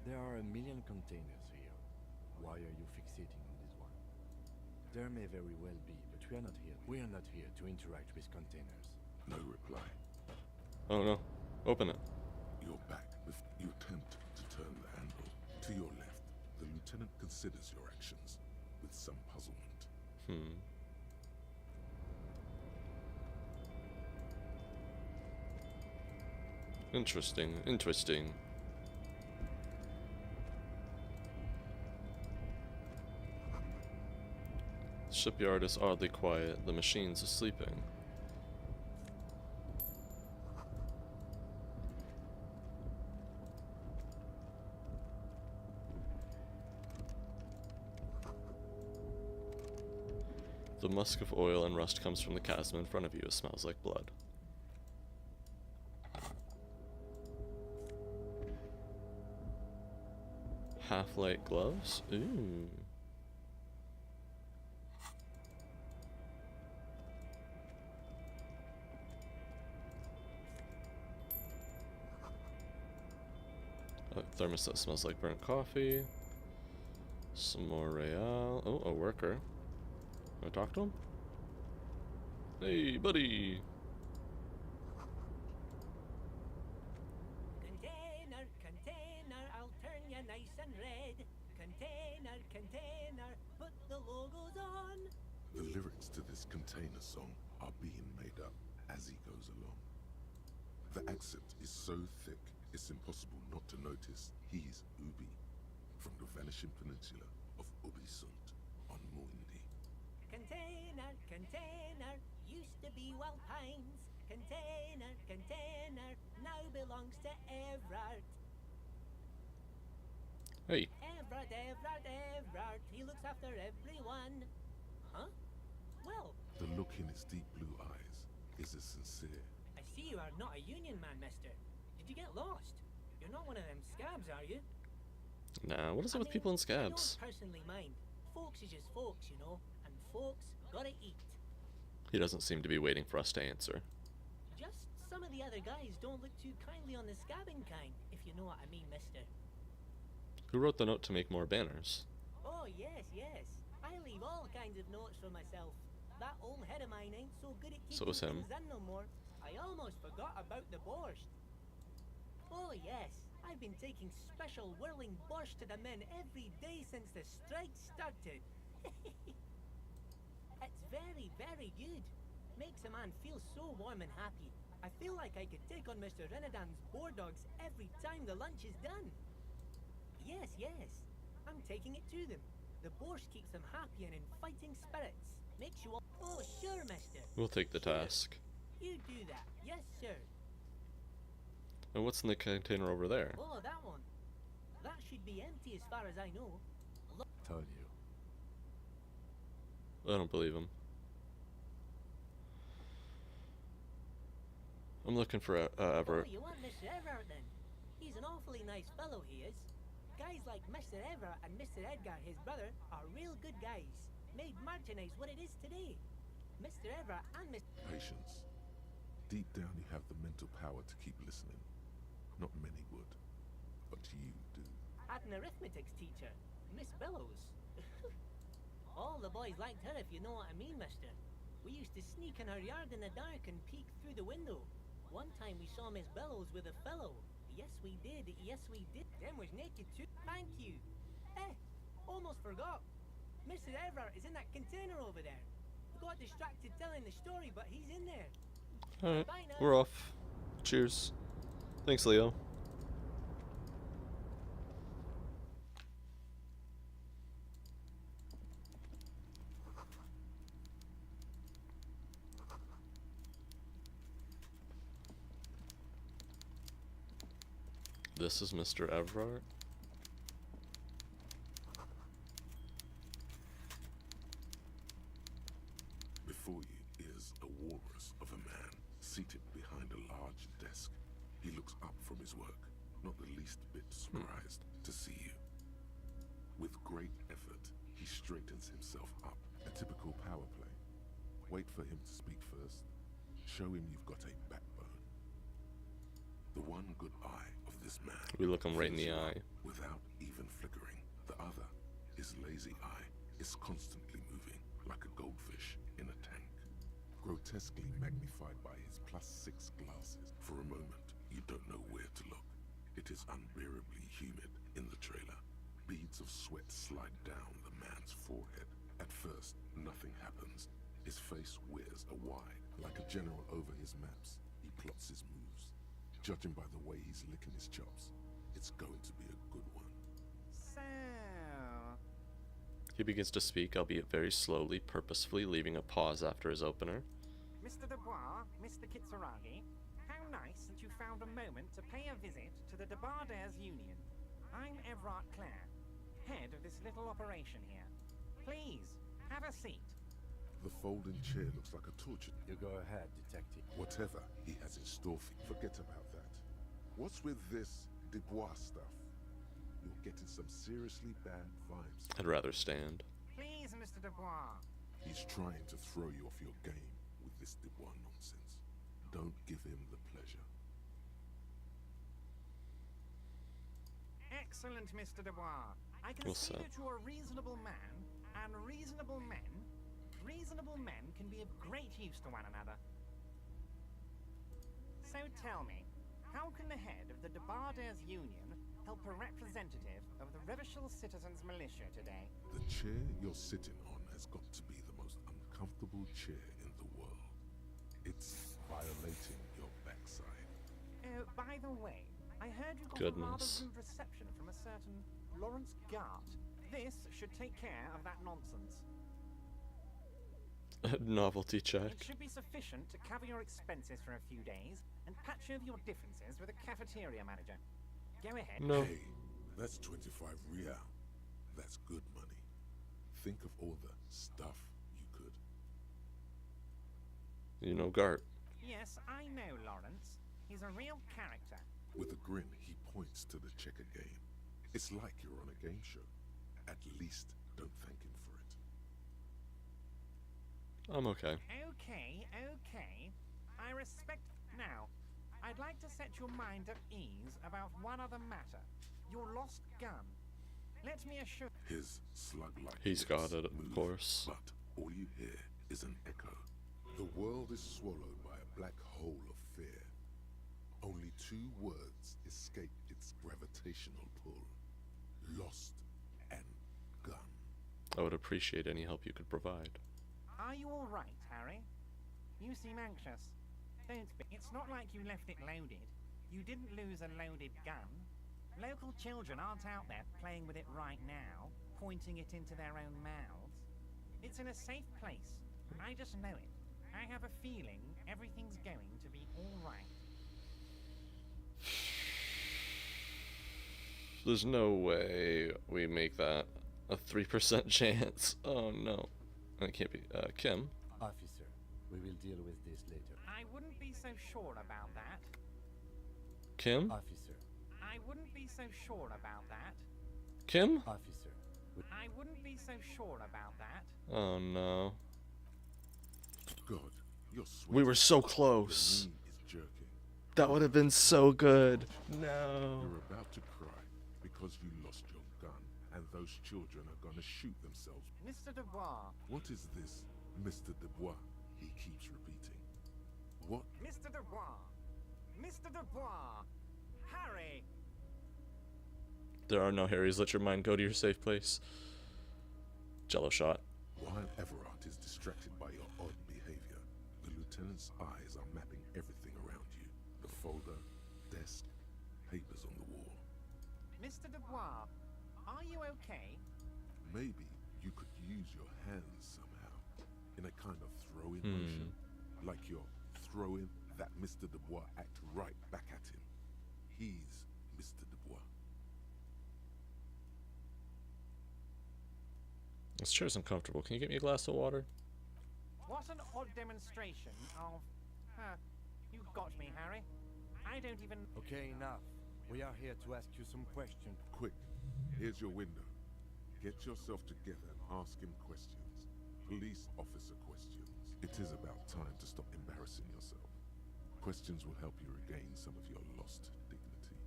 There are a million containers here. Why are you fixating on this one? There may very well be, but we are not here. We are not here to interact with containers. No reply. Oh no. Open it. You're back. You attempt to turn the handle. To your left, the lieutenant considers your actions with some puzzlement. Interesting, interesting. The shipyard is oddly quiet. The machines are sleeping. The musk of oil and rust comes from the chasm in front of you. It smells like blood. Half-light gloves? Ooh. A thermos that smells like burnt coffee. Some more real. Oh, a worker. Can I talk to him? Hey, buddy! Container, container, I'll turn you nice and red. Container, container, put the logos on. The lyrics to this container song are being made up as he goes along. The accent is so thick, it's impossible not to notice he's Ubi, from the vanishing peninsula of Ubisunt on Muindi. Container, container, used to be Wild Pines. Container, container, now belongs to Everard. Hey. Everard, Everard, Everard, he looks after everyone. Huh? Well, The look in his deep blue eyes is as sincere. I see you are not a union man, mister. Did you get lost? You're not one of them scabs, are you? Nah, what is it with people in scabs? I don't personally mind. Folks is just folks, you know, and folks gotta eat. He doesn't seem to be waiting for us to answer. Just some of the other guys don't look too kindly on the scabbing kind, if you know what I mean, mister. Who wrote the note to make more banners? Oh, yes, yes. I leave all kinds of notes for myself. That old head of mine ain't so good at So keeping is him. things in no more. I almost forgot about the borscht. Oh, yes. I've been taking special whirling borscht to the men every day since the strike started. It's very, very good. Makes a man feel so warm and happy. I feel like I could take on Mr. Renadan's boar dogs every time the lunch is done. Yes, yes. I'm taking it to them. The borscht keeps them happy and in fighting spirits. Makes you all... Oh, sure, mister. We'll take the task. You do that. Yes, sir. And what's in the container over there? Oh, that one. That should be empty as far as I know. Look. Told you. I don't believe him. I'm looking for Everett. Oh, you want Mr. Everett then? He's an awfully nice fellow, he is. Guys like Mr. Everett and Mr. Edgar, his brother, are real good guys. Made merchandise what it is today. Mr. Everett and Mr. Patience. Deep down you have the mental power to keep listening. Not many would, but you do. Had an arithmetics teacher, Miss Bellows. All the boys liked her, if you know what I mean, mister. We used to sneak in her yard in the dark and peek through the window. One time we saw Miss Bellows with a fellow. Yes, we did. Yes, we did. Them was naked too. Thank you. Almost forgot. Mr. Everett is in that container over there. Got distracted telling the story, but he's in there. Alright, Bye now. we're off. Cheers. Thanks, Leo. This is Mr. Everard. Before you is a walrus of a man seated behind a large desk. He looks up from his work, not the least bit surprised to see you. With great effort, he straightens himself up. A typical power play. Wait for him to speak first. Show him you've got a backbone. The one good eye of this man. We look him right in fills the you eye. up without even flickering. The other, his lazy eye, is constantly moving like a goldfish in a tank. Grotesquely magnified by his +6 glasses. For a moment, you don't know where to look. It is unbearably humid in the trailer. Beads of sweat slide down the man's forehead At first, nothing happens. His face wears a wide, like a general over his maps. He plots his moves. Judging by the way he's licking his chops, it's going to be a good one. So... He begins to speak, albeit very slowly, purposefully, leaving a pause after his opener. Mr. Dubois, Mr. Kitsuragi, how nice that you found a moment to pay a visit to the Debardairs Union. I'm Everard Clare, head of this little operation here. Please, have a seat. The folding chair looks like a torture. You go ahead, detective. Whatever he has in store for you, forget about that. What's with this Dubois stuff? You're getting some seriously bad vibes. I'd rather stand. Please, Mr. Dubois. He's trying to throw you off your game with this Dubois nonsense. Don't give him the pleasure. Excellent, Mr. Dubois. I can see that you're a reasonable man, and reasonable men can be of great use to one another. So tell me, how can the head of the Debardairs Union help a representative of the Revachol Citizens Militia today? The chair you're sitting on has got to be the most uncomfortable chair in the world. It's violating your backside. Oh, by the way, I heard you got a rather rude reception from a certain Lawrence Gart. This should take care of that nonsense. Novelty check. It should be sufficient to cover your expenses for a few days and patch over your differences with the cafeteria manager. Go ahead. No. Hey, that's 25 real. That's good money. Think of all the stuff you could. You know Gart. Yes, I know Lawrence. He's a real character. With a grin, he points to the checker game. It's like you're on a game show. At least don't thank him for it. I'm okay. Okay. I respect... Now, I'd like to set your mind at ease about one other matter. Your lost gun. Let me assure... His slug-like... He's got it, of course. But all you hear is an echo. The world is swallowed by a black hole of fear. Only two words escape its gravitational pull. Lost and gun. I would appreciate any help you could provide. Are you all right, Harry? You seem anxious. Don't be. It's not like you left it loaded. You didn't lose a loaded gun. Local children aren't out there playing with it right now, pointing it into their own mouths. It's in a safe place. I just know it. I have a feeling everything's going to be all right. There's no way we make that a 3% chance. Oh no. That can't be. Kim? Officer, we will deal with this later. I wouldn't be so sure about that. Kim? Officer. I wouldn't be so sure about that. Kim? Officer. I wouldn't be so sure about that. Oh no. God, you're sweating. We were so close. Your knee is jerking. That would have been so good. No. You're about to cry because you lost your gun, and those children are gonna shoot themselves. Mr. Dubois. What is this, Mr. Dubois? He keeps repeating. What? Mr. Dubois. Mr. Dubois. Harry. There are no Harrys. Let your mind go to your safe place. Jello shot. While Everard is distracted by your odd behavior, the lieutenant's eyes are mapping everything around you. The folder, desk, papers on the wall. Mr. Dubois, are you okay? Maybe you could use your hands somehow, in a kind of throw-in motion, like you're throwing that Mr. Dubois act right back at him. He's Mr. Dubois. This chair's uncomfortable. Can you get me a glass of water? What an odd demonstration of... you got me, Harry. I don't even... Okay, enough. We are here to ask you some questions. Quick, here's your window. Get yourself together and ask him questions. Police officer questions. It is about time to stop embarrassing yourself. Questions will help you regain some of your lost dignity.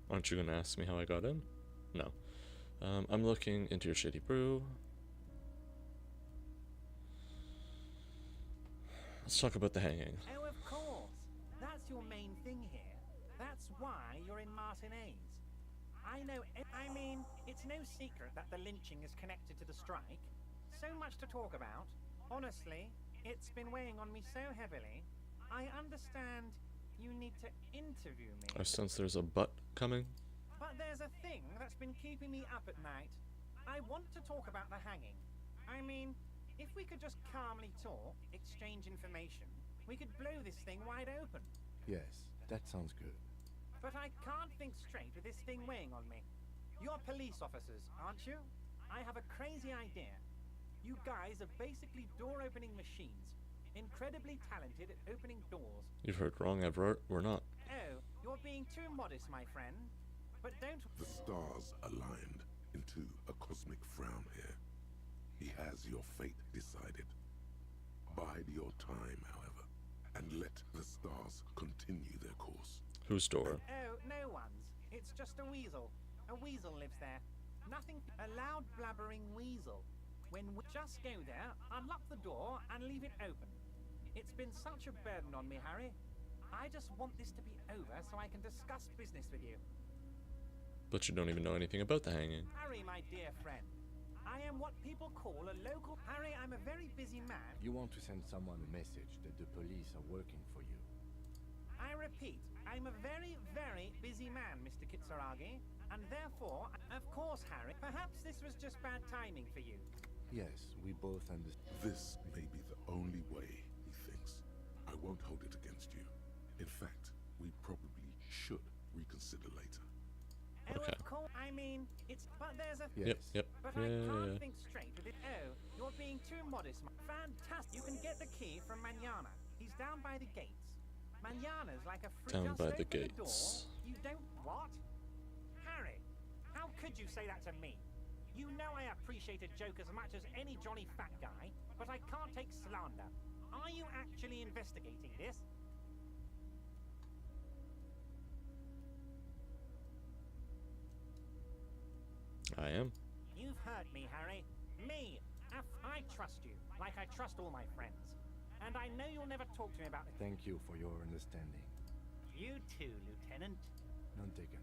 Aren't you gonna ask me how I got in? No. I'm looking into your shady brew. Let's talk about the hanging. Oh, of course. That's your main thing here. That's why you're in Martinez. I know. I mean, it's no secret that the lynching is connected to the strike. So much to talk about. Honestly, it's been weighing on me so heavily. I understand you need to interview me. I sense there's a but coming. But there's a thing that's been keeping me up at night. I want to talk about the hanging. I mean, if we could just calmly talk, exchange information, we could blow this thing wide open. Yes, that sounds good. But I can't think straight with this thing weighing on me. You're police officers, aren't you? I have a crazy idea. You guys are basically door-opening machines. Incredibly talented at opening doors. You've heard wrong, Everett. We're not. Oh, you're being too modest, my friend. But don't... The stars aligned into a cosmic frown here. He has your fate decided. Bide your time, however, and let the stars continue their course. Whose door? Oh, no one's. It's just a weasel. A weasel lives there. Nothing... A loud blabbering weasel. When we just go there, unlock the door, and leave it open. It's been such a burden on me, Harry. I just want this to be over so I can discuss business with you. But you don't even know anything about the hanging. Harry, my dear friend, I am what people call a local... Harry, I'm a very busy man. You want to send someone a message that the police are working for you. I repeat, I'm a very, very busy man, Mr. Kitsuragi. And therefore, of course, Harry, perhaps this was just bad timing for you. Yes, we both understand. This may be the only way, he thinks. I won't hold it against you. In fact, we probably should reconsider later. Oh, Okay. of course. I mean, it's... But there's a... Yep, yep. But I can't think straight with it. Oh, you're being too modest. Fantastic. You can get the key from Manana. He's down by the gates. Manana's like a free... Down Just by the open gates. door. You don't... What? Harry, how could you say that to me? You know I appreciate a joke as much as any jolly fat guy, but I can't take slander. Are you actually investigating this? I am. You've hurt me, Harry. Me. I trust you, like I trust all my friends. And I know you'll never talk to me about it. Thank you for your understanding. You too, Lieutenant. None taken.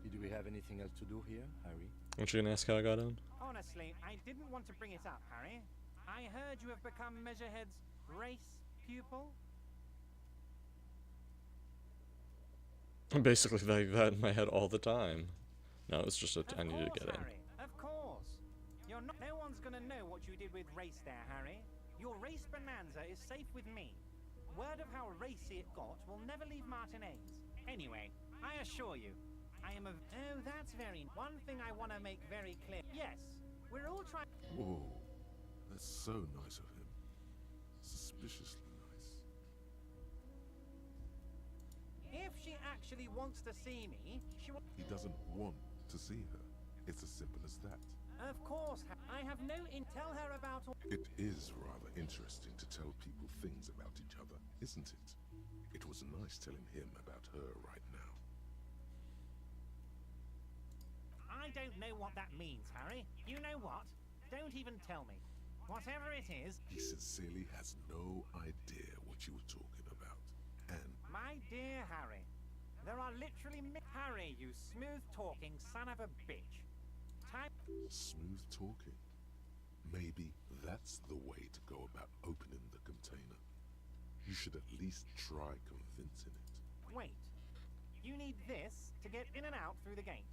Do we have anything else to do here, Harry? Aren't you gonna ask how I got on? Honestly, I didn't want to bring it up, Harry. I heard you have become Measurehead's race pupil. Basically like that in my head all the time. No, it's just I needed to get in. Harry, of course. You're not. No one's gonna know what you did with race there, Harry. Your race bonanza is safe with me. Word of how racy it got will never leave Martinez. Anyway, I assure you, I am a... Oh, that's very... One thing I want to make very clear. Yes, we're all trying... Whoa, that's so nice of him. Suspiciously nice. If she actually wants to see me, she will... He doesn't want to see her. It's as simple as that. Of course, I have no... Tell her about... It is rather interesting to tell people things about each other, isn't it? It was nice telling him about her right now. I don't know what that means, Harry. You know what? Don't even tell me. Whatever it is... He sincerely has no idea what you were talking about. And... My dear Harry, there are literally... Harry, you smooth-talking son of a bitch. Time... Smooth talking. Maybe that's the way to go about opening the container. You should at least try convincing it. Wait. You need this to get in and out through the gate.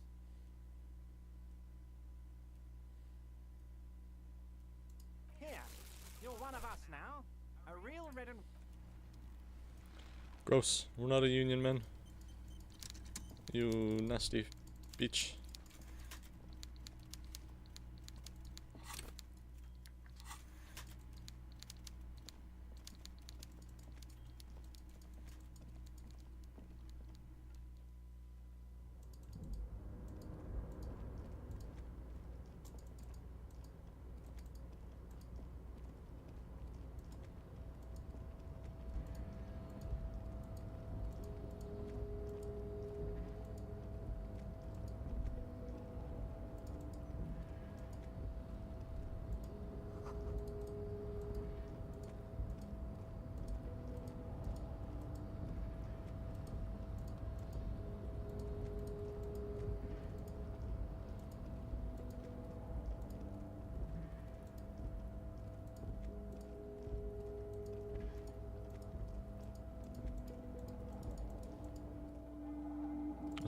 Here. You're one of us now. A real red and... Gross. We're not a union, man. You nasty bitch.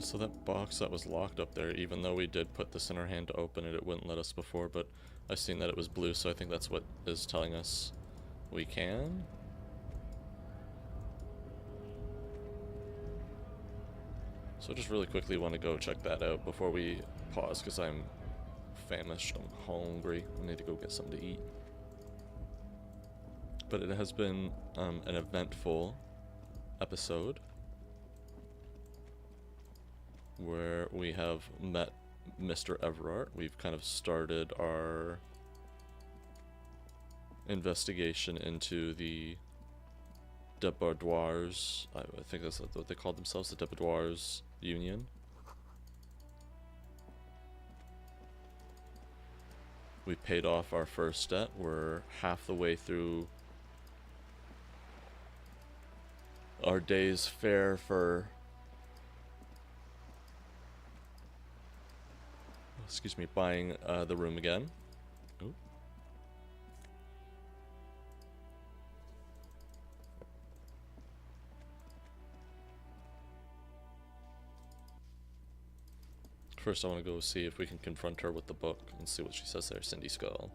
So that box that was locked up there, even though we did put this in our hand to open it, it wouldn't let us before, but I've seen that it was blue, so I think that's what is telling us we can. So I just really quickly want to go check that out before we pause, because I'm famished, I'm hungry, I need to go get something to eat. But it has been an eventful episode where we have met Mr. Everard. We've kind of started our investigation into the Deboudoirs. I think that's what they call themselves, the Deboudoirs Union. We paid off our first debt. We're half the way through our day's fare for, excuse me, buying the room again. Ooh. First, I want to go see if we can confront her with the book and see what she says there, Cindy Skull.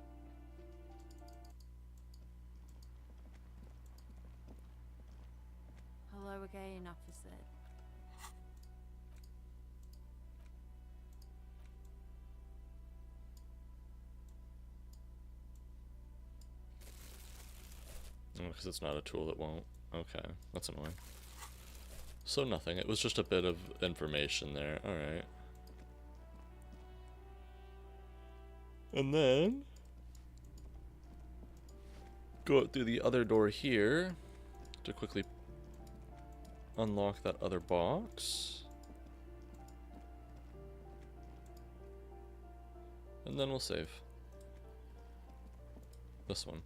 Hello again, officer. Oh, because it's not a tool that won't. Okay, that's annoying. So nothing, it was just a bit of information there, alright. And then go out through the other door here to quickly unlock that other box. And then we'll save. This one.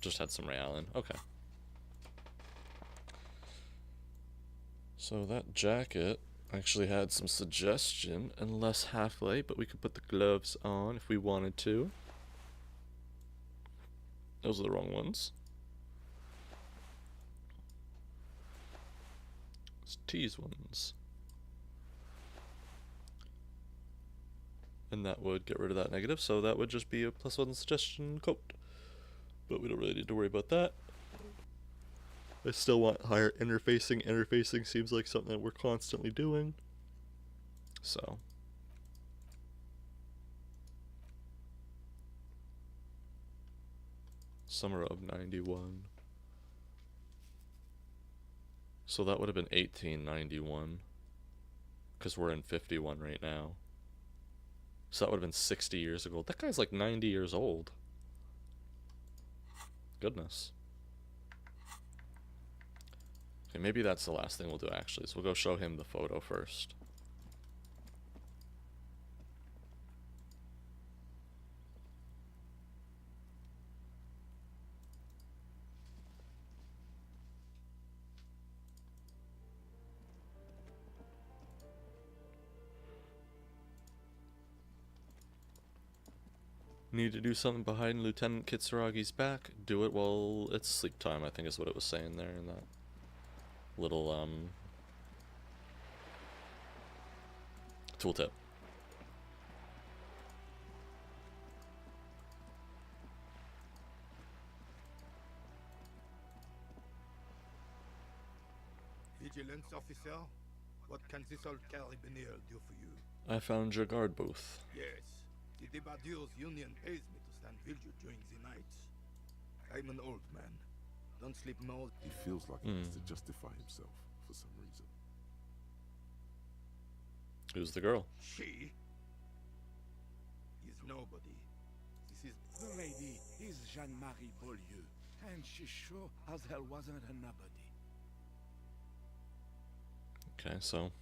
Just had some Realin. Okay. So that jacket actually had some suggestion and less half-light, but we could put the gloves on if we wanted to. Those are the wrong ones. It's these ones. And that would get rid of that negative, so that would just be a +1 suggestion coat. But we don't really need to worry about that. I still want higher interfacing. Interfacing seems like something that we're constantly doing. So. Summer of 91. So that would have been 1891. Because we're in 51 right now. So that would have been 60 years ago. That guy's like 90 years old. Goodness. Okay, maybe that's the last thing we'll do actually, so we'll go show him the photo first. Need to do something behind Lieutenant Kitsuragi's back. Do it while it's sleep time, I think is what it was saying there in that little tooltip. Vigilance officer, what can this old carabinier do for you? I found your guard booth. Yes, the Deboudoirs Union pays me to stand vigil during the nights. I'm an old man. Don't sleep more. He feels like he has to justify himself for some reason. Who's the girl? She is nobody. This is The lady is Jeanne-Marie Beaulieu, and she sure as hell wasn't a nobody. Okay, so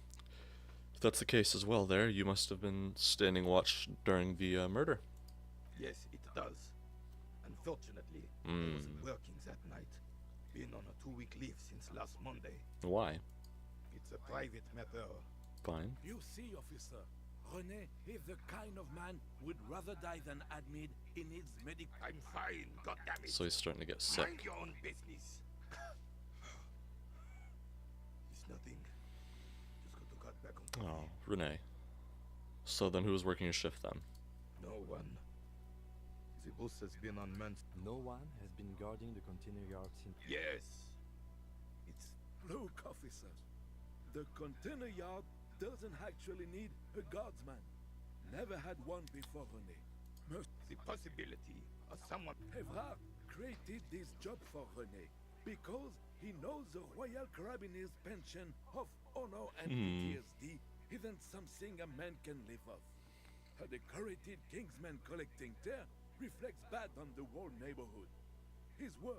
if that's the case as well there, you must have been standing watch during the murder. Yes, it does. Unfortunately, I wasn't working that night. Been on a 2-week leave since last Monday. Why? It's a private matter. Fine. You see, officer, René is the kind of man would rather die than admit he needs medical. I'm fine, goddammit. So he's starting to get sick. Mind your own business. This Nothing. Just got to cut back on coffee. Oh, Renee. So then who was working a shift then? No one. The bus has been unmanned. No one has been guarding the container yard since. Yes. It's Look, officers. The container yard doesn't actually need a guardsman. Never had one before, René. the possibility of someone. Evrard created this job for René because he knows the Royal Carabiniers' pension of honor and PTSD isn't something a man can live off. A decorated kingsman collecting tear reflects bad on the whole neighborhood. His words.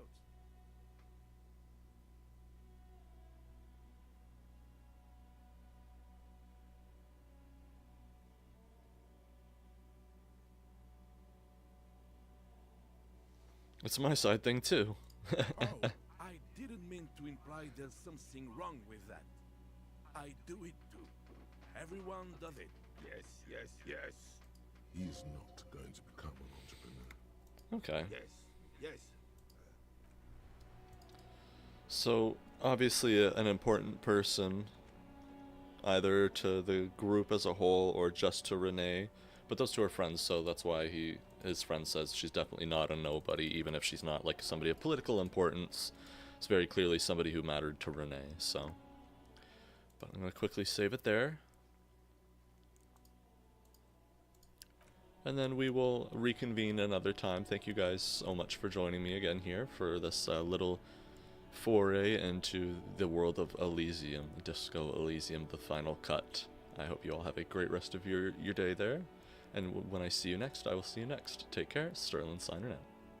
It's my side thing too. Oh, I didn't mean to imply there's something wrong with that. I do it too. Everyone does it. Yes, yes, yes. He's not going to become an entrepreneur. Okay. Yes, yes. So, obviously an important person, either to the group as a whole or just to Renee, but those two are friends, so that's why his friend says she's definitely not a nobody, even if she's not like somebody of political importance. It's very clearly somebody who mattered to Renee, so. But I'm going to quickly save it there. And then we will reconvene another time. Thank you guys so much for joining me again here for this little foray into the world of Elysium, Disco Elysium, the final cut. I hope you all have a great rest of your day there. And when I see you next, I will see you next. Take care. Sterling signing out.